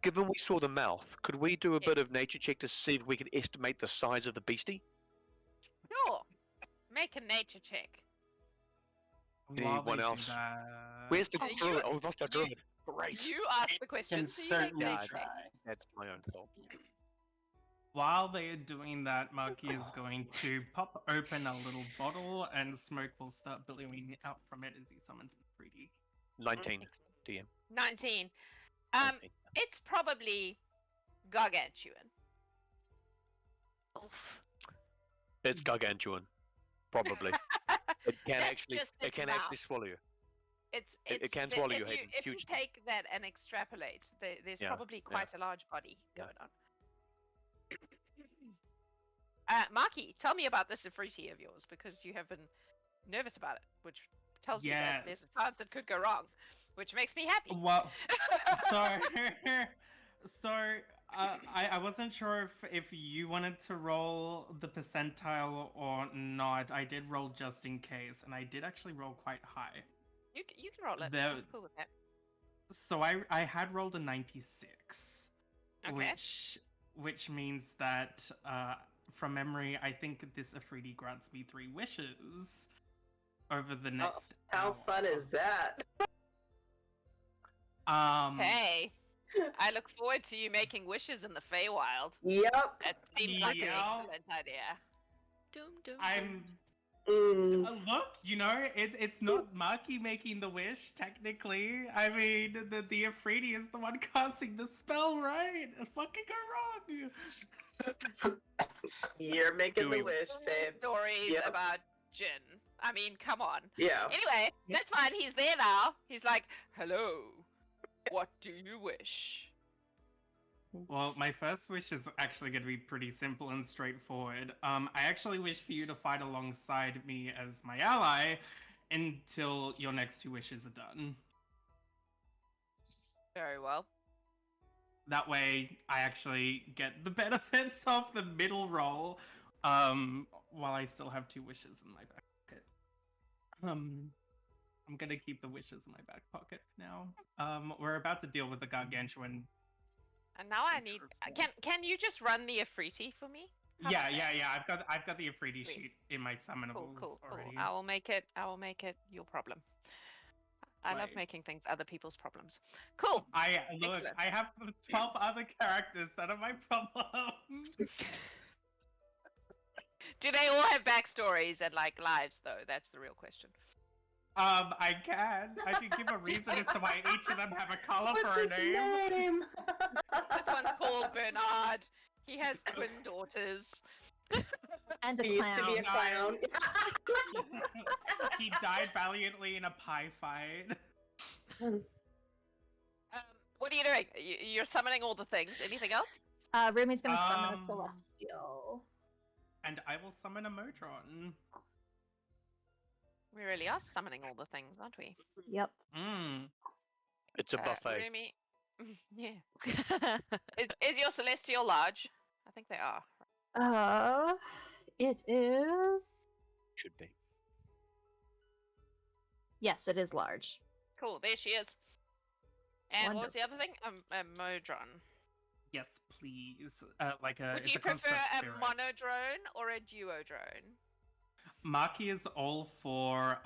given we saw the mouth, could we do a bit of nature check to see if we could estimate the size of the beastie? Sure. Make a nature check. While Anyone they do else? that- Where's the You- druid? Oh, we've lost our you- druid. Great. You asked the question, can so you make certainly a Yeah, nature try. check. That's my own fault. While they are doing that, Maki is going to pop open a little bottle, and smoke will start billowing out from it as he summons a 3D. 19, DM. 19. 19. It's probably gargantuan. It's gargantuan. Probably. It can That's actually. just It its can mouth. actually swallow you. It's It can the- swallow if you, you, Hayden, if you hugely. take that and extrapolate, there's Yeah, probably yeah. quite a large body Yeah. going on. Marky, tell me about this Ifriti of yours, because you have been nervous about it, which tells me that there's a chance it could go wrong, which makes me happy. Well, so I wasn't sure if you wanted to roll the percentile or not. I did roll just in case, and I did actually roll quite high. You can roll it. There- I'm cool with that. So I had rolled a 96, Okay. which means that from memory, I think this Afridi grants me 3 wishes over the next. How hour. fun is that? Hey, I look forward to you making wishes in the Feywild. Yep. That seems like an Yeah. excellent idea. Doom, doom, I'm. Mm. Look, it's not Maki making the wish, technically. I mean, the Afridi is the one casting the spell, right? What could go wrong? You're making Do the we- wish, babe. Stories Yep. about Jin. I mean, come on. Yeah. Anyway, that's fine. He's there now. He's like, hello. What do you wish? Well, my first wish is actually going to be pretty simple and straightforward. I actually wish for you to fight alongside me as my ally until your next 2 wishes are done. Very well. That way, I actually get the benefits of the middle roll, while I still have 2 wishes in my back pocket. I'm gonna keep the wishes in my back pocket now. We're about to deal with the gargantuan. And now I need. Interesting. Can you just run the Afriti for me? How Yeah, about that? I've got the Afridi Sweet. sheet in my summonables Cool. already. I will make it your problem. I love Right. making things other people's problems. Cool. Excellent. I have 12 other characters that are my problem. Do they all have backstories and like lives though? That's the real question. I can give a reason as to why each of them have a color for a What's his name. name? This one's called Bernard. He has twin daughters. And a He used to be a clown. clown. He died valiantly in a pie fight. What are you doing? You're summoning all the things. Anything else? Rumi's gonna summon a Um, celestial. And I will summon a Motron. We really are summoning all the things, aren't we? Yep. Mm. It's a buffet. Rumi... yeah. Is your celestial large? I think they are. It is. Should be. Yes, it is large. Cool, there she is. And what was the other thing? A modron. Yes, please. Like a. Would it's you a prefer construct a spirit. monodrone or a duodrone? Maki is all for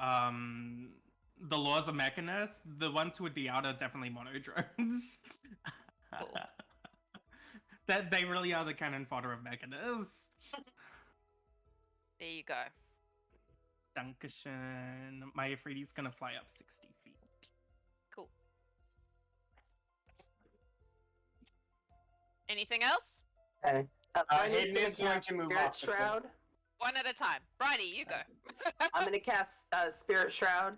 the laws of mechanists. The ones who would be out are definitely monodrones. Cool. That they really are the cannon fodder of mechanists. There you go. Dankeschön. My Afridi's gonna fly up 60 feet. Cool. Anything else? Okay. Bridie's Hayden gonna is going cast to move Spirit off the cliff. Shroud. One at a time. Bridie, you go. I'm gonna cast Spirit Shroud.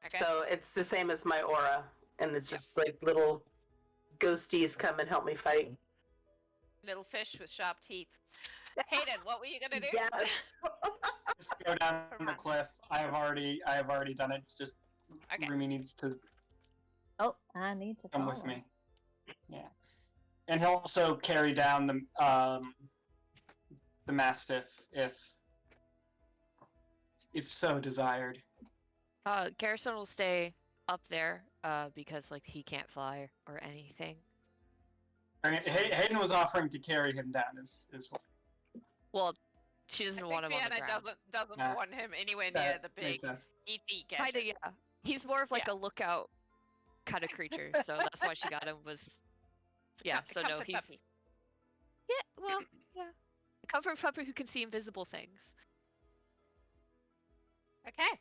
Okay. So it's the same as my aura, and it's just like little ghosties come and help me fight. Little fish with sharp teeth. Hayden, what were you gonna do? Yes. Just go down the cliff. I have already done it. Just Okay. Rumi needs to Oh, I need to come with follow. me. Yeah, and he'll also carry down the mastiff if so desired. Garrison will stay up there because like he can't fly or anything. I mean, Hayden was offering to carry him down as well. Well, she I doesn't think want him on the Fiona ground. doesn't Nah. want him anywhere near That the big makes sense. ET Kinda, gadget. yeah. He's more of like Yeah. a lookout kind of creature, so that's why she got him. Was yeah. So no, comfort he's puppy. yeah. Well, yeah. A comfort puppy who can see invisible things. Okay.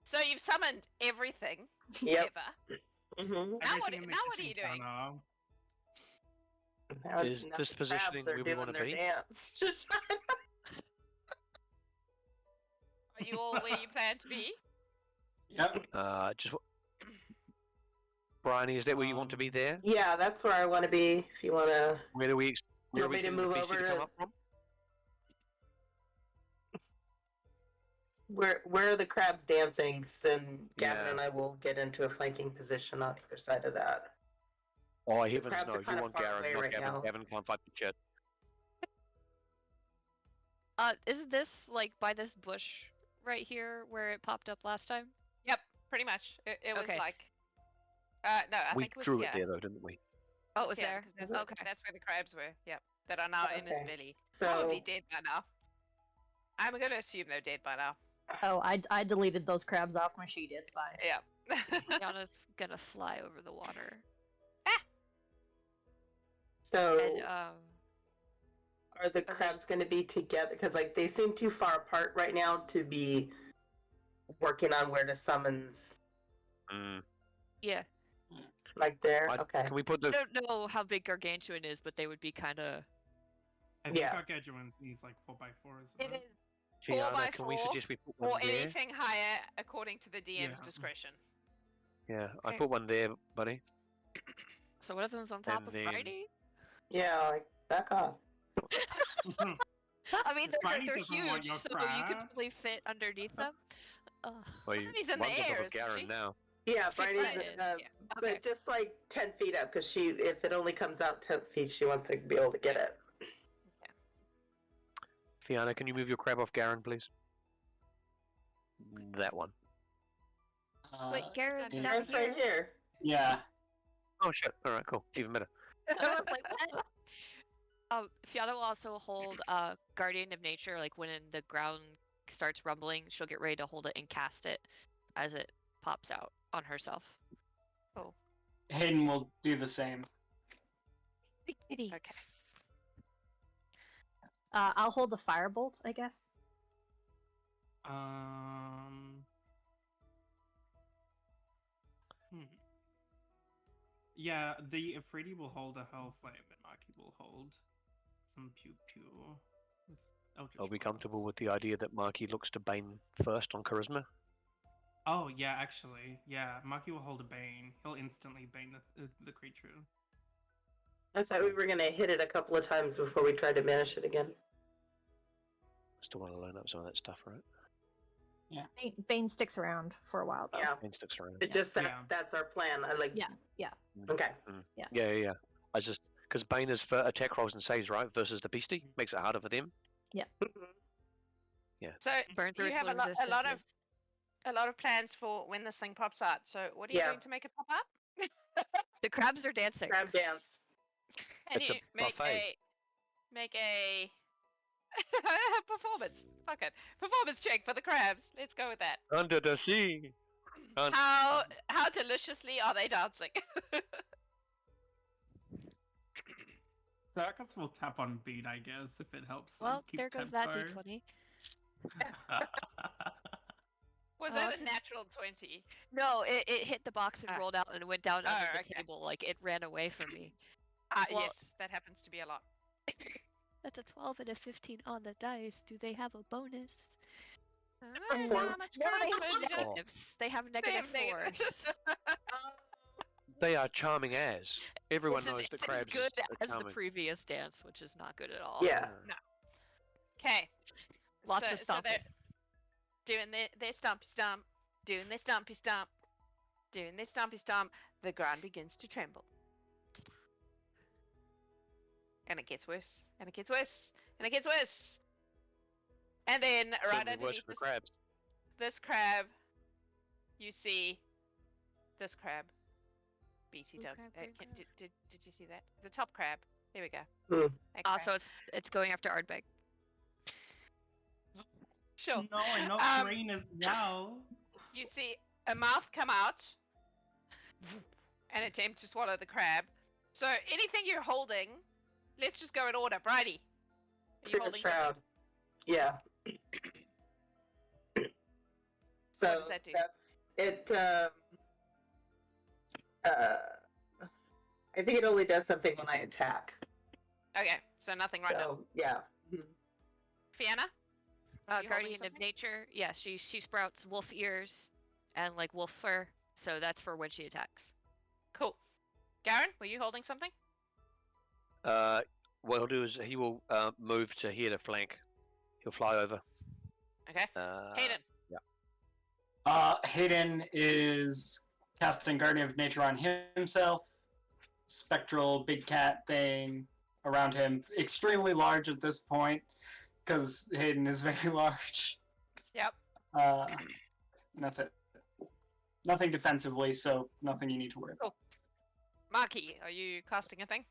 So you've summoned everything Yep. ever. Mm-hmm. Now what- Everything in the now what are kitchen you doing? corner. Is this positioning where we wanna be? Dance. Are you all where you plan to be? Yep. Just. Bryony, is that where you want to be there? Yeah, that's where I want to be. If you want to, Where do we? Where want are we me to getting the move beastie over to come to- up from? where are the crabs dancing? Then Gavin Yeah. and I will get into a flanking position on the other side of that. Oh heavens crabs no! are You kinda want far Garen, away not right Gavin. now. Gavin can't fight the shit. Isn't this like by this bush right here where it popped up last time? Yep, pretty much. It was Okay. like. No, I We think it was drew here. it there though, didn't we? Oh, it was Yeah, there. 'cause that's, Okay. that's where the crabs were. Yep, that are now in his Okay. belly. So Probably dead by now. I'm gonna assume they're dead by now. Oh, I deleted those crabs off my sheet. It's fine. Yep. Yana's gonna fly over the water. so And are the there's- crabs going to be together? Because like they seem too far apart right now to be working on where to summons. Mm. yeah. Like there. Okay. Can we put I the? don't know how big Gargantuan is, but they would be kind of. I think Yeah. Gargantuan needs like 4x4s. It is Tiana, 4x4 can we suggest we put one or there? anything higher according to the DM's Yeah. discretion. Yeah, I Okay. put one there, buddy. So one of them's on top And of then- Friday. Yeah, like back off. I mean, Friday they're doesn't want huge, your so you could crab. probably fit underneath them. Well, you, He's in the one's on top air, of isn't Garen she? now. Yeah, Bridie's Right. Yeah. Okay. but just like 10 feet up, because if it only comes out 10 feet, she wants to be able to get it. Fiona, can you move your crab off Garen, please? That one. But Garen's yeah. down That's right here. here. Yeah. Oh shit! All right, cool. Even better. I was like, what? Fiona will also hold Guardian of Nature, like when the ground starts rumbling, she'll get ready to hold it and cast it as it pops out on herself. Hayden will do the same. Okay. I'll hold the firebolt, I guess. Hmm. Yeah, the Afridi will hold a Hellflame, and Maki will hold some Pew Pew. With Eldritch Are we Blast. comfortable with the idea that Marky looks to Bane first on charisma? Oh, yeah, actually. Yeah, Maki will hold a Bane. He'll instantly Bane the creature. I thought we were going to hit it a couple of times before we tried to banish it again. Still want to learn up some of that stuff, right? Bane sticks around for a while though. Yeah. Bane sticks around. It just Yeah. that's our plan. I like. Yeah. Okay. Yeah. I just because Bane is for attack rolls and saves, right? Versus the beastie makes it harder for them. So Burn through you its have low resistances. a lot of plans for when this thing pops out. So what are you Yeah. doing to make it pop out? The crabs are dancing. Crab dance. Can It's you a make buffet. a performance? Fuck it, performance check for the crabs. Let's go with that. Under the sea. How deliciously are they dancing? Circus will tap on beat, I guess, if it helps them Well, keep there goes tempo. that d20. Was Oh, that it's a a- natural 20? No, it hit the box and Ah. rolled out and went down Oh, under the okay. table. Like it ran away from me. Well- Yes, that happens to be a lot. That's a 12 and a 15 on the dice. Do they have a bonus? I don't know how much They have charisma you got. negatives. They have They negative have negatives. force. They are charming as. Everyone knows the It's crabs as good are as the charming. previous dance, which is not good at all. Yeah. Okay. Lots of So stomping. they're doing their stompy stomp, doing their stompy stomp, doing their stompy stomp. The ground begins to tremble. And it gets worse, and it gets worse, and it gets worse. And then right Certainly worse underneath for the crabs. this crab, you see this crab. BT Blue dubs. crab, green crab. Did you see that? The top crab. There we go. Hmm. That crab. Also, it's going after Ardbeg. Sure. No, and not Um, green as well. You see a mouth come out and attempt to swallow the crab. So anything you're holding, let's just go in order. Bridie, are you Through the holding shroud. something? Yeah. So does that do? that's it. I think it only does something when I attack. Okay, so nothing right now. So yeah. Mhm. Fiona? You holding Guardian of something? Nature. Yeah, she sprouts wolf ears and like wolf fur. So that's for when she attacks. Cool. Garen, were you holding something? What he'll do is he will move to here to flank. He'll fly over. Okay. Hayden. Hayden is casting Guardian of Nature on himself. Spectral big cat thing around him. Extremely large at this point, because Hayden is very large. Yep. And that's it. Nothing defensively, so nothing you need to worry about. Marky, are you casting a thing?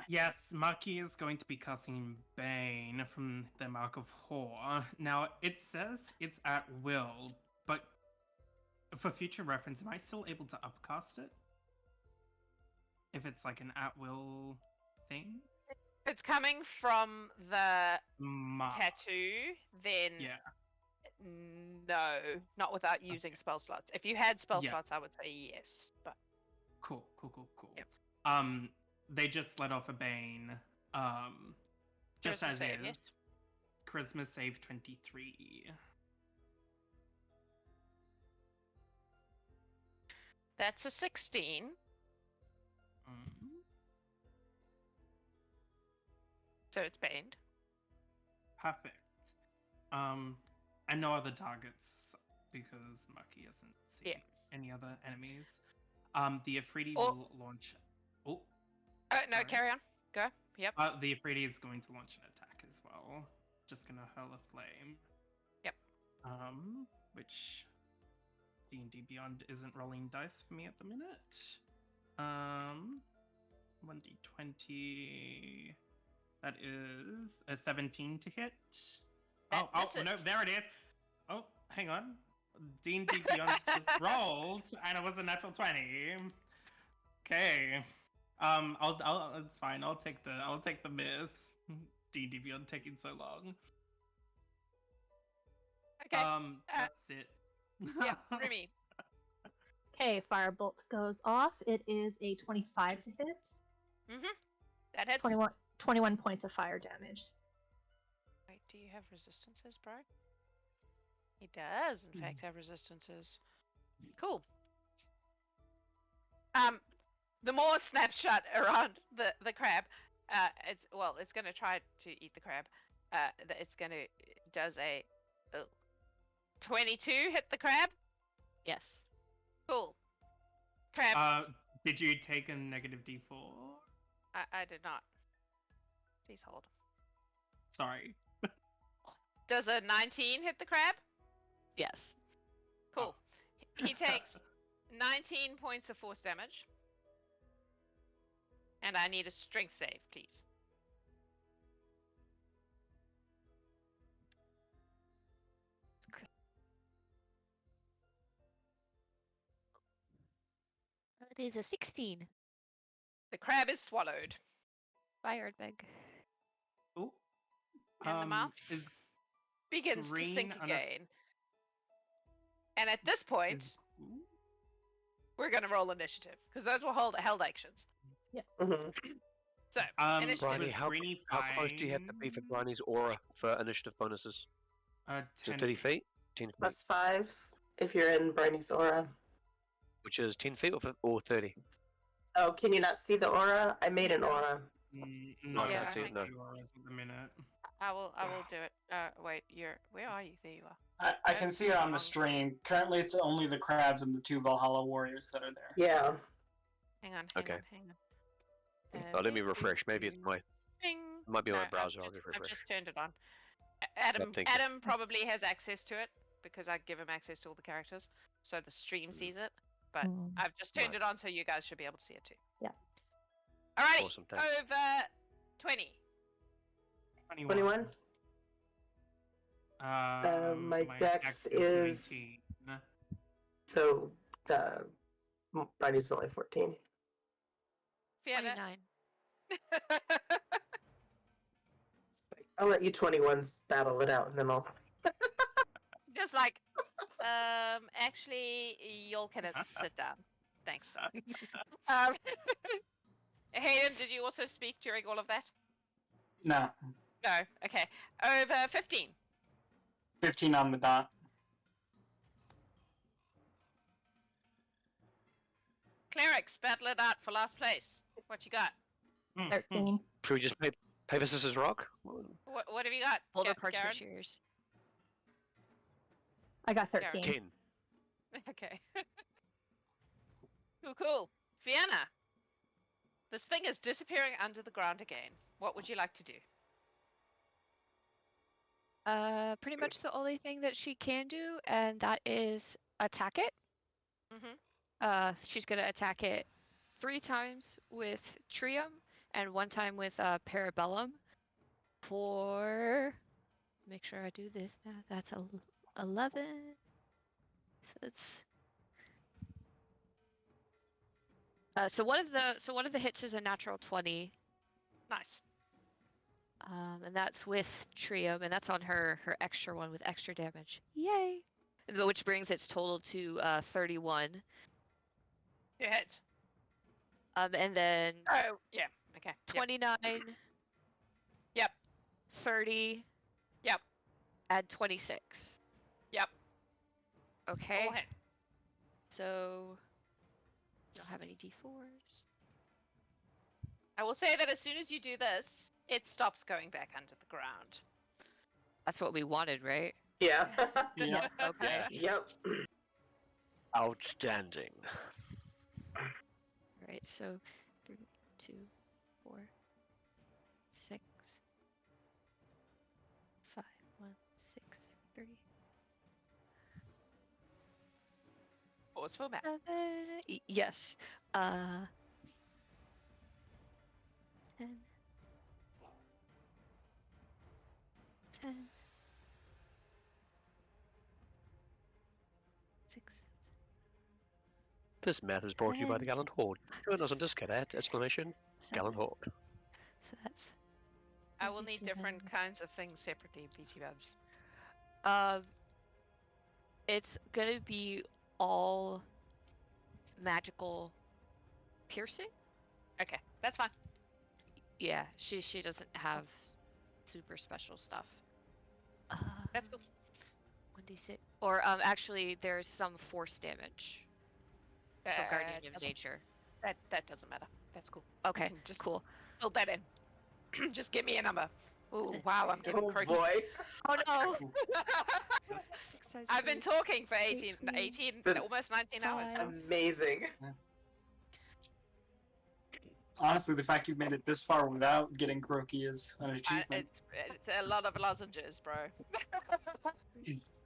Yes, Maki is going to be casting Bane from the Mark of Hor. Now, it says it's at will, but for future reference, am I still able to upcast it? If it's like an at-will thing? If it's coming from the Ma- tattoo, then Yeah. no, not without using spell slots. If you had spell Yeah. slots, I would say yes, but Cool. Yep. They just let off a Bane. Just Charisma as save, is. yes? Charisma save 23. that's a 16. Mm. So it's banned. Perfect. And no other targets because Maki hasn't seen Yeah. any other enemies. The Afridi Oh. will launch. Oh, Oh, no, Sorry. carry on. Go. Yep. the Afridi is going to launch an attack as well. Just gonna hurl a flame. Yep. Which D&D Beyond isn't rolling dice for me at the minute. 1d20. That is a 17 to hit. That No, misses. there it is. Oh, hang on. D&D Beyond just rolled, and it was a natural 20. Okay. It's fine. I'll take the miss. D&D Beyond taking so long. Okay. That's it. Yeah, Remy. Okay, firebolt goes off. It is a 25 to hit. That hits. 21 points of fire damage. Wait, do you have resistances, bro? He does, in fact, have resistances. Cool. The more snapshot around the crab, it's gonna try to eat the crab. Does a 22 hit the crab? Yes. Cool. Crab. Did you take a negative D4? I did not. Please hold. Sorry. Does a 19 hit the crab? Yes. Cool. He takes 19 points of force damage. And I need a strength save, please. That is a 16. The crab is swallowed. Fired big. Ooh. And the mouth is begins to green sink enough- again. And at this point, is we're going to roll initiative, because those were held actions. Mhm. So, initiative. Bryony, was how Greeny close do you have to be for fine? Bryony's aura for initiative bonuses? Is it 10 30 feet? 10 feet. +5 if you're in Bryony's aura. Which is 10 feet or 30? Oh, can you not see the aura? I made an aura. No, I can't I see it, can't no. see auras at the minute. I will do it. Wait, where are you? There you are. I can see it on the stream. Currently, it's only the crabs and the 2 Valhalla warriors that are there. Yeah. Hang on. Okay. Hang on. Oh, let me refresh. Maybe it's my. Ding. It might be my No, browser. I'll just I've refresh. just turned it on. Adam thank you. Adam probably has access to it because I give him access to all the characters, so the stream sees it. But Mm. I've just turned Right. it on, so you guys should be able to see it too. Yeah. Alrighty. Awesome, thanks. Over 20. 21? My dex is- 19. So Bryony's only 14. Fiona. 29. I'll let you 21s battle it out, and then I'll. Just like, actually, y'all can sit down. Thanks. Hayden, did you also speak during all of that? No, No. Okay. Over 15. 15 on the dot. Clerics, battle it out for last place. What you got? 13. Should we just paper, scissors, rock? What have you got? Pull the Garen? partridge ears. I got 13. 10. Okay. Cool. Fiona, this thing is disappearing under the ground again. What would you like to do? Pretty much the only thing that she can do, and that is attack it. Mm-hmm. She's gonna attack it 3 times with Trium and 1 time with Parabellum. For make sure I do this math. That's 11. So it's so one of the hits is a natural 20. Nice. And that's with Trium, and that's on her extra one with extra damage. Yay! Which brings its total to 31. You hit. And then Oh, yeah. Okay. 29. Yep. 30. Yep. And 26. Yep. Okay. All hit. So I don't have any d4s. I will say that as soon as you do this, it stops going back under the ground. That's what we wanted, right? Yeah. Yeah. Okay. Yep. Outstanding. Right. So 3, 2, 4, 6, 5, 1, 6, 3. Forceful map. Yes. 10. 10. 6. This math is brought to you by the Gallant Horde. Join us on Discord at exclamation 7. Gallant Horde. So that's. I will need 37. different kinds of things separately, BT Bubs. It's gonna be all magical piercing. Okay, that's fine. Yeah, she doesn't have super special stuff. That's cool. 1d6. Or actually, there's some force damage from Guardian of doesn't- Nature. That doesn't matter. That's cool. Okay, Just cool. build that in. Just give me a number. Ooh, wow, I'm getting Oh croaky. boy. Oh no! 6 times I've been 3. talking for 18, 18, Then- almost 19 hours. five. Amazing. Honestly, the fact you've made it this far without getting Groki is an achievement. It's a lot of lozenges, bro.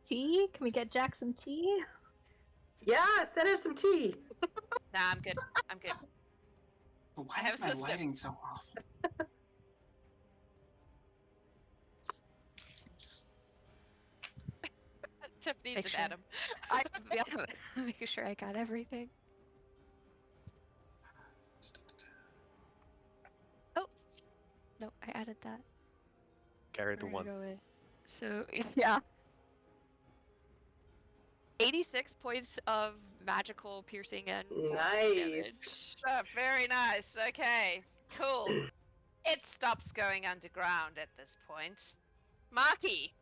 Tea? Can we get Jack some tea? Yeah, send her some tea. Nah, I'm good. I'm good. But why I have is a my system. lighting so awful? Just Tip needs Make an sure. Adam. Yeah, making sure I got everything. Oh, no, I added that. Carried the We're gonna one. go with. So yeah, 86 points of magical piercing and force Nice. damage. Very nice. Okay, cool. It stops going underground at this point. Marky.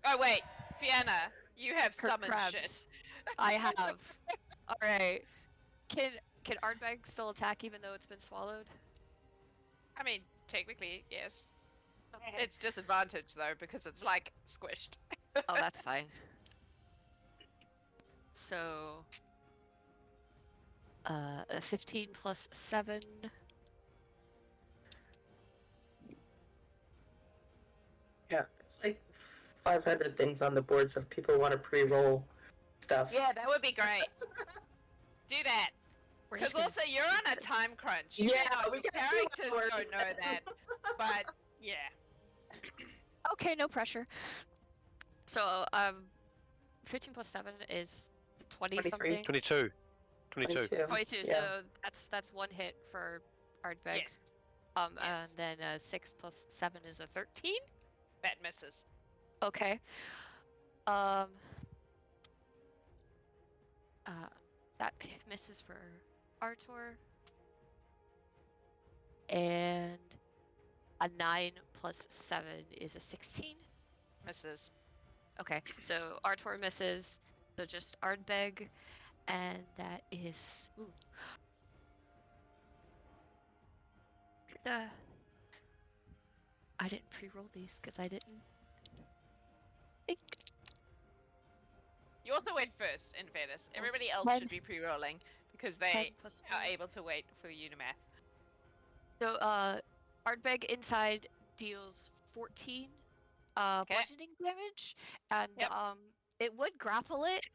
Oh wait, Fiona, you have Kirk summoned crabs. shit. I have. All right. Can Ardbeg still attack even though it's been swallowed? I mean, technically, yes. It's disadvantaged though because it's like squished. Oh, that's fine. So, 15 plus 7. Yeah, it's like 500 things on the boards if people want to pre-roll stuff. Yeah, that would be great. Do that. We're Because just gonna- also you're on a time crunch. You Yeah, may not- we your got 2 characters hours. don't know that, but yeah. Okay, no pressure. So, 15 plus 7 is 20 something. 22. 22. 22. Yeah. So that's one hit for Ardbeg. Yes. And Yes. then 6 plus 7 is a 13. That misses. Okay. That misses for Artor. And a 9 plus 7 is a 16. Misses. Okay, so Artor misses. So just Ardbeg, and that is. Ooh. I didn't pre-roll these because I didn't think. You also went first in fairness. Everybody else 10. should be pre-rolling because 10 they plus are 4. able to wait for you to math. So Ardbeg inside deals 14 bludgeoning damage, and Yep. it would grapple it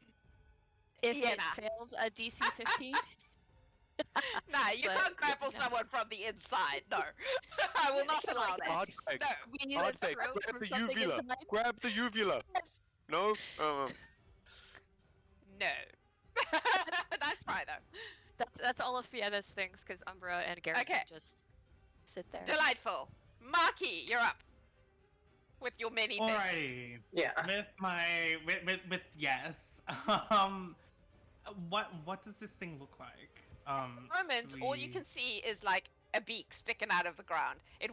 if Yeah, it nah. fails a DC 15. Nah, you But, can't grapple no. someone from the inside. No. I will not allow that. Ardbeg. No. Squeeze Ardbeg, its throat grab from the something uvula. inside. Grab the uvula. No? No. Nice try though. That's all of Fiena's things because Umbra and Garrison Okay. just sit there. Delightful. Marky, you're up. With your many things. Alrighty. Yeah. With my with yes. What does this thing look like? Moment, all you can see is like a beak sticking out of the ground. It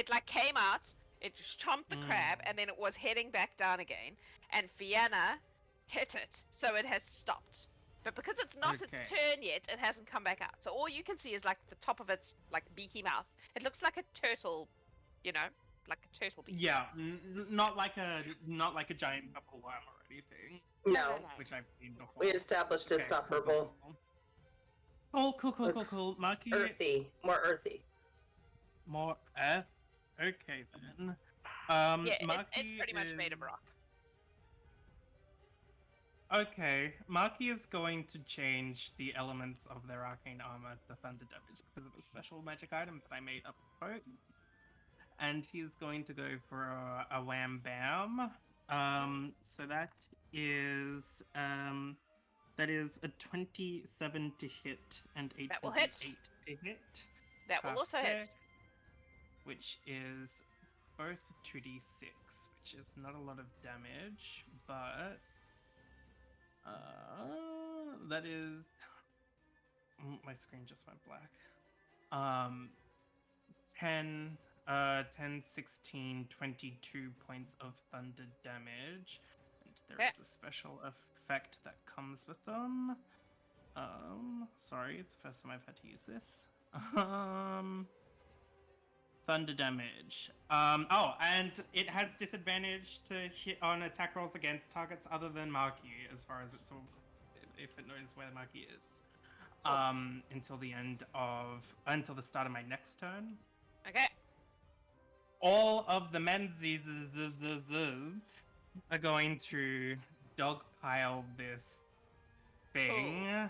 like came out, it just chomped the crab, and then it was heading back down again. And Fiona hit it, so it has stopped. But because it's not its Okay. turn yet, it hasn't come back out. So all you can see is like the top of its like beaky mouth. It looks like a turtle, you know, like a turtle beak. Yeah, not like a giant purple worm or anything, No. which I've seen before. We established it's Okay, not cool, purple. Cool. Looks Cool. Marky, Earthy. More earthy. more earth. Okay then. Yeah, Marky it's pretty much made of is- rock. Okay, Marky is going to change the elements of their arcane armor to thunder damage because of a special magic item that I made up quote. And he's going to go for a wham bam. So that is a 27 to hit and a That will hit. 28 to hit. That will also hit. Perfect. Which is both 2d6, which is not a lot of damage, but that is my screen just went black. 10, 16, 22 points of thunder damage. And there is a special effect that comes with them. Sorry, it's the first time I've had to use this. Thunder damage. And it has disadvantage to hit on attack rolls against targets other than Marky, as far as if it knows where Marky is. until the start of my next turn. Okay. All of the men's are going to dogpile this thing. You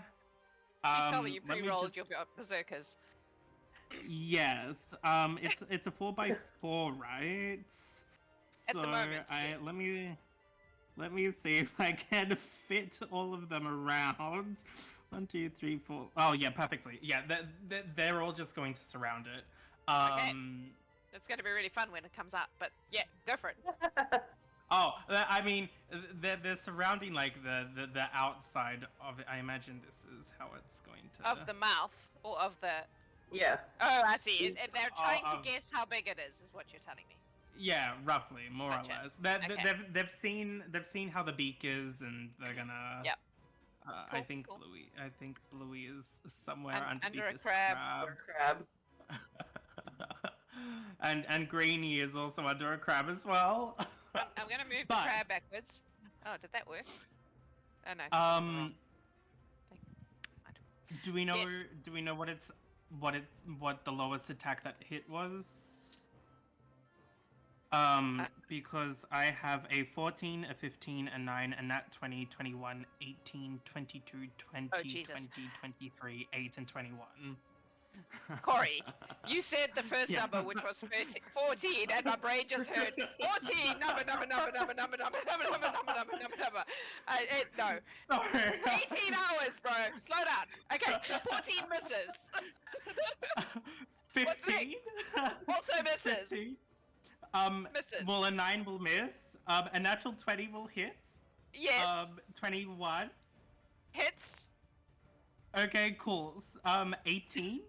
tell me you let me pre-rolled just- your berserkers. Yes. It's a 4x4, right? At the moment, yes. Let me see if I can fit all of them around. 1, 2, 3, 4. Oh yeah, perfectly. Yeah, they're all just going to surround it. Okay. It's going to be really fun when it comes up, but yeah, go for it. Oh, I mean, they're surrounding like the outside of it. I imagine this is how it's going to. Of the mouth, or of the... Yeah. Oh, I see. And they're trying to of- guess how big it is what you're telling me. Yeah, roughly, more Gotcha. or less. Okay. They've seen how the beak is, and they're gonna. Yep. I Cool, think cool. Bluey is somewhere underneath under a this crab. Or crab. and Greeny is also under a crab as well. I'm going to move But- the crab backwards. Oh, did that work? Oh, no. wrong thing. Do we know? Yes. Do we know what the lowest attack that hit was? Because I have a 14, a 15, a 9, a nat 20, 21, 18, 22, 20, Oh, 20, Jesus. 23, 8, and 21. Corey, you said the first Yeah. number, which was 14, and my brain just heard 14, number. No. Sorry. 18 hours, bro. Slow down. Okay, 14 misses. 15? Also misses. 15? Misses. Well, a 9 will miss. A natural 20 will hit. Yes. 21. Hits. Okay, cool. 18.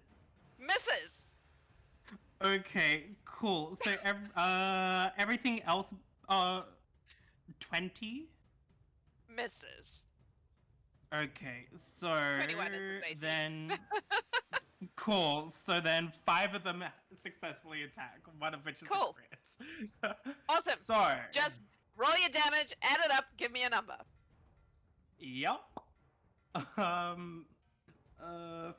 Misses. Okay, cool. So everything else, 20. Misses. Okay, so 21 is AC. then cool. So then 5 of them successfully attack. One of which is Cool. a crit. Awesome. So Just roll your damage, add it up, give me a number. Yep.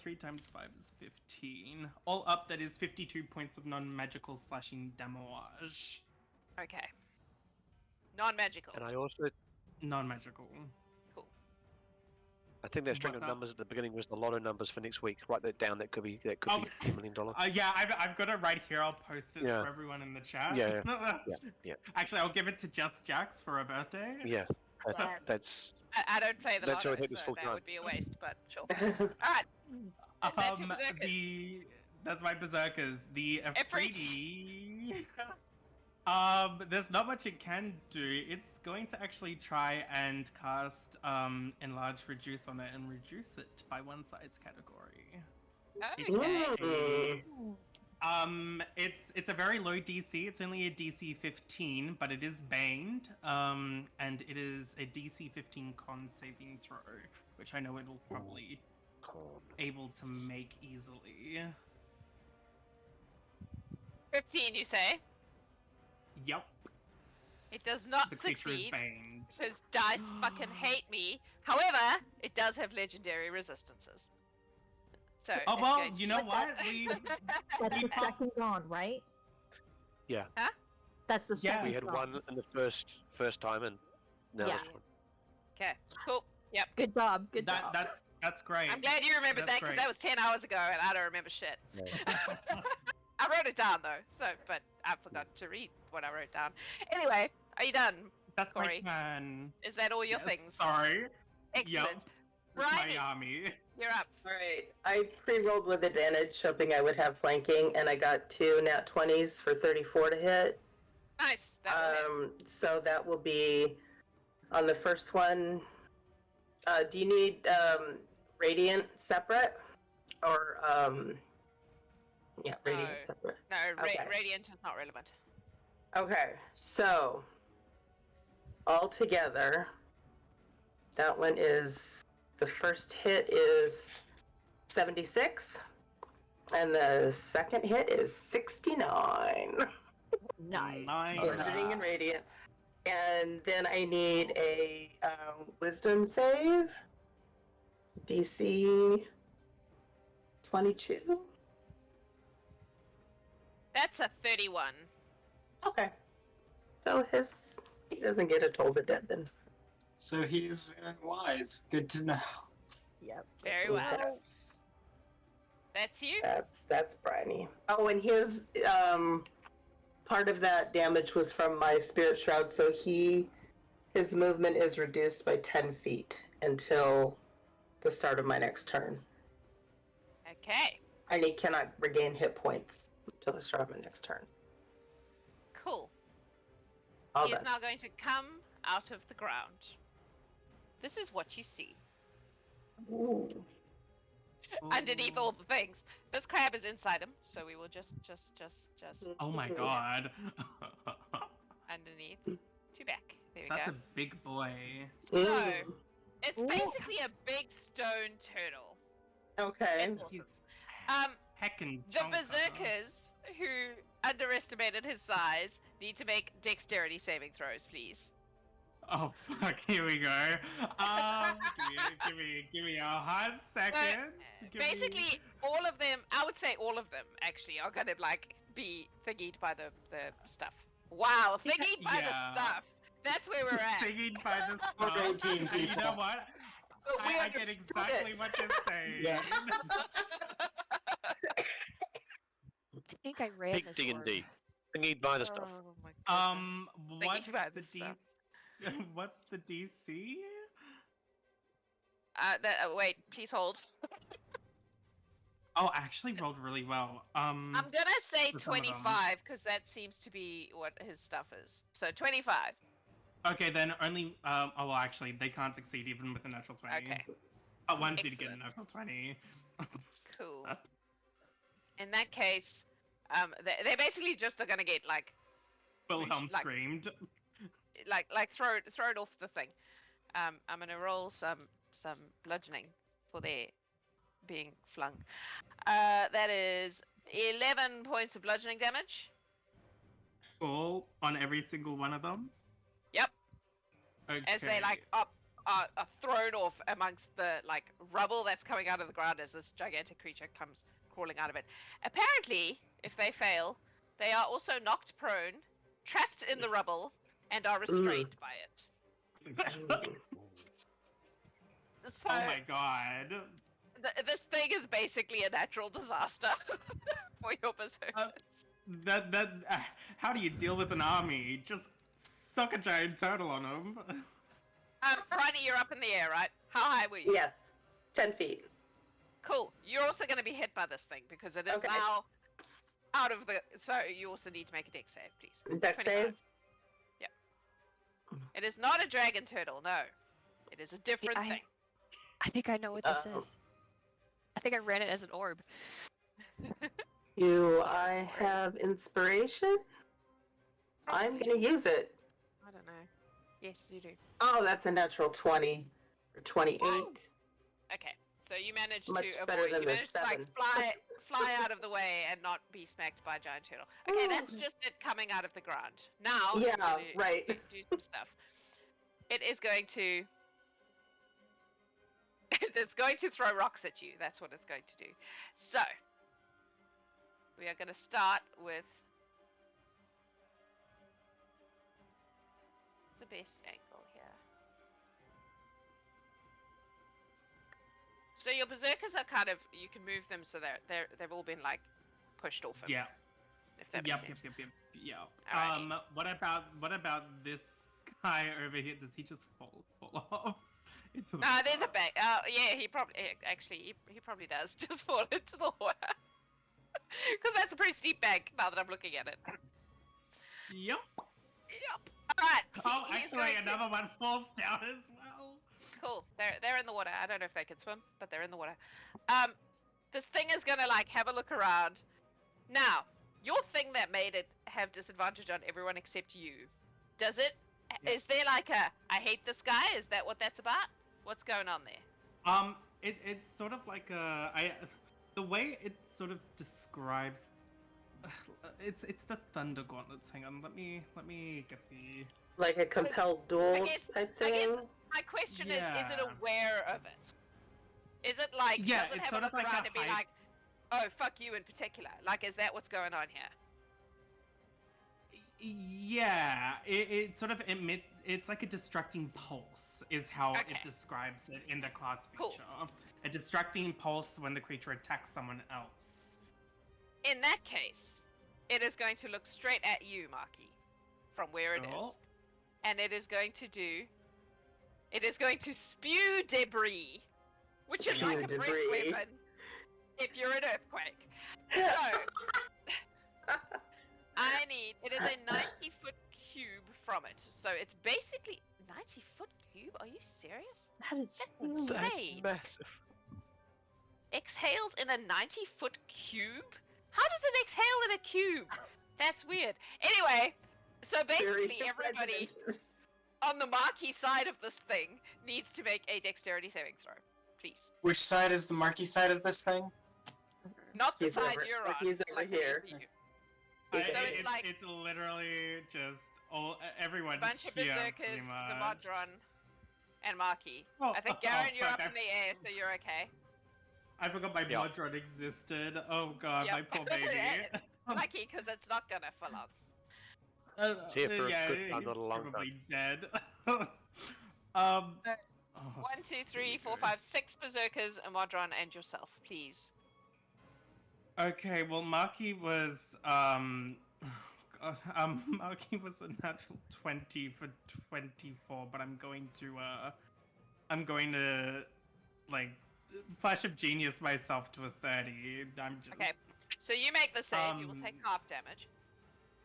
3 times 5 is 15. All up, that is 52 points of non-magical slashing damage. Okay. Non-magical. And I also, Non-magical. Cool. I think their string What of now? numbers at the beginning was the lotto numbers for next week. Write that down. That could be Oh. $1 million. Yeah, I've got it right here. I'll post it Yeah. for everyone in the chat. Yeah, yeah. Actually, I'll give it to Just Jax for her birthday. Yeah, that's I don't play the That's how lotto, it hit so full that time. would be a waste, but sure. Alright. That's your berserkers. That's my berserkers. The Efreet. Efreeti. There's not much it can do. It's going to actually try and cast enlarge reduce on it and reduce it by 1 size category. Okay. It's a very low DC. It's only a DC 15, but it is baned. And it is a DC 15 con saving throw, which I know it will probably able to make easily. 15, you say? Yep. It does not The creature is succeed, baned. because dice fucking hate me. However, it does have legendary resistances. So Oh it's well, going to you be know like what? that. We That's the popped- second dawn, right? Yeah. Huh? That's the Yeah. second we had dawn. one in the first time, and now Yeah. this one. Okay, cool. Yep. Good job. Good job. That's great. I'm glad you remembered That's that, because great. that was 10 hours ago, and I don't remember shit. I wrote it down, though, but I forgot to read what I wrote down. Anyway, are you done? That's Corey. my plan. Is that all your Yes, things? Sorry. Excellent. Yep. That's Bryony, my army. you're up. Alright, I pre-rolled with advantage, hoping I would have flanking, and I got 2 nat 20s for 34 to hit. Nice. That will hit. So that will be on the first one. Do you need radiant separate, or yeah, radiant No. separate? No, okay. radiant is not relevant. Okay, so all together, that one is, the first hit is 76, and the second hit is 69. Nice. Nice. Bludgeoning and radiant. And then I need a wisdom save. DC 22. That's a 31. Okay. So he doesn't get a toll to death then. So he is very wise. Good to know. Yep. Very He well. does. That's you? That's Bryony. Oh, and his part of that damage was from my spirit shroud, so his movement is reduced by 10 feet until the start of my next turn. Okay. And he cannot regain hit points until the start of my next turn. Cool. All He is done. now going to come out of the ground. This is what you see. Ooh. Underneath all the things. This crab is inside him, so we will just Oh my god. underneath to back. There we That's go. a big boy. So, it's basically a big stone turtle. Okay. It's awesome. He's Um, heckin' the chonker. berserkers who underestimated his size need to make dexterity saving throws, please. Oh fuck! Here we go. Give me a hot second. Basically, all of them, I would say all of them, actually, are gonna like be thingied by the stuff. Wow, thingied by Yeah. the stuff. That's where we're at. Singing by the We're stuff. 18 And you know people. what? But we I get understood exactly it. what you're saying. Yeah. I think I ran Big this D&D. Thingy by the stuff. Oh my goodness. What's Thinking about the this stuff. What's the DC? Wait, please hold. Oh, I actually rolled really well. I'm gonna say For some of them. 25 because that seems to be what his stuff is. So 25. Okay, then only. Oh, well, actually, they can't succeed even with a natural 20. Okay, Oh, one did get a Excellent. natural 20. cool. In that case, they basically just are gonna get like Wilhelm like- screamed. throw it off the thing. I'm gonna roll some bludgeoning for their being flung. That is 11 points of bludgeoning damage. Cool. On every single one of them. Yep. Okay. As they like are thrown off amongst the like rubble that's coming out of the ground as this gigantic creature comes crawling out of it. Apparently, if they fail, they are also knocked prone, trapped in the rubble, and are restrained by it. So Oh my god. this thing is basically a natural disaster for your berserkers. How do you deal with an army? Just suck a giant turtle on them. Bryony, you're up in the air, right? How high were you? Yes. 10 feet. Cool. You're also going to be hit by this thing because it is Okay. now out of the. So you also need to make a dex save, please. Dex 25. save? Yep. It is not a dragon turtle, no. It is a different I- thing. I think I know what this Uh-oh. is. I think I ran it as an orb. Do I have inspiration? I'm gonna use it. I don't know. Yes, you do. Oh, that's a natural 20 or 28. Okay, so you managed Much to better avoid. than You the managed to like 7. fly out of the way and not be smacked by a giant turtle. Okay, that's just it coming out of the ground. Now, it's Yeah, gonna right. do some stuff. It is going to. It's going to throw rocks at you. That's what it's going to do. So, we are going to start with the best angle here. So your berserkers are kind of, you can move them so they've all been like pushed off him. Yeah. If that Yep. makes sense. Yeah. Alrighty. What about this guy over here? Does he just fall off? Into the There's a water? bank. Yeah, he probably actually he probably does just fall into the water. Because that's a pretty steep bank now that I'm looking at it. Yep. Yep. All right. Oh, he's actually, going to- another one falls down as well. Cool. They're in the water. I don't know if they can swim, but they're in the water. This thing is gonna like have a look around. Now, your thing that made it have disadvantage on everyone except you. Does it? Yeah. Is there like a I hate this guy? Is that what that's about? What's going on there? It's sort of like the way it sort of describes. It's the Thunder Gauntlets. Hang on, let me get the. Like a compelled duel guess- type I guess- thing? My question is it Yeah. aware of it? Is it like Yeah, does it it's have sort a of look like around a and be hype- like, Oh, fuck you in particular. Like, is that what's going on here? Yeah, it sort of emits. It's like a distracting pulse, is how Okay. it describes it in the class Cool. feature. A distracting pulse when the creature attacks someone else. In that case, it is going to look straight at you, Marky, from where it is. Cool. And it is going to do... It is going to spew debris, which is Spew like a breath debris. weapon if you're an earthquake. So, I need... It is a 90-foot cube from it. So it's basically... 90-foot cube? Are you serious? That is That's That's insane. massive. Exhales in a 90-foot cube? How does it exhale in a cube? That's weird. Anyway, so Very basically everybody regimented. on the marquee side of this thing needs to make a dexterity saving throw, please. Which side is the marquee side of this thing? Not the He's side over- you're on. he's over like the here. rest of you. It's like- It's literally just everyone. A bunch of here, berserkers, pretty the much. Modron, and Marquee. Oh, I think oh, Garen, you're fuck, up in the air, so you're okay. I forgot my Yeah. Modron existed. Oh god, Yep. my poor baby. Lucky, because it's not gonna fill up. It's here for a yeah, good time, he's not a long time. probably dead. Uh, oh, 1, 2, 3, 4, 5, 6 berserkers, a Modron, and yourself, please. Okay, well, Maki was Maki was a natural 20 for 24, but I'm going to like flash of genius myself to a 30. I'm just Okay. So you make the save, you will take Um, half damage.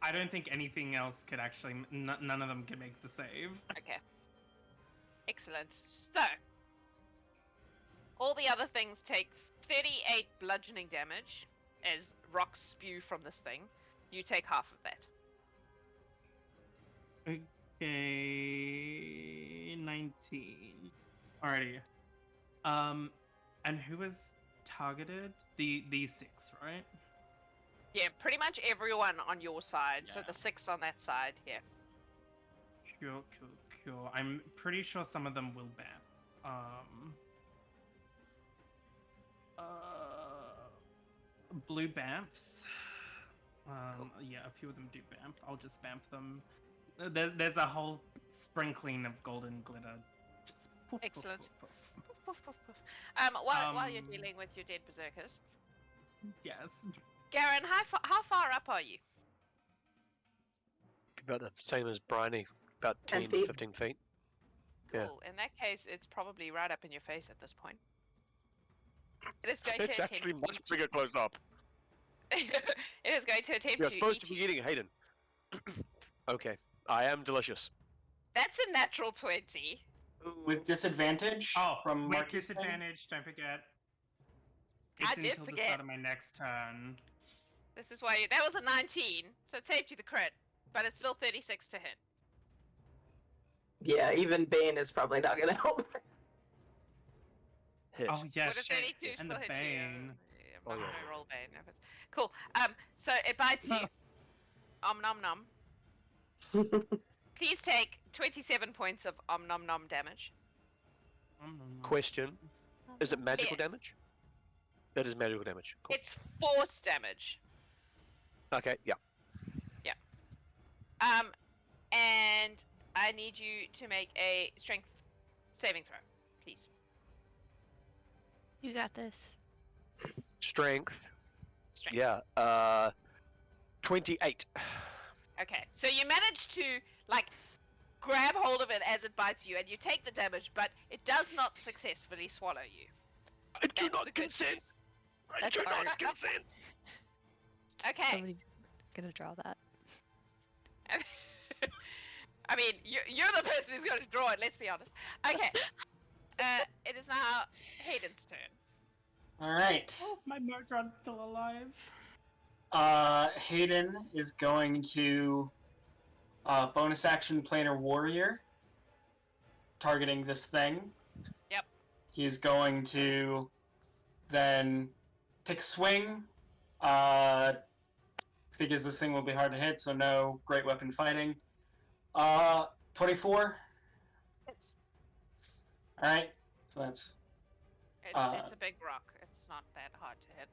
I don't think anything else could actually none of them can make the save. Okay. Excellent. So, all the other things take 38 bludgeoning damage as rocks spew from this thing. You take half of that. Okay, 19. Alrighty. And who was targeted? These 6, right? Yeah, pretty much everyone on your side. So Yeah. the 6 on that side, yeah. Cool. I'm pretty sure some of them will ban. Blue bamfs. Yeah, a few of them do bamf. I'll just bamf them. There's a whole sprinkling of golden glitter. Just poof, poof, Excellent. poof, poof. Poof, poof, poof, poof. While you're dealing with your dead berserkers, Yes. Garen, how far up are you? About the same as Bryony, about 10 10, feet. 15 feet. Cool. Yeah. In that case, it's probably right up in your face at this point. It is going It's to actually attempt much bigger close up. it is going to attempt You're to supposed eat to be you. eating Hayden. Okay, I am delicious. That's a natural 20. With disadvantage from with Marquis' thing? disadvantage, don't forget. I It's did until the forget. start of my next turn. This is why that was a 19, so it saved you the crit, but it's still 36 to hit. Yeah, even Bane is probably not gonna help. Hit. Oh yeah, Would a shit. 32 And still the hit you? bane. I'm Oh, not yeah. gonna roll Bane. If it's... Cool. So it bites you. Nom nom. Please take 27 points of nom nom damage. Question: is it magical Yes. damage? That is magical damage. Cool. It's force damage. Okay, yeah. And I need you to make a strength saving throw, please. You got this. Strength. Strength. Yeah. 28. Okay, so you manage to like grab hold of it as it bites you, and you take the damage, but it does not successfully swallow you. I do That's the not good consent. news. I That's do hard. not consent. Okay. Somebody's gonna draw that. I mean, you're the person who's going to draw it. Let's be honest. Okay. It is now Hayden's turn. All right. Oh, my Mordron's still alive. Hayden is going to bonus action planar warrior, targeting this thing. Yep. He's going to then take a swing. Figures this thing will be hard to hit, so no great weapon fighting. 24. All right. So that's It's a big rock. It's not that hard to hit.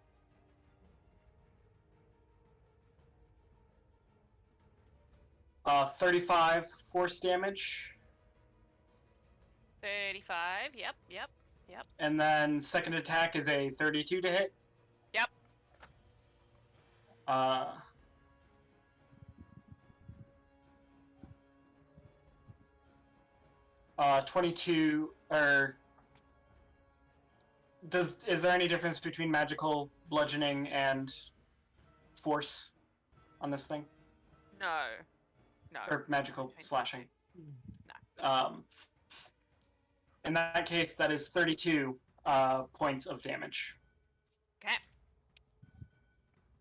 35 force damage. 35. Yep. And then second attack is a 32 to hit. Yep. 22 or is there any difference between magical bludgeoning and force on this thing? No. Or magical slashing? No. In that case, that is 32 points of damage. Okay.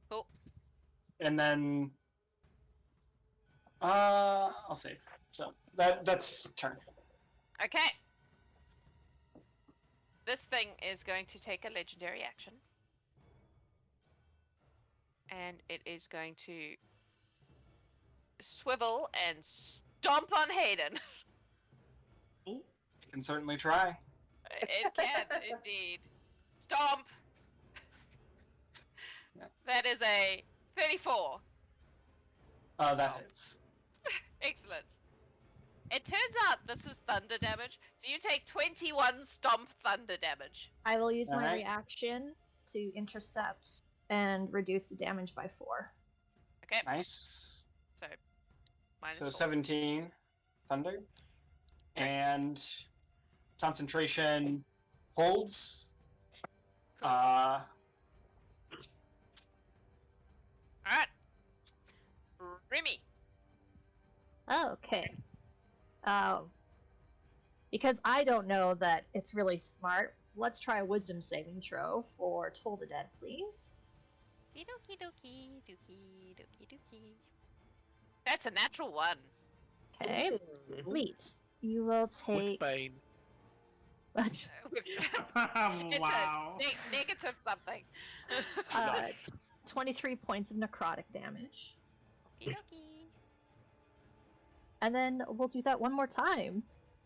Cool. And then I'll save. So that's turn. Okay. This thing is going to take a legendary action. And it is going to swivel and stomp on Hayden. You can certainly try. It can, indeed. Stomp! Yeah. That is a 34. That hits. Excellent. It turns out this is thunder damage, so you take 21 stomp thunder damage. I will use my Alright. reaction to intercept and reduce the damage by 4. Okay, Nice. so minus So 4. 17 thunder. And concentration holds. Alright. Remy. Okay. Because I don't know that it's really smart, let's try a wisdom saving throw for Toll the Dead, please. Dookie dookie dookie dookie dookie. That's a natural 1. Okay. Sweet. You will With take. Bane. It's Wow. a negative something. Nice. 23 points of necrotic damage. Okie dokie. And then we'll do that one more time.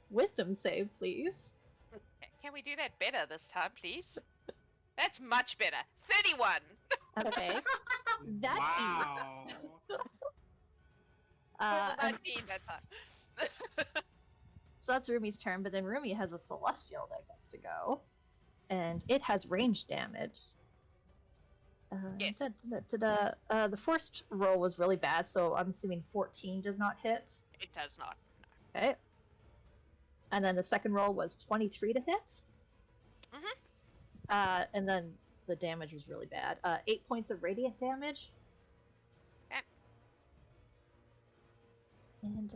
Wisdom save, please. Can we do that better this time, please? That's much better. 31. Okay. That Wow. Rolled a and 19 that time. so that's Rumi's turn, but then Rumi has a celestial that gets to go. And it has range damage. Yes. The first roll was really bad, so I'm assuming 14 does not hit. It does not. Okay. And then the second roll was 23 to hit. And then the damage was really bad. 8 points of radiant damage. Okay. And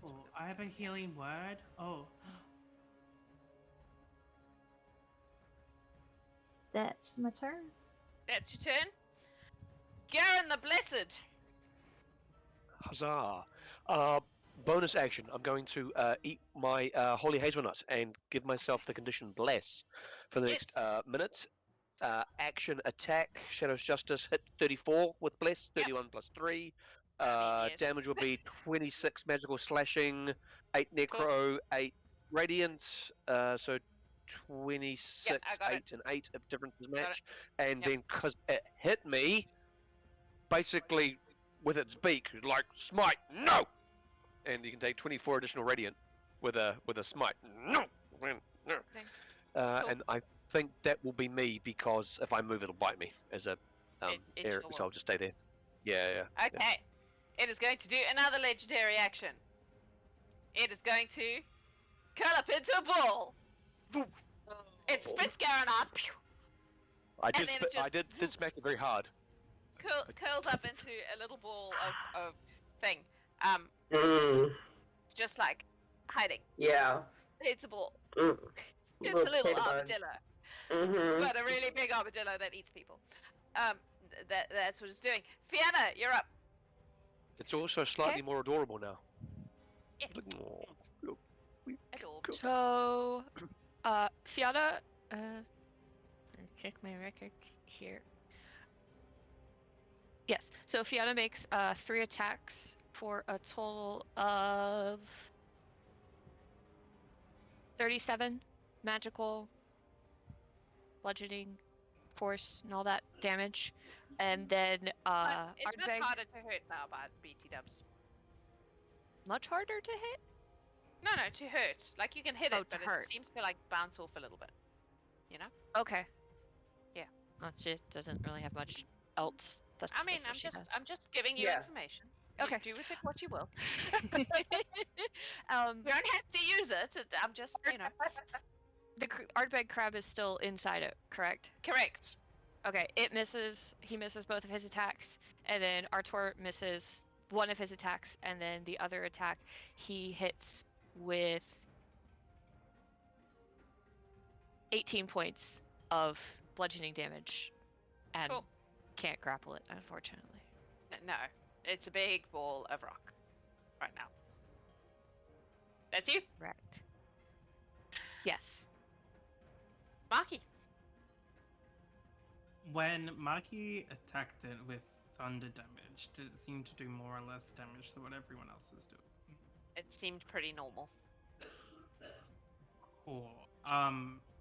Oh, I have a healing word. Oh. that's my turn. That's your turn. Garen the Blessed. Huzzah! Bonus action. I'm going to eat my holy hazelnut and give myself the condition bless for the next minute. Action attack. Shadow's Justice hit 34 with bless. 31 plus 3. Yes. Damage will be 26 magical slashing, 8 necro, 8 radiant. So 26, I got 8 it. and 8 if differences Got match. And Yep. then because it hit me, basically with its beak, like smite, no. And you can take 24 additional radiant with a smite. No. Cool. And I think that will be me because if I move, it'll bite me as a It air, sure so will. I'll just stay there. Yeah. Okay. It is going to do another legendary action. It is going to curl up into a ball. It spits Garen out. Pew! I did. And then it I did smack it very hard. Curls up into a little ball of thing. Just like hiding. Yeah. It's a ball. Mm. It's a little potato bug. armadillo, Mm-hmm. but a really big armadillo that eats people. That's what it's doing. Fiona, you're up. It's also slightly more adorable now. Yeah. Aw, Adorable. So, Fiona, check my record here. Yes, so Fiona makes 3 attacks for a total of 37 magical, bludgeoning, force, and all that damage. And then But it's much Ardbeg, harder to hurt now by BT dubs. much harder to hit? No, to hurt. Like you can hit Oh, it, to but hurt. it seems to like bounce off a little bit. You know? Okay. Yeah. Well, she doesn't really have much else. That's, I mean, that's what she has. I'm just giving you Yeah. information. Okay. You do with it what you will. um, You don't have to use it. I'm just, you know. the Ardbeg crab is still inside it, correct? Correct. Okay, it misses. He misses both of his attacks, and then Artor misses one of his attacks, and then the other attack he hits with 18 points of bludgeoning damage, and Cool. can't grapple it, unfortunately. No, it's a big ball of rock right now. That's you, Correct. Yes. Marky. When Maki attacked it with thunder damage, did it seem to do more or less damage than what everyone else is doing? It seemed pretty normal. Cool.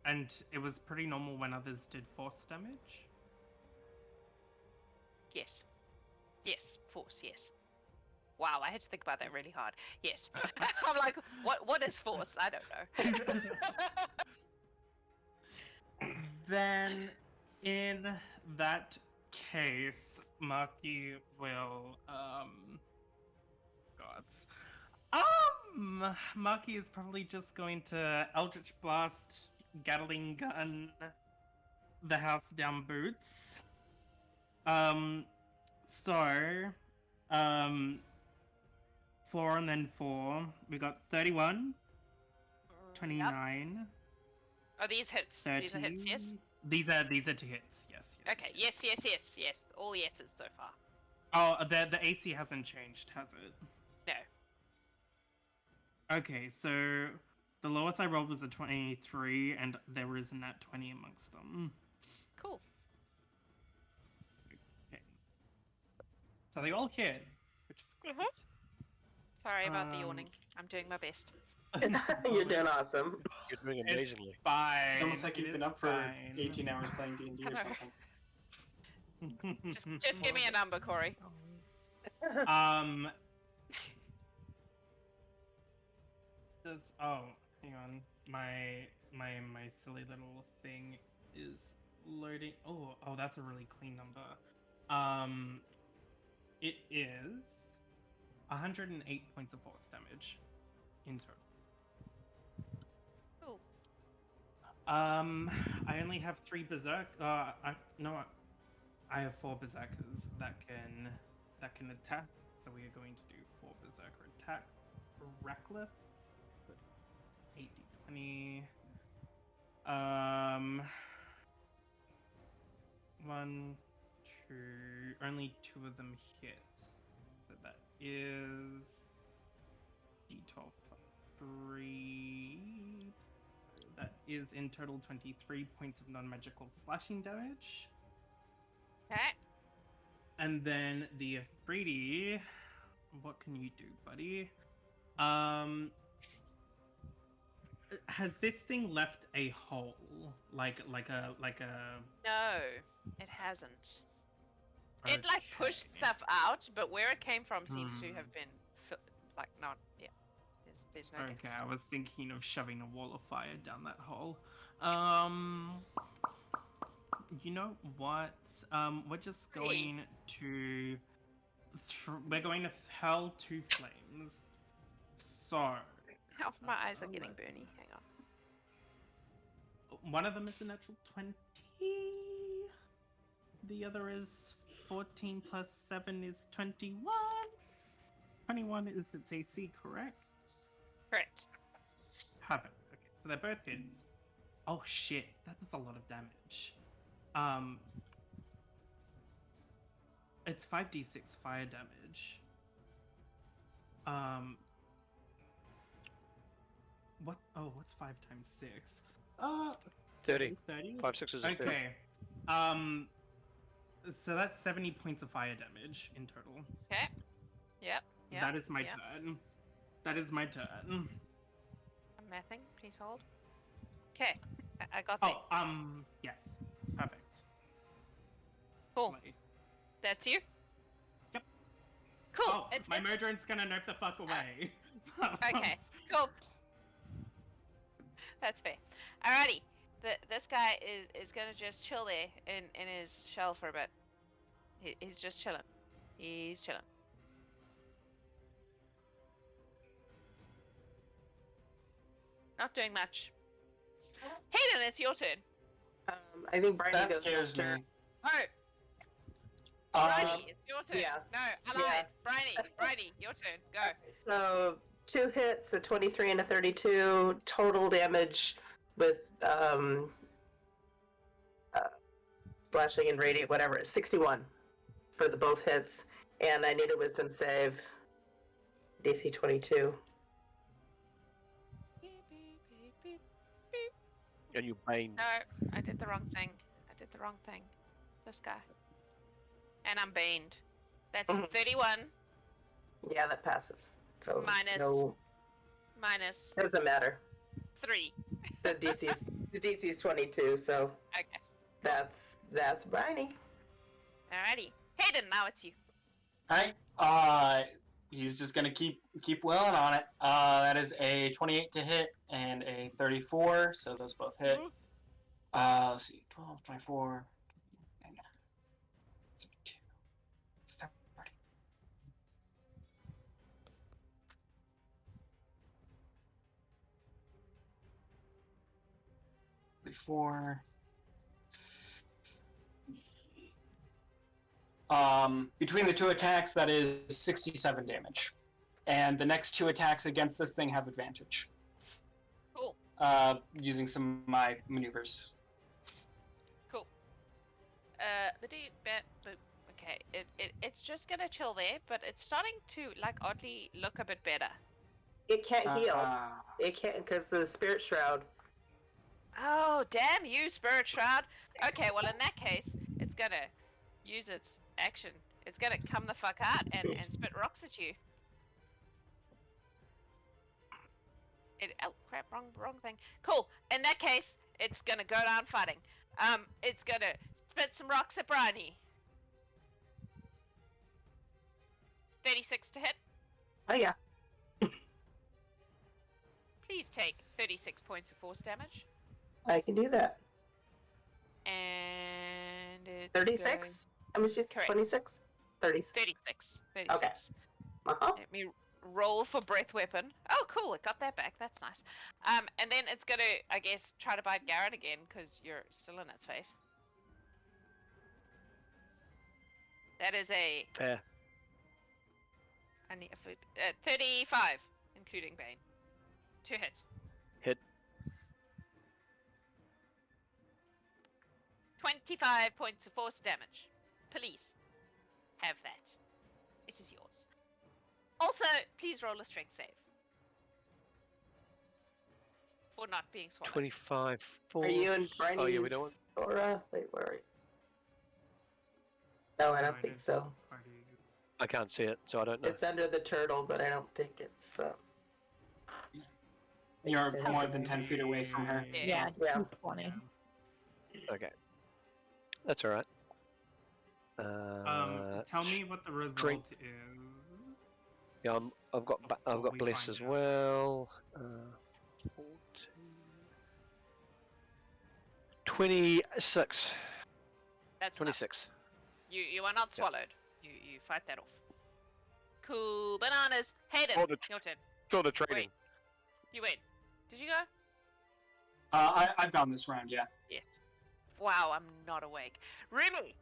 And it was pretty normal when others did force damage? Yes. Yes. Force. Yes. Wow, I had to think about that really hard. Yes. I'm like, what is force? I don't know. Then, in that case, Maki will, gods. Maki is probably just going to Eldritch Blast, Gatling Gun, the house down boots. So, 4 and then 4. We got 31, 29. Are these hits? 30. These are hits, yes? These are to hits. Yes. Okay, yes. All yeses so far. Oh, the AC hasn't changed, has it? No. Okay, so the lowest I rolled was a 23, and there is a nat 20 amongst them. Cool. Okay. So they all hit, which is good. Sorry about the yawning. I'm doing my best. You're doing awesome. You're doing It's amazingly. Fine. It's almost like you've It been is up for fine. 18 hours playing D&D or Hello. something. Just give me a number, Corey. Hang on. My silly little thing is loading. Oh, that's a really clean number. It is 108 points of force damage in total. Cool. I only have 3 berserk. I have 4 berserkers that can attack. So we are going to do 4 berserker attack. Reckless. 8d20. 1, 2. Only 2 of them hit. So that is d12 plus 3. That is in total 23 points of non-magical slashing damage. Okay. And then the Afridi, what can you do, buddy? Has this thing left a hole? Like a No, it hasn't. It like pushed Okay. stuff out, but where it came from seems to have Hmm. been like not. Yeah. There's no Okay, difference. I was thinking of shoving a wall of fire down that hole. You know what? We're just going to we're going to hell 2 flames. So Oh, my eyes are getting burny. Hang on. one of them is a natural 20. The other is 14 plus 7 is 21. 21 is its AC, correct? Correct. Perfect. Okay, so they're both hits. Oh shit, that does a lot of damage. It's 5d6 fire damage. What? Oh, what's 5 times 6? 30. 30? 5 6 is a 50. Okay. So that's 70 points of fire damage in total. Okay. Yep. Yep. That is my yep. turn. That is my turn. I'm mathing. Please hold. Okay. I got that. Oh, yes. Perfect. Cool. Slay. That's you? Yep. Cool. Oh, my murderant's gonna nerf the fuck away. Okay, cool. That's fair. Alrighty. This guy is gonna just chill there in his shell for a bit. He's just chilling. He's chilling. Not doing much. Hayden, it's your turn. I think Brian That goes scares after. me. Oh, Um, Bridie, it's your turn. yeah. No, I lied. Bridie, your turn. Go. So 2 hits, a 23 and a 32, total damage with slashing and radiant, whatever, 61 for the both hits, and I need a wisdom save. DC 22. And you bane. No, I did the wrong thing. This guy. And I'm baned. That's 31 Yeah, that passes. So Minus- no, minus doesn't matter. 3. The DC's 22, so Okay. that's Briney. Alrighty. Hayden, now it's you. Alright. He's just gonna keep willing on it. That is a 28 to hit and a 34, so those both hit. Let's see, 12, 24, and 32, 30. 34. Between the 2 attacks, that is 67 damage. And the next 2 attacks against this thing have advantage. Cool. Using some of my maneuvers. Cool. Okay, it's just gonna chill there, but it's starting to like oddly look a bit better. It can't heal. It can't because the spirit shroud. Oh, damn you, Spirit Shroud. Okay, well in that case, it's gonna use its action. It's gonna come the fuck out and spit rocks at you. Oh crap, wrong thing. Cool. In that case, it's gonna go down fighting. It's gonna spit some rocks at Bryony. 36 to hit. Oh yeah. Please take 36 points of force damage. I can do that. And it's 36? How much is Correct. 26? 36. 36. 36. Uh-huh. Let me roll for breath weapon. Oh, cool! It got that back. That's nice. And then it's gonna, I guess, try to bite Garrett again because you're still in its face. That is a. Fair. I need a food. 35, including Bane. 2 hits. Hit. 25 points of force damage. Please have that. This is yours. Also, please roll a strength save. For not being swallowed. 25 force. Are you in Briney's Oh, yeah, we don't want... aura? Wait, where are you? No, I don't think so. I can't see it, so I don't know. It's under the turtle, but I don't think it's. You're it's more than 10 feet away from her. Yeah, Yeah. he's 20. Okay. That's alright. Tell me what the result strength. is. Yeah, I've got Before we bliss find as out. well. 14. 26. That's enough. 26. You are not swallowed. You fight that off. Cool bananas. Hayden, Oh, the- your turn. Got the training. You win. Did you go? I've gone this round, yeah. Yes. Wow, I'm not awake. Remy!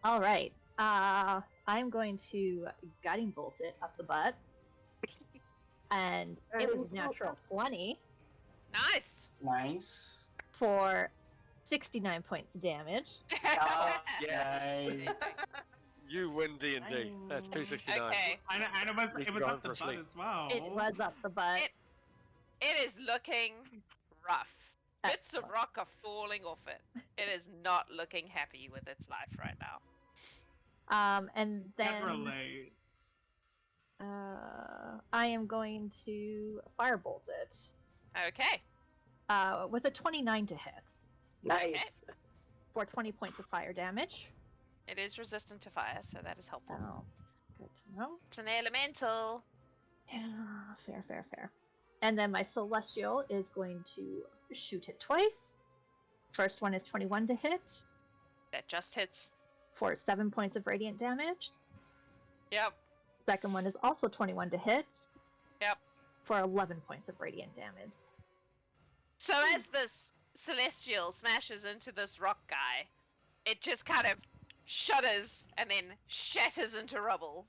All right. I'm going to guiding bolt it up the butt, and it was natural 20 Nice! Nice. for 69 points of damage. Nice. You win D&D. That's 269. Okay. And it was Gone up the for butt sleep. as well. It was up the butt. It is looking rough. Bits of Excellent. rock are falling off it. It is not looking happy with its life right now. And Can't then relate. I am going to firebolt it Okay. with a 29 to hit Nice. for 20 points of fire damage. It is resistant to fire, so that is helpful. Oh, Good to know. It's an elemental. Yeah, fair. And then my celestial is going to shoot it twice. First one is 21 to hit That just hits. for 7 points of radiant damage. Yep. Second one is also 21 to hit. Yep. For 11 points of radiant damage. So as this celestial smashes into this rock guy, it just kind of shudders and then shatters into rubble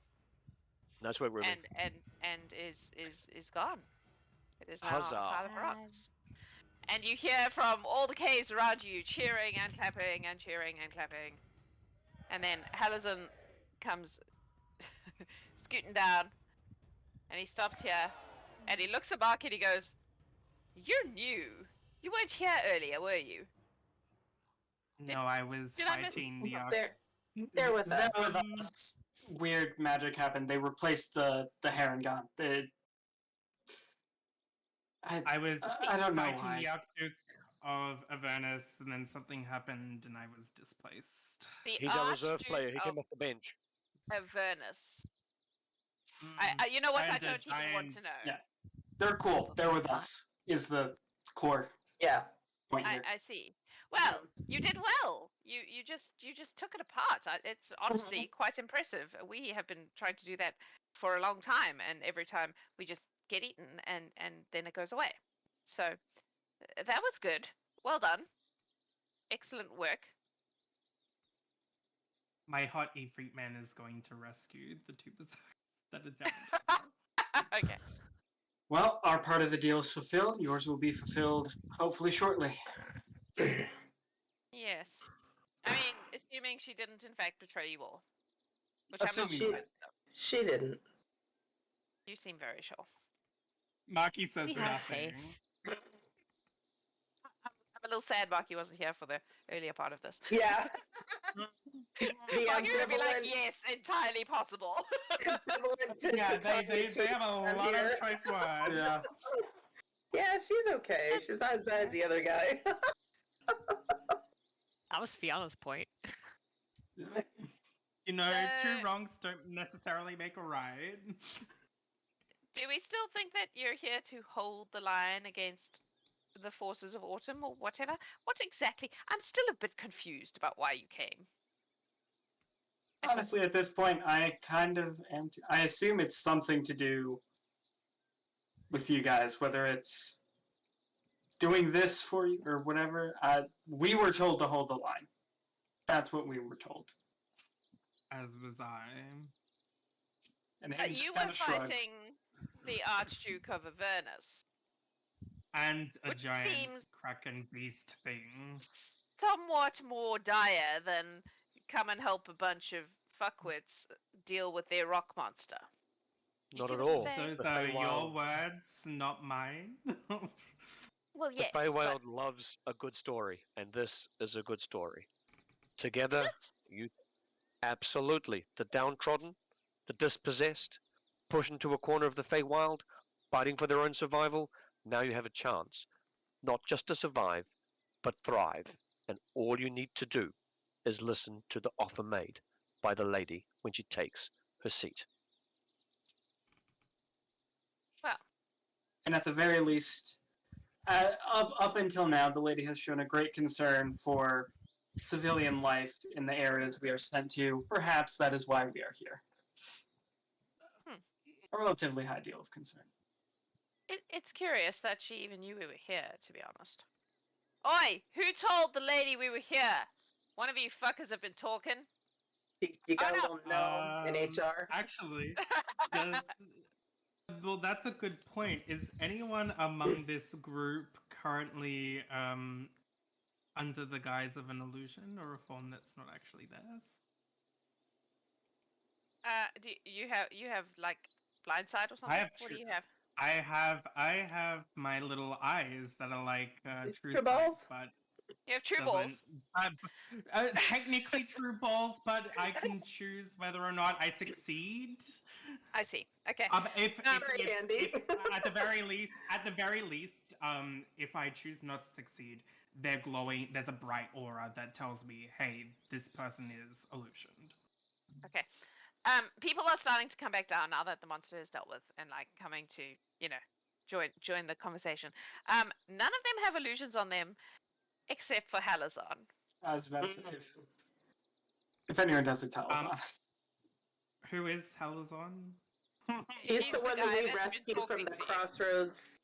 That's where we're and is gone. It is now Huzzah. a pile of rocks. And you hear from all the caves around you cheering and clapping and cheering and clapping. And then Halazin comes scooting down and he stops here and he looks at Mark and he goes, "You're new. You weren't here earlier, were you?" No, I was did I miss- fighting the They're with us. There with us. Weird magic happened. They replaced the Heron gun. I was I don't know fighting why. the Archduke of Avernus, and then something happened, and I was displaced. The He's our reserve Archduke player. He of came off the bench. Avernus. You know what? I And a don't even want to giant- know. Yeah. They're cool. They're with us. Is the core Yeah. point here. I see. Well, you did well. You just took it apart. It's honestly quite impressive. We have been trying to do that for a long time, and every time we just get eaten, and then it goes away. So that was good. Well done. Excellent work. My hot Efreet man is going to rescue the two berserkers that are down. Okay. Well, our part of the deal is fulfilled. Yours will be fulfilled hopefully shortly. Yes. I mean, assuming she didn't in fact betray you all. Which I'm not Assuming sure. that- She didn't. You seem very sure. Maki says We have nothing. faith. I'm a little sad Marky wasn't here for the earlier part of this. Yeah. the Marky would be like, ambivalent, yes, entirely possible. ambivalent to, Yeah, to talking they to have a I'm lot here. of choice words. Yeah. Yeah, she's okay. She's not as bad as the other guy. That was Fiana's point. You know, So- two wrongs don't necessarily make a right. Do we still think that you're here to hold the line against the forces of autumn or whatever? What exactly? I'm still a bit confused about why you came. Honestly, at this point, I kind of am. I assume it's something to do with you guys, whether it's doing this for you or whatever. We were told to hold the line. That's what we were told. As was I. And he You just were kind of shrugs. fighting the Archduke of Avernus. And a Which giant seems- kraken beast thing. Somewhat more dire than come and help a bunch of fuckwits deal with their rock monster. You Not see at what I'm all. saying? Those The are your Feywild- words, not mine. Well, The yes. Feywild loves a good story, and this is a good story. Together, you absolutely the downtrodden, the dispossessed, pushed into a corner of the Feywild, fighting for their own survival. Now you have a chance, not just to survive, but thrive. And all you need to do is listen to the offer made by the lady when she takes her seat. Well, And at the very least, up until now, the lady has shown a great concern for civilian life in the areas we are sent to. Perhaps that is why we are here. A relatively high deal of concern. it's curious that she even knew we were here, to be honest. Oi! Who told the lady we were here? One of you fuckers have been talking. You got Oh, a no. little gnome in HR. Actually, well, that's a good point. Is anyone among this group currently under the guise of an illusion or a form that's not actually theirs? Do you have like blindside or something? have What do true- you have? I have my little eyes that are like true True balls? sight, but You have true doesn't- balls. technically true balls, but I can choose whether or not I succeed. I see. Okay. If Very handy. at the very least, if I choose not to succeed, they're glowing. There's a bright aura that tells me, "Hey, this person is illusioned." Okay. People are starting to come back down now that the monster is dealt with, and like coming to, join the conversation. None of them have illusions on them, except for Halazon. I was about to say, if anyone does, it's Halazon. Who is Halazon? He's the one that guy we that's been rescued from talking the to you. crossroads.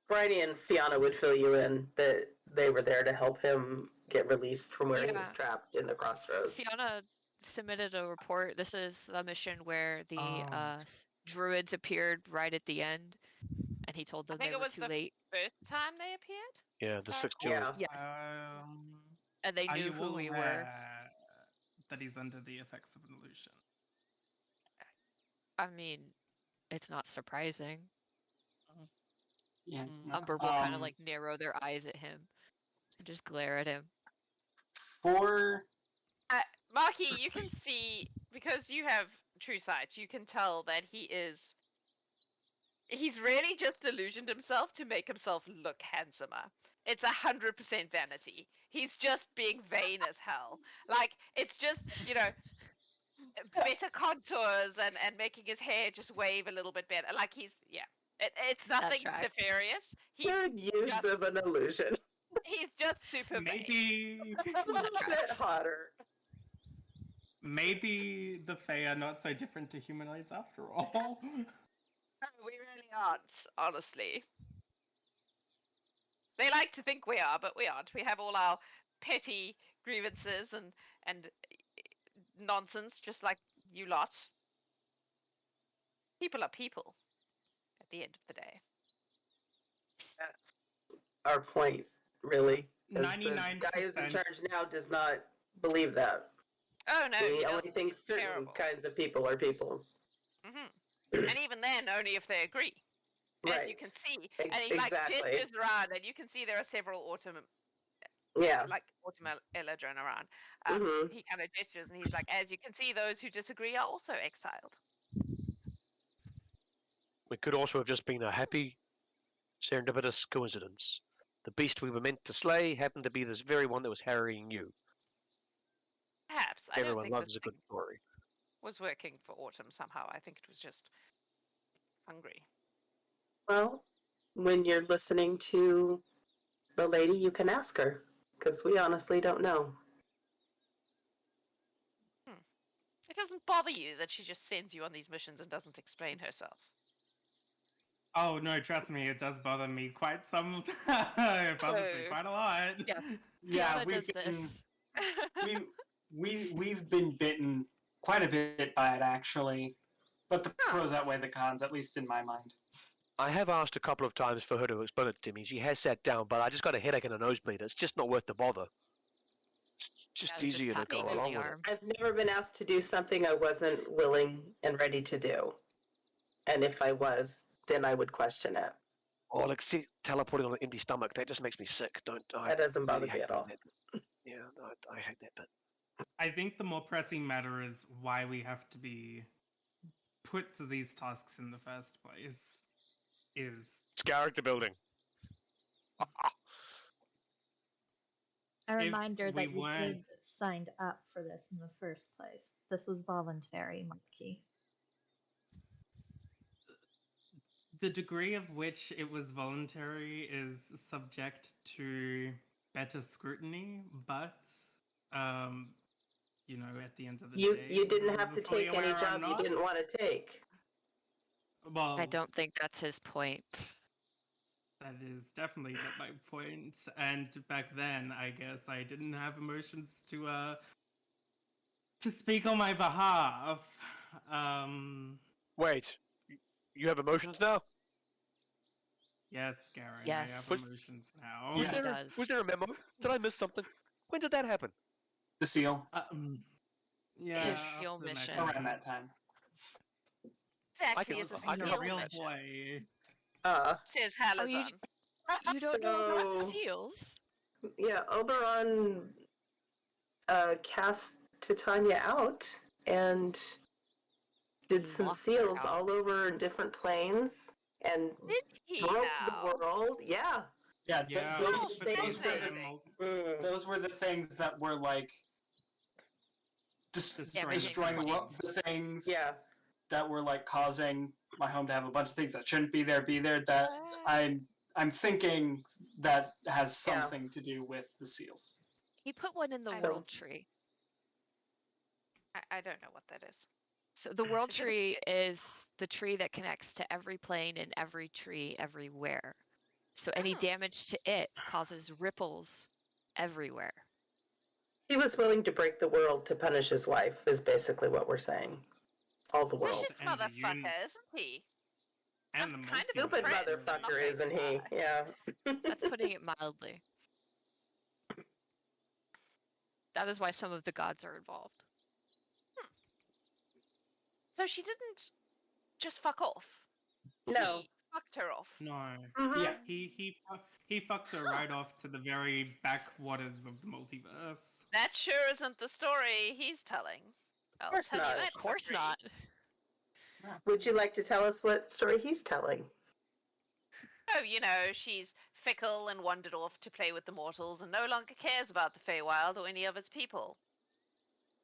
Bryony and Fiona would fill you in that they were there to help him get released from where he was Yeah. trapped in the crossroads. Fiona submitted a report. This is the mission where the Oh. druids appeared right at the end, and he told I them think they it were was too the late, first time they appeared. Yeah, the 6 Yeah. June. and they Are knew you who all we were. aware that he's under the effects of an illusion? I mean, it's not surprising. Yeah. Umber will kind of like narrow their eyes at him and just glare at him. For Marky, you can see, because you have true sight, you can tell that he's really just illusioned himself to make himself look handsomer. It's 100% vanity. He's just being vain as hell. Like, it's just, better contours and making his hair just wave a little bit better. Like, it's nothing tracks. nefarious. Good use just- of an illusion. He's just super vain. Maybe A little bit hotter. maybe the Fae are not so different to humanoids after all. We really aren't, honestly. They like to think we are, but we aren't. We have all our petty grievances and nonsense, just like you lot. People are people, at the end of the day. That's our point, really. 'Cause the 99%. guy who's in charge now does not believe that. Oh no, he He only doesn't. thinks It's certain terrible. kinds of people are people. And even then, only if they agree. As Right. you can see, Ex- and he like exactly. gestures around, and you can see there are several autumn Eladrin around. Mhm. He kind of gestures, and he's like, "As you can see, those who disagree are also exiled." We could also have just been a happy, serendipitous coincidence. The beast we were meant to slay happened to be this very one that was harrying you. Perhaps. I don't Everyone think loves this a good thing story. was working for Autumn somehow. I think it was just hungry. Well, when you're listening to the lady, you can ask her, because we honestly don't know. It doesn't bother you that she just sends you on these missions and doesn't explain herself. Oh no, trust me, it does bother me quite some. It bothers me Oh. quite a lot. Yeah. yeah, Fiona we've does been this. we've been bitten quite a bit by it actually, but the pros outweigh the cons, at least in my mind. I have asked a couple of times for her to explain it to me. She has sat down, but I just got a headache and a nosebleed. It's just not worth the bother. It's just Yeah, just easier to pat go me on along the with it. arm. I've never been asked to do something I wasn't willing and ready to do. And if I was, then I would question it. Oh, like, see, teleporting on an empty stomach, that just makes me sick. I That doesn't bother really me hate at all. that bit. Yeah, I hate that bit. I think the more pressing matter is why we have to be put to these tasks in the first place. It's character building. A If reminder we that you weren't- did signed up for this in the first place. This was voluntary, Marky. The degree of which it was voluntary is subject to better scrutiny, but at the end of the day, You didn't whether have to we're fully take any aware or job you not- didn't want to take. Well, I don't think that's his point. that is definitely not my point. And back then, I guess I didn't have emotions to speak on my behalf. Wait, you have emotions now? Yes, Garen, Yes. I have Was- emotions now. Yeah. He does. Was there a memo? Did I miss something? When did that happen? The seal Yeah, His seal after the mission. mechanism. around that time. Exactly can- as a I I'm can a seal real mission, boy. says Halazon. Oh, you don't know So- about seals? Yeah, Oberon cast Titania out and did some Locked her seals out. all over different planes and Did he broke now? the world. Yeah. Yeah, Yeah, those, Oh, those, were fascinating. the, those were the things that were like destroying the the things Yeah. that were like causing my home to have a bunch of things that shouldn't be there. That I'm thinking that has something to do with the seals. He put one in the I world tree. I don't know what that is. So the world Is it a tree is the tree that connects to every plane and every tree everywhere. So any Oh. damage to it causes ripples everywhere. He was willing to break the world to punish his wife, is basically what we're saying. All the world. Vicious And the motherfucker, isn't he? And I'm the kind of multiverse. Stupid impressed, I'm not motherfucker, going to isn't he? lie. Yeah. That's putting it mildly. That is why some of the gods are involved. So she didn't just fuck off. No. He fucked her off. No. Mhm. Yeah. He fucked her right off to the very backwaters of the multiverse. That sure isn't the story he's telling. I'll course tell not. you that. Of course fuckery. not. Would you like to tell us what story he's telling? Oh, you know, she's fickle and wandered off to play with the mortals and no longer cares about the Feywild or any of its people.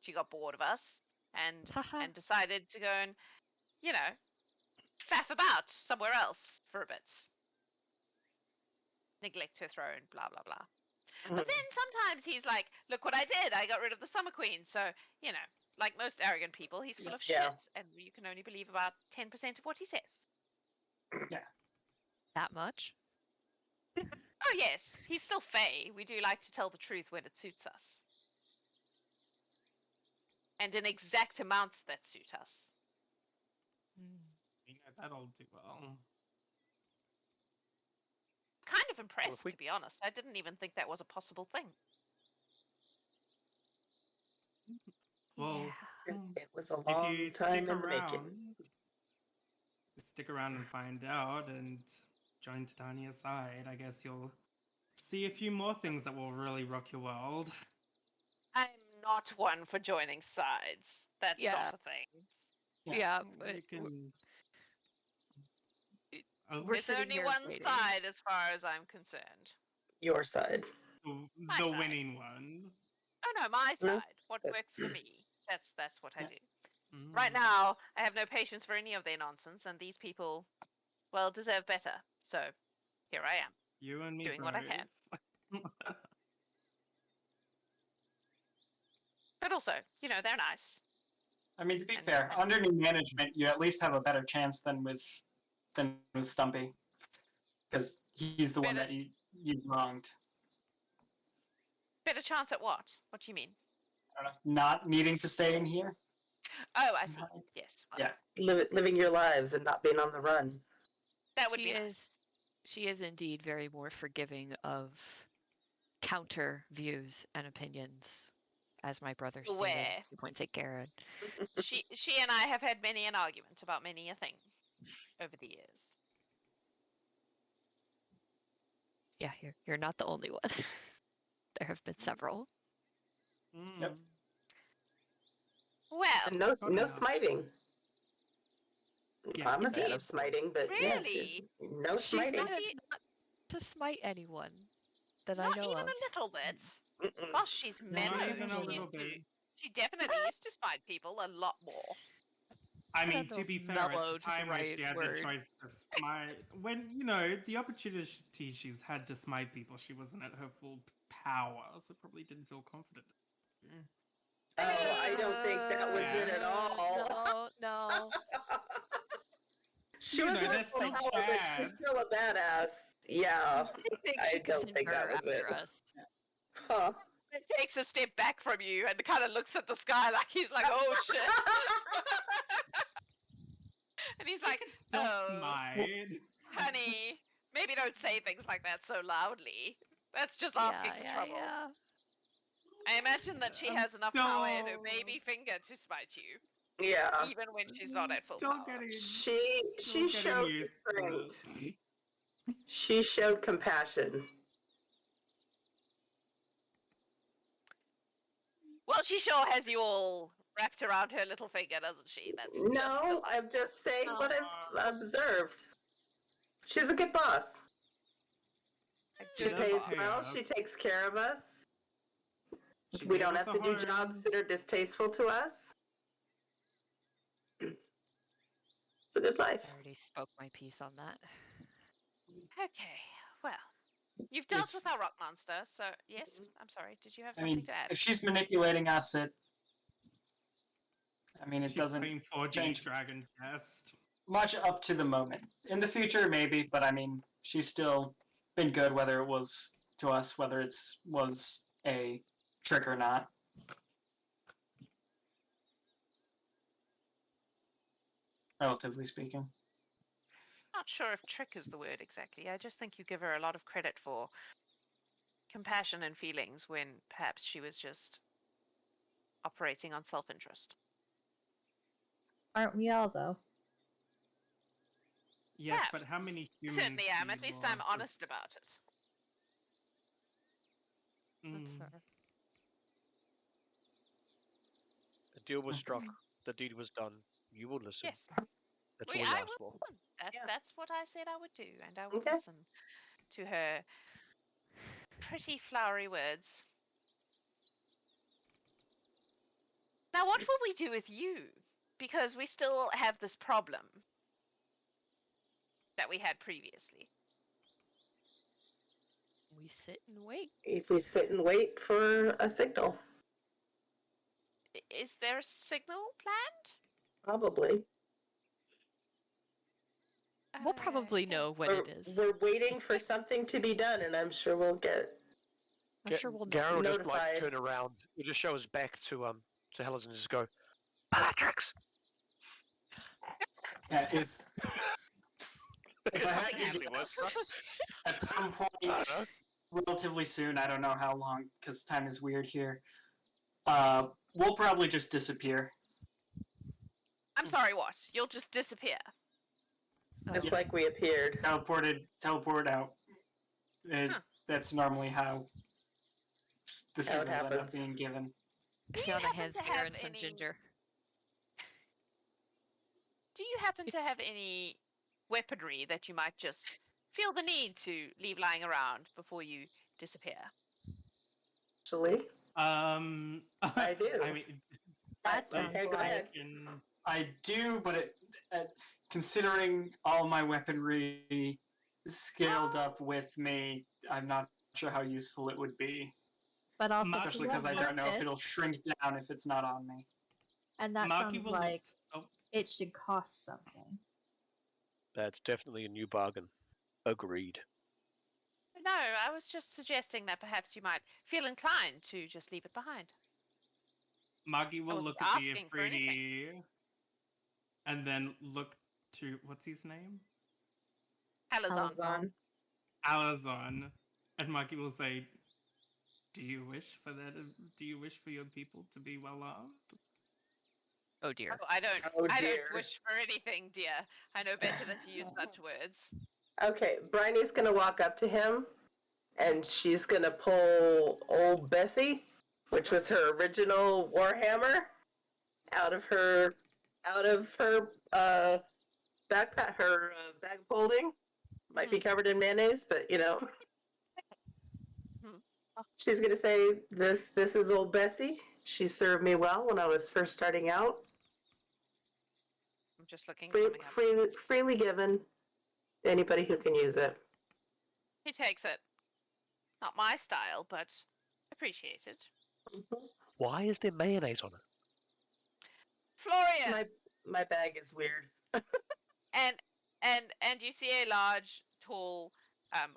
She got bored of us and Haha. decided to go and, you know, faff about somewhere else for a bit. Neglect her throne, blah, blah, blah. But then sometimes he's like, look what I did. I got rid of the Summer Queen. So, you know, like most arrogant people, he's full of Yeah. shit. And you can only believe about 10% of what he says. That much? Oh, yes. He's still Fey. We do like to tell the truth when it suits us. And in exact amounts that suit us. You know, that'll do well. Kind of impressed, we- to be honest. I didn't even think that was a possible thing. Well, It was a if long you time stick in the making. around and find out and join Titania's side, I guess you'll see a few more things that will really rock your world. I'm not one for joining sides. That's Yeah. not a thing. Yeah, You but can. Oh, we're There's sitting only here one waiting. side as far as I'm concerned. Your side. My the side. winning one. Oh no, my No, side. What that- works for me. That's what I Yeah. do. Right Mm. now, I have no patience for any of their nonsense, and these people, well, deserve better. So, here I am. You and me doing what I can. both. But also, you know, they're nice. I mean, to be And- fair, and- under new management, you at least have a better chance than with Stumpy, because he's the one Better- that you've wronged. Better chance at what? What do you mean? I don't know, not needing to stay in here. Oh, I see. Right. Yes. Yeah. Living your lives and not being on the run. That would she be is she is indeed very more forgiving of counter views and opinions, as my brother stated. Aware. 2.8 Garrett. She and I have had many an argument about many a thing over the years. Yeah, you're not the only one. There have been several. Yep. Mm. Well, And no Sorry, smiting. Yeah, I'm a fan indeed. of smiting, but yeah, just Really? no She's smiting. managed not to smite anyone that I not know even of. a little bit. Mm-mm. Gosh, she's mellow. even a She little used to. bit. She definitely used to smite people a lot more. I mean, don't know to if be fair, at mellow the is the time when right she had word. the choice to smite, when, you know, the opportunity she's had to smite people, she wasn't at her full power, so probably didn't feel confident. Oh, I don't think that was it at all. No. She You was know, at that's full so power, but she's bad. still a badass. Yeah. I think I she could don't send think that her was after it. us. Huh. It takes a step back from you and kind of looks at the sky like he's like, oh shit. And he's like, Still oh, smite. honey, maybe don't say things like that so loudly. That's just asking for trouble. Yeah. I imagine that she I'm has enough power in her still- baby finger to smite you, Yeah. even when she's not at full Still power. getting, She still showed getting used to strength. it. She showed compassion. Well, she sure has you all wrapped around her little finger, doesn't she? That's just No, I'm just saying what I've observed. She's a good boss. a She good pays boss. pay well. up. She takes care of us. She We gave don't us have a to do home. jobs that are distasteful to us. It's a good life. I already spoke my piece on that. Okay, well, you've dealt If- with our rock monster, so yes. I'm sorry. Did you have I something mean, to add? if she's manipulating us, it She's doesn't playing 4D change Dragon Test. much up to the moment. In the future, maybe, but I mean, she's still been good, whether it was to us, whether was a trick or not. Relatively speaking. Not sure if trick is the word exactly. I just think you give her a lot of credit for compassion and feelings when perhaps she was just operating on self-interest. Aren't we all, though? Yes, but Perhaps. how many I humans? certainly am. do At you least I'm love? honest about it. That's Mm. fair. The deal was struck. The deed was done. You will listen. Yes. That's all we I asked will for. listen. Yeah. That's what I said I would do, and I will Okay. listen to her pretty flowery words. Now, what will we do with you? Because we still have this problem that we had previously. We sit and wait. If we sit and wait for a signal, Is there a signal planned? probably. We'll probably Okay. know when we're, it is. we're waiting for something to be done, and I'm sure we'll get. I'm sure we'll know. Garen will just like Notified. turn around. He'll just show his back to Hellas and just go, Bellatrix! Yeah, if I had Nothing to happened. guess, at some I point, don't know. relatively soon, I don't know how long, because time is weird here, we'll probably just disappear. I'm sorry, what? You'll just disappear. Just Yeah. like we appeared. Teleport out. Huh. That's normally how the How it signals end up happens. being given. Do you Fiona happen hands to have Garen some any- ginger. Do you happen to have any weaponry that you might just feel the need to leave lying around before you disappear? Actually, I do. I mean, That sounds okay, go like ahead. I do, but considering all my weaponry scaled up with me, I'm not sure how useful it would be. but also to Especially what because I don't know if purpose? it'll shrink down if it's not on me. And that Maki sounds will like oh, it should cost something. That's definitely a new bargain. Agreed. No, I was just suggesting that perhaps you might feel inclined to just leave it behind. Magi will wasn't look at the asking for anything. Afridi and then look to what's his name? Halazon. Amazon. Alazon, and Maki will say, "Do you wish for that? Do you wish for your people to be well armed?" Oh dear. Oh, I don't. Oh, I dear. don't wish for anything, dear. I know better than to use such words. Okay, Bryony's gonna walk up to him, and she's gonna pull old Bessie, which was her original warhammer, out of her backpack, her bag of holding. Might be covered in mayonnaise, but you know. She's gonna say, "This is old Bessie. She served me well when I was first starting out. I'm just looking something up. Freely given to anybody who can use it." He takes it. Not my style, but appreciated. Why is there mayonnaise on it? Florian, My bag is weird. and you see a large, tall,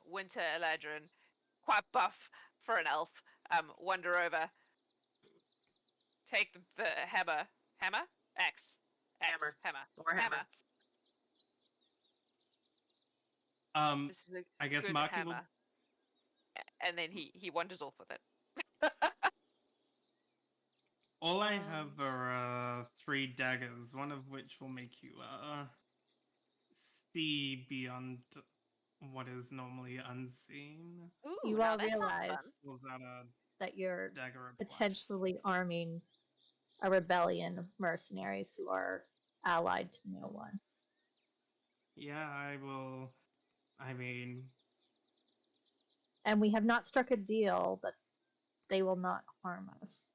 winter eladrin, quite buff for an elf, wander over. Take the hammer, axe, Hammer. hammer. This is a I guess good Maki hammer. will. And then he wanders off with it. All I have are 3 daggers, one of which will make you see beyond what is normally unseen. Ooh, You now all that sounds realize fun. Pulls out a that you're dagger of light. potentially arming a rebellion of mercenaries who are allied to no one. Yeah, I will. I mean, And we have not struck a deal that they will not harm us.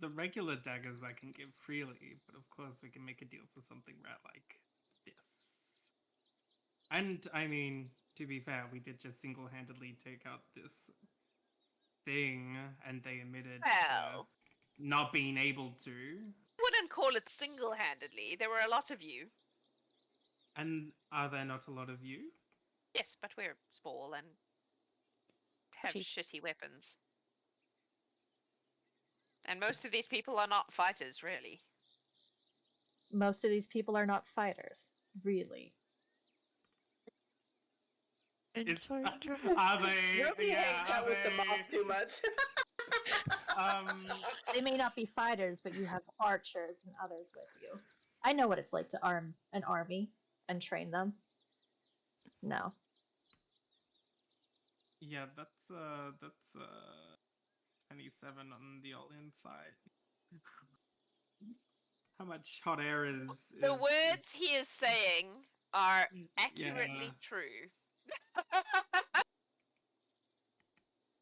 The regular daggers I can give freely, but of course we can make a deal for something rare like this. And I mean, to be fair, we did just single-handedly take out this thing, and they admitted Well, not being able to. wouldn't call it single-handedly. There were a lot of you. And are there not a lot of you? Yes, but we're small and have Cheap. shitty weapons. And most of these people are not fighters, really. Most of these people are not fighters, really. Are they? Ruby hangs out with the mob too much. They may not be fighters, but you have archers and others with you. I know what it's like to arm an army and train them. No. Yeah, that's 27 on the all-in side. How much hot air is The words he is saying are accurately Yeah. true.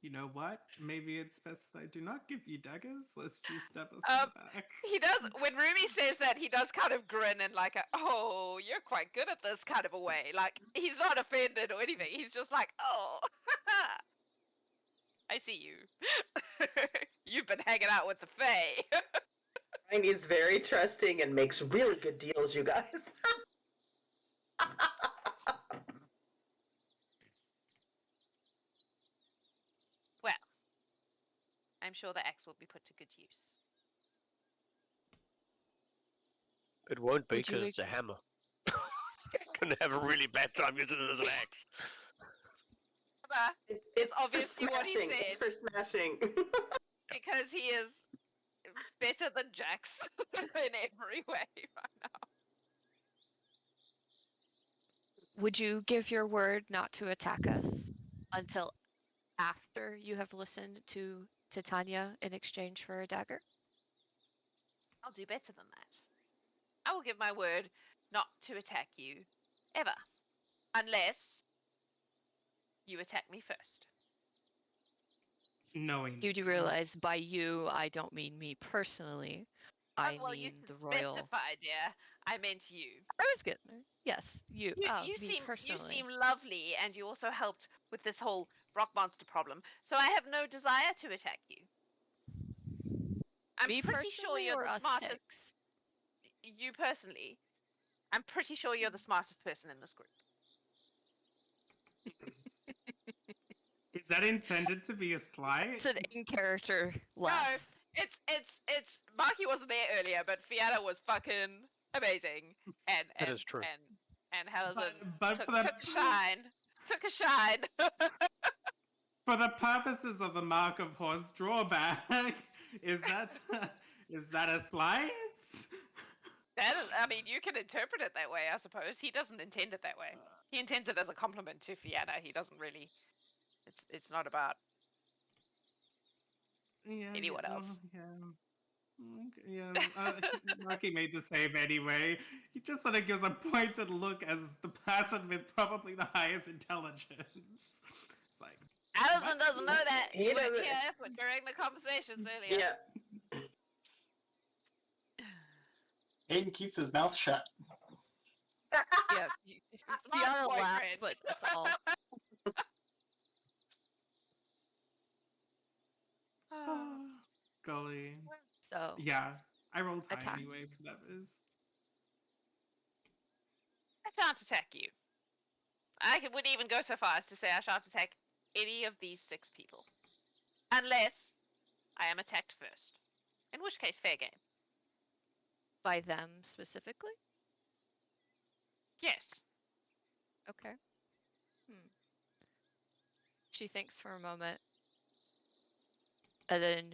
You know what? Maybe it's best that I do not give you daggers. Let's just stab us Um, in the back. He does, when Rumi says that, he does kind of grin in like a, oh, you're quite good at this kind of a way. Like, he's not offended or anything. He's just like, oh, I see you. You've been hanging out with the Fae. And he's very trusting and makes really good deals, you guys. Well, I'm sure the axe will be put to good use. It won't be Would you because it's a hammer. Gonna have a really bad time using it as an axe. It's obviously for what he smashing. said. It's for smashing. Because he is better than Jax in every way right now. Would you give your word not to attack us until after you have listened to Titania in exchange for a dagger? I'll do better than that. I will give my word not to attack you ever, unless you attack me first. Knowing. You do realize by you, I don't mean me personally. I well, you mean the royal. specified, yeah. I meant you. I was getting there. Yes, you. You, oh, you me seem personally. you seem lovely, and you also helped with this whole rock monster problem. So I have no desire to attack you. I'm me pretty sure personally you're or the us smartest. six? You personally, I'm pretty sure you're the smartest person in this group. Is that intended to be a slight? It's an in-character laugh. No, it's. Marky wasn't there earlier, but Fiona was fucking amazing, and That is true. And Helen But took for the a shine. Took a shine. for the purposes of the mark of horse drawback, is that a slight? That is, I mean, you can interpret it that way, I suppose. He doesn't intend it that way. He intends it as a compliment to Fiona. He doesn't really. It's not about anyone else. Marky made the save anyway. He just sort of gives a pointed look as the person with probably the highest intelligence. It's like Allison doesn't know that. He You weren't doesn't- here during the conversations earlier. Yeah. Aiden keeps his mouth shut. Yeah, It's my Fiona laughs, boyfriend. but that's all. golly. So Yeah, I rolled high Attack. anyway for that is. I shan't attack you. Would even go so far as to say I shan't attack any of these 6 people. Unless I am attacked first. In which case, fair game. by them specifically? Yes. Okay. She thinks for a moment. And then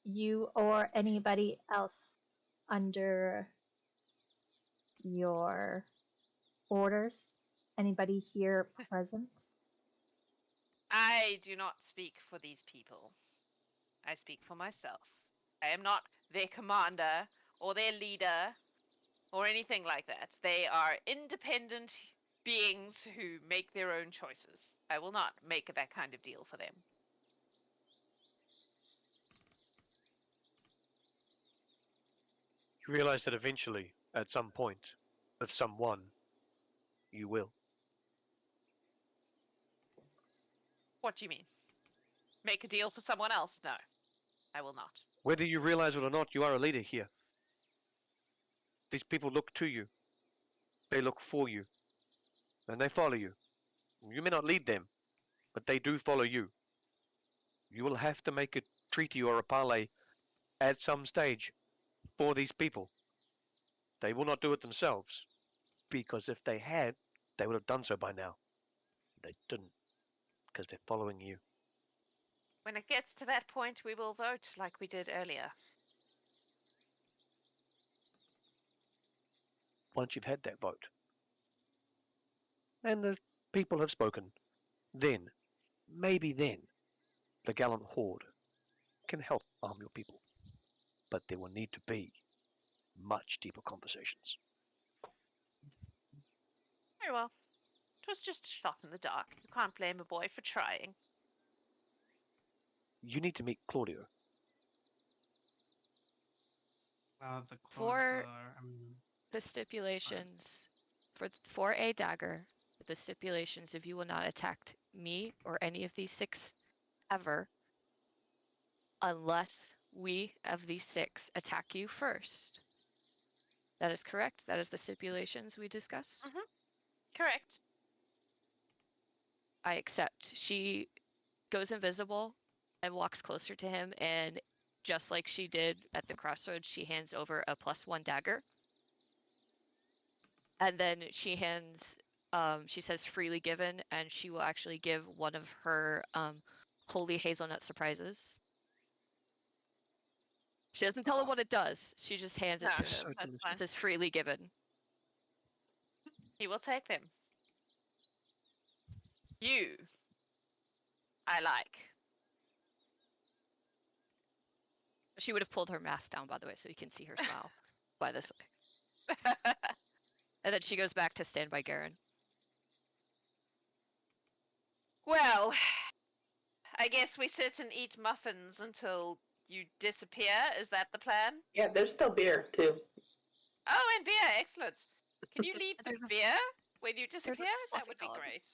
You or anybody else under your orders? Anybody here present? I do not speak for these people. I speak for myself. I am not their commander or their leader or anything like that. They are independent beings who make their own choices. I will not make that kind of deal for them. You realize that eventually, at some point, with someone, you will. What do you mean? Make a deal for someone else? No, I will not. Whether you realize it or not, you are a leader here. These people look to you. They look for you. And they follow you. You may not lead them, but they do follow you. You will have to make a treaty or a parley at some stage for these people. They will not do it themselves, because if they had, they would have done so by now. They didn't, because they're following you. When it gets to that point, we will vote like we did earlier. Once you've had that vote, and the people have spoken, then, maybe then, the Gallant Horde can help arm your people. But there will need to be much deeper conversations. Very well. It was just a shot in the dark. You can't blame a boy for trying. You need to meet Claudio. The For- claws are, The stipulations for a dagger, the stipulations if you will not attack me or any of these 6 ever unless we of these 6 attack you first. That is correct. That is the stipulations we discussed. Correct. I accept. She goes invisible and walks closer to him, and just like she did at the crossroads, she hands over a +1 dagger. And then she hands, she says freely given, and she will actually give one of her holy hazelnut surprises. She doesn't tell him what it does. She just hands it No, to him. that's It fine. says freely given. He will take them. You, I like. She would have pulled her mask down, by the way, so you can see her smile by this way. And then she goes back to stand by Garen. Well, I guess we sit and eat muffins until you disappear. Is that the plan? Yeah, there's still beer too. Oh, and beer. Excellent. Can you leave the There's a- beer when you disappear? That fluffy would be dog. great.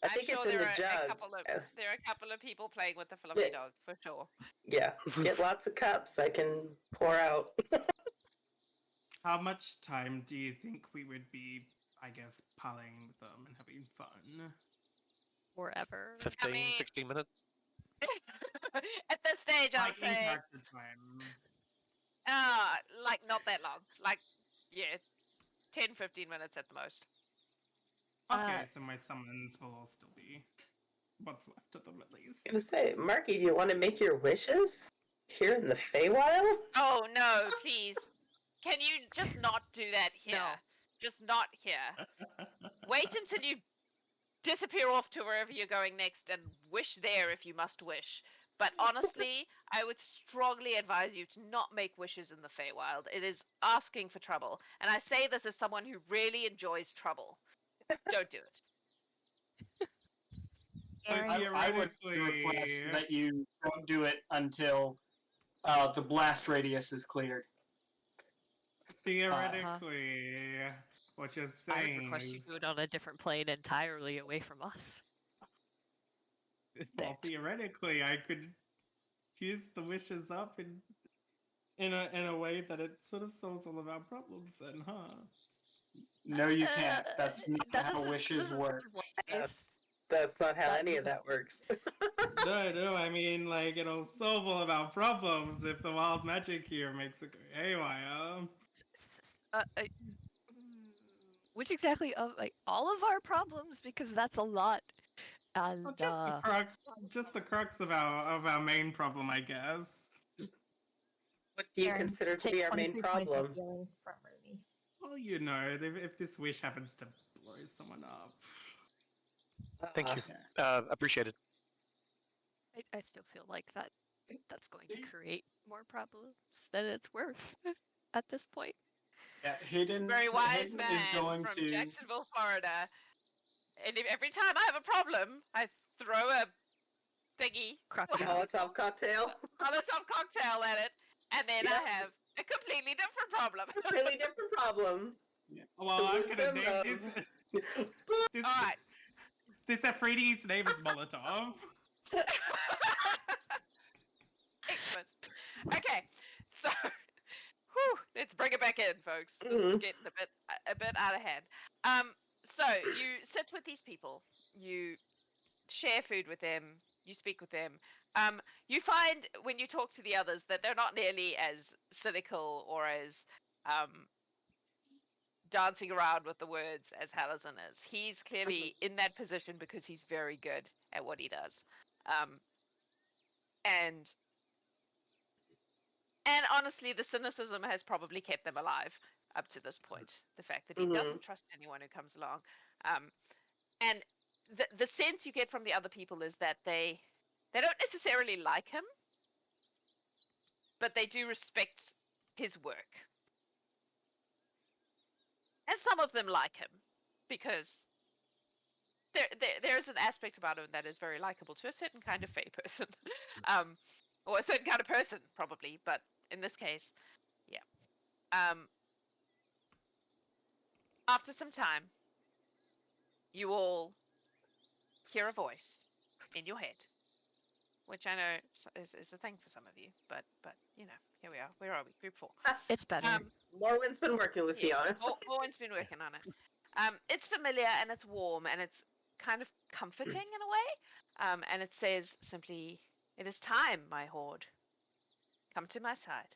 I I'm think sure it's in there the are jug. a couple of Uh, there are a couple of people playing with the fluffy Yeah. dog for sure. Yeah, get lots of cups. I can pour out. how much time do you think we would be, I guess, parlaying with them and having fun? Forever. 15, mean- 16 minutes? At this stage, I'd Like in say, character time. like not that long. Like, yeah, 10, 15 minutes at the most. Okay, so my summons will all still be what's left of them at least. I was gonna say, Marky, do you want to make your wishes here in the Feywild? Oh no, please. Can you just not do that here? No. Just not here. Wait until you disappear off to wherever you're going next and wish there if you must wish. But honestly, I would strongly advise you to not make wishes in the Feywild. It is asking for trouble. And I say this as someone who really enjoys trouble. Don't do it. I would request Theoretically- that you don't do it until the blast radius is cleared. Theoretically, what you're I would saying request you is, do it on a different plane entirely away from us. well, theoretically, I could fuse the wishes up in a way that it sort of solves all of our problems. Then, huh? No, you can't. That's not That how doesn't- wishes doesn't work. sound wise. That's not how That- any of that works. No, I mean, like, it'll solve all of our problems if the wild magic here makes it go haywire. Which exactly of like all of our problems, because that's a lot. And Well, just the crux of our main problem, I guess. What do you Aaron, consider to take be our main 23 points of problem? healing from Rooney. Well, you know, if this wish happens to blow someone up. Thank you. Uh, Appreciate it. I still feel like that's going to create more problems than it's worth at this point. Yeah, Hidden, Very wise Hidden man is going from to. Jacksonville, Florida. And every time I have a problem, I throw a thingy, Crocodile. Molotov cocktail. Molotov cocktail at it, And then Yep. I have a completely different problem. Really different problem. Yeah. Well, I could have wisdom named of- this. All right. This Afridi's name is Molotov. Excellent. Okay, so let's bring it back in, folks. This is Mhm. getting a bit out of hand. So you sit with these people, you share food with them, you speak with them. You find when you talk to the others that they're not nearly as cynical or as dancing around with the words as Halazin is. He's clearly in that position because he's very good at what he does. And honestly, the cynicism has probably kept them alive up to this point. The fact that he doesn't trust anyone who comes along. And the sense you get from the other people is that they don't necessarily like him, but they do respect his work. And some of them like him because there's an aspect about him that is very likable to a certain kind of Fae person. Or a certain kind of person, probably, but in this case, yeah. After some time, you all hear a voice in your head, which I know is a thing for some of you, but you know, here we are. Where are we? Group 4. It's better. Morwen's been working with Fiona. Morwen's been working on it. It's familiar and it's warm and it's kind of comforting in a way. And it says simply, "It is time, my horde. Come to my side."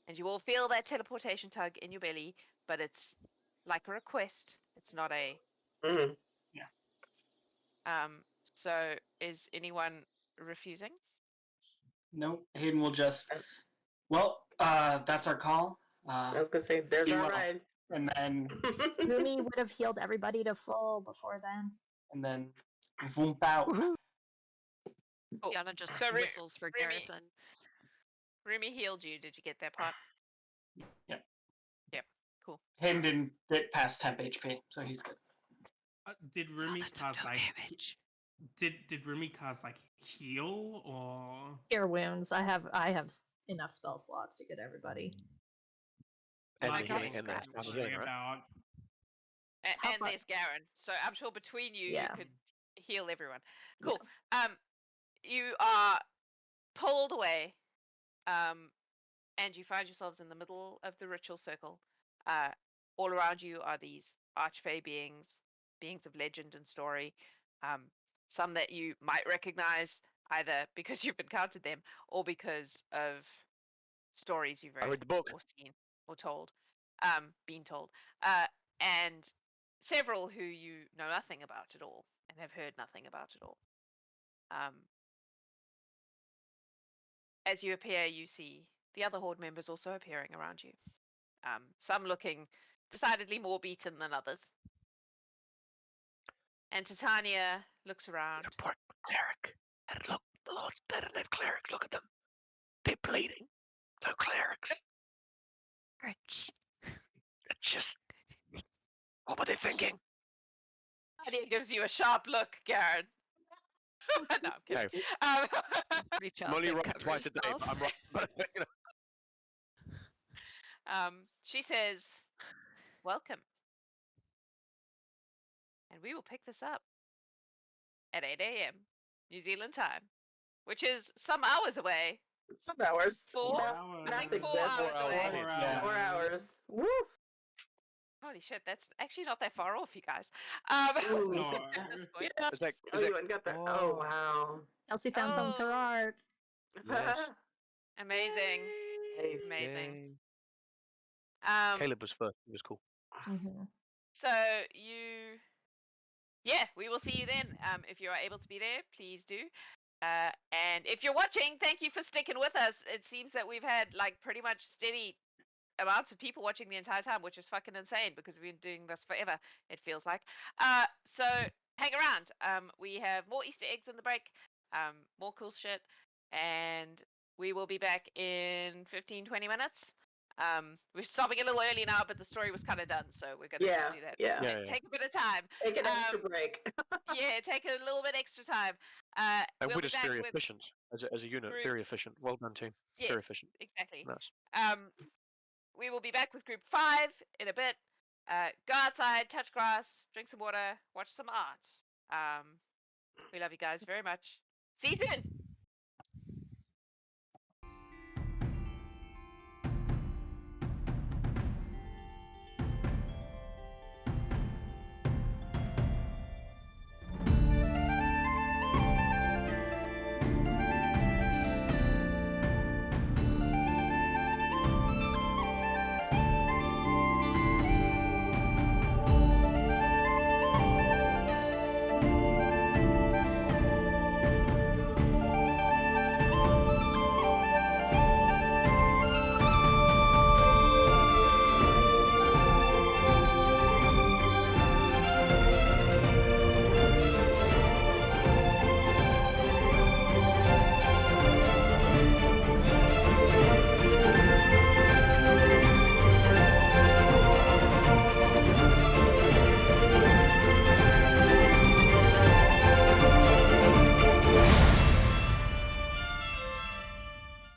And you all feel that teleportation tug in your belly, but it's like a request. It's not a. Mhm. So is anyone refusing? Nope. Hayden will just. Well, that's our call. I was gonna say, there's Be our well. ride. And then Rumi would have healed everybody to full before then. voomp out. Oh, Yana just so whistles for Remy- Garrison. Rumi healed you. Did you get that part? Yep. Yep. Cool. Hayden didn't get past temp HP, so he's good. Did Rumi That's cast no like damage. did Rumi cast like heal or Cure wounds. I have enough spell slots to get everybody. And like the healing I and the was and the worried healing, right? about? And far- there's Garen. So I'm sure between you, Yeah. you could heal everyone. Cool. You are pulled away, and you find yourselves in the middle of the ritual circle. All around you are these archfey beings of legend and story. Some that you might recognize either because you've encountered them or because of stories you've I read read the book. or seen or told, been told, and several who you know nothing about at all and have heard nothing about at all. As you appear, you see the other Horde members also appearing around you. Some looking decidedly more beaten than others. And Titania looks around. Poor cleric. And look, the Lord's dead and that clerics, look at them. They're bleeding. No clerics. Rich. It's just, what were they thinking? Titania gives you a sharp look, Garen. No, I'm kidding. Reach I'm out only and right cover twice a day, yourself. but I'm right. But, you know. She says, "Welcome. And we will pick this up at 8 a.m. New Zealand time, which is some hours away. Some hours. 4? Hours. I think 4 exists. hours 4 hours away. away. Yeah. 4 hours. Woof. Holy shit, that's actually not that far off, you guys. Ooh. No. At this point. It's like, Oh, you went and got that. Oh, wow. Elsie found some for Oh. art. Yes. Amazing. Nice. Amazing. Yay. Caleb was first. It was cool. Mm-hmm. So we will see you then. If you are able to be there, please do. And if you're watching, thank you for sticking with us. It seems that we've had like pretty much steady amounts of people watching the entire time, which is fucking insane because we've been doing this forever, it feels like. So hang around. We have more Easter eggs in the break, more cool shit, and we will be back in 15-20 minutes. We're stopping a little early now, but the story was kind of done, so we're gonna Yeah, just do that. yeah. Yeah, yeah. Take a bit of time. Take an extra break. Yeah, take a little bit extra time. And We'll be Widow's back very with efficient as a unit. group. Very efficient. Well done, team. Yes, Very efficient. exactly. Nice. We will be back with group 5 in a bit. Go outside, touch grass, drink some water, watch some art. We love you guys very much. See you soon.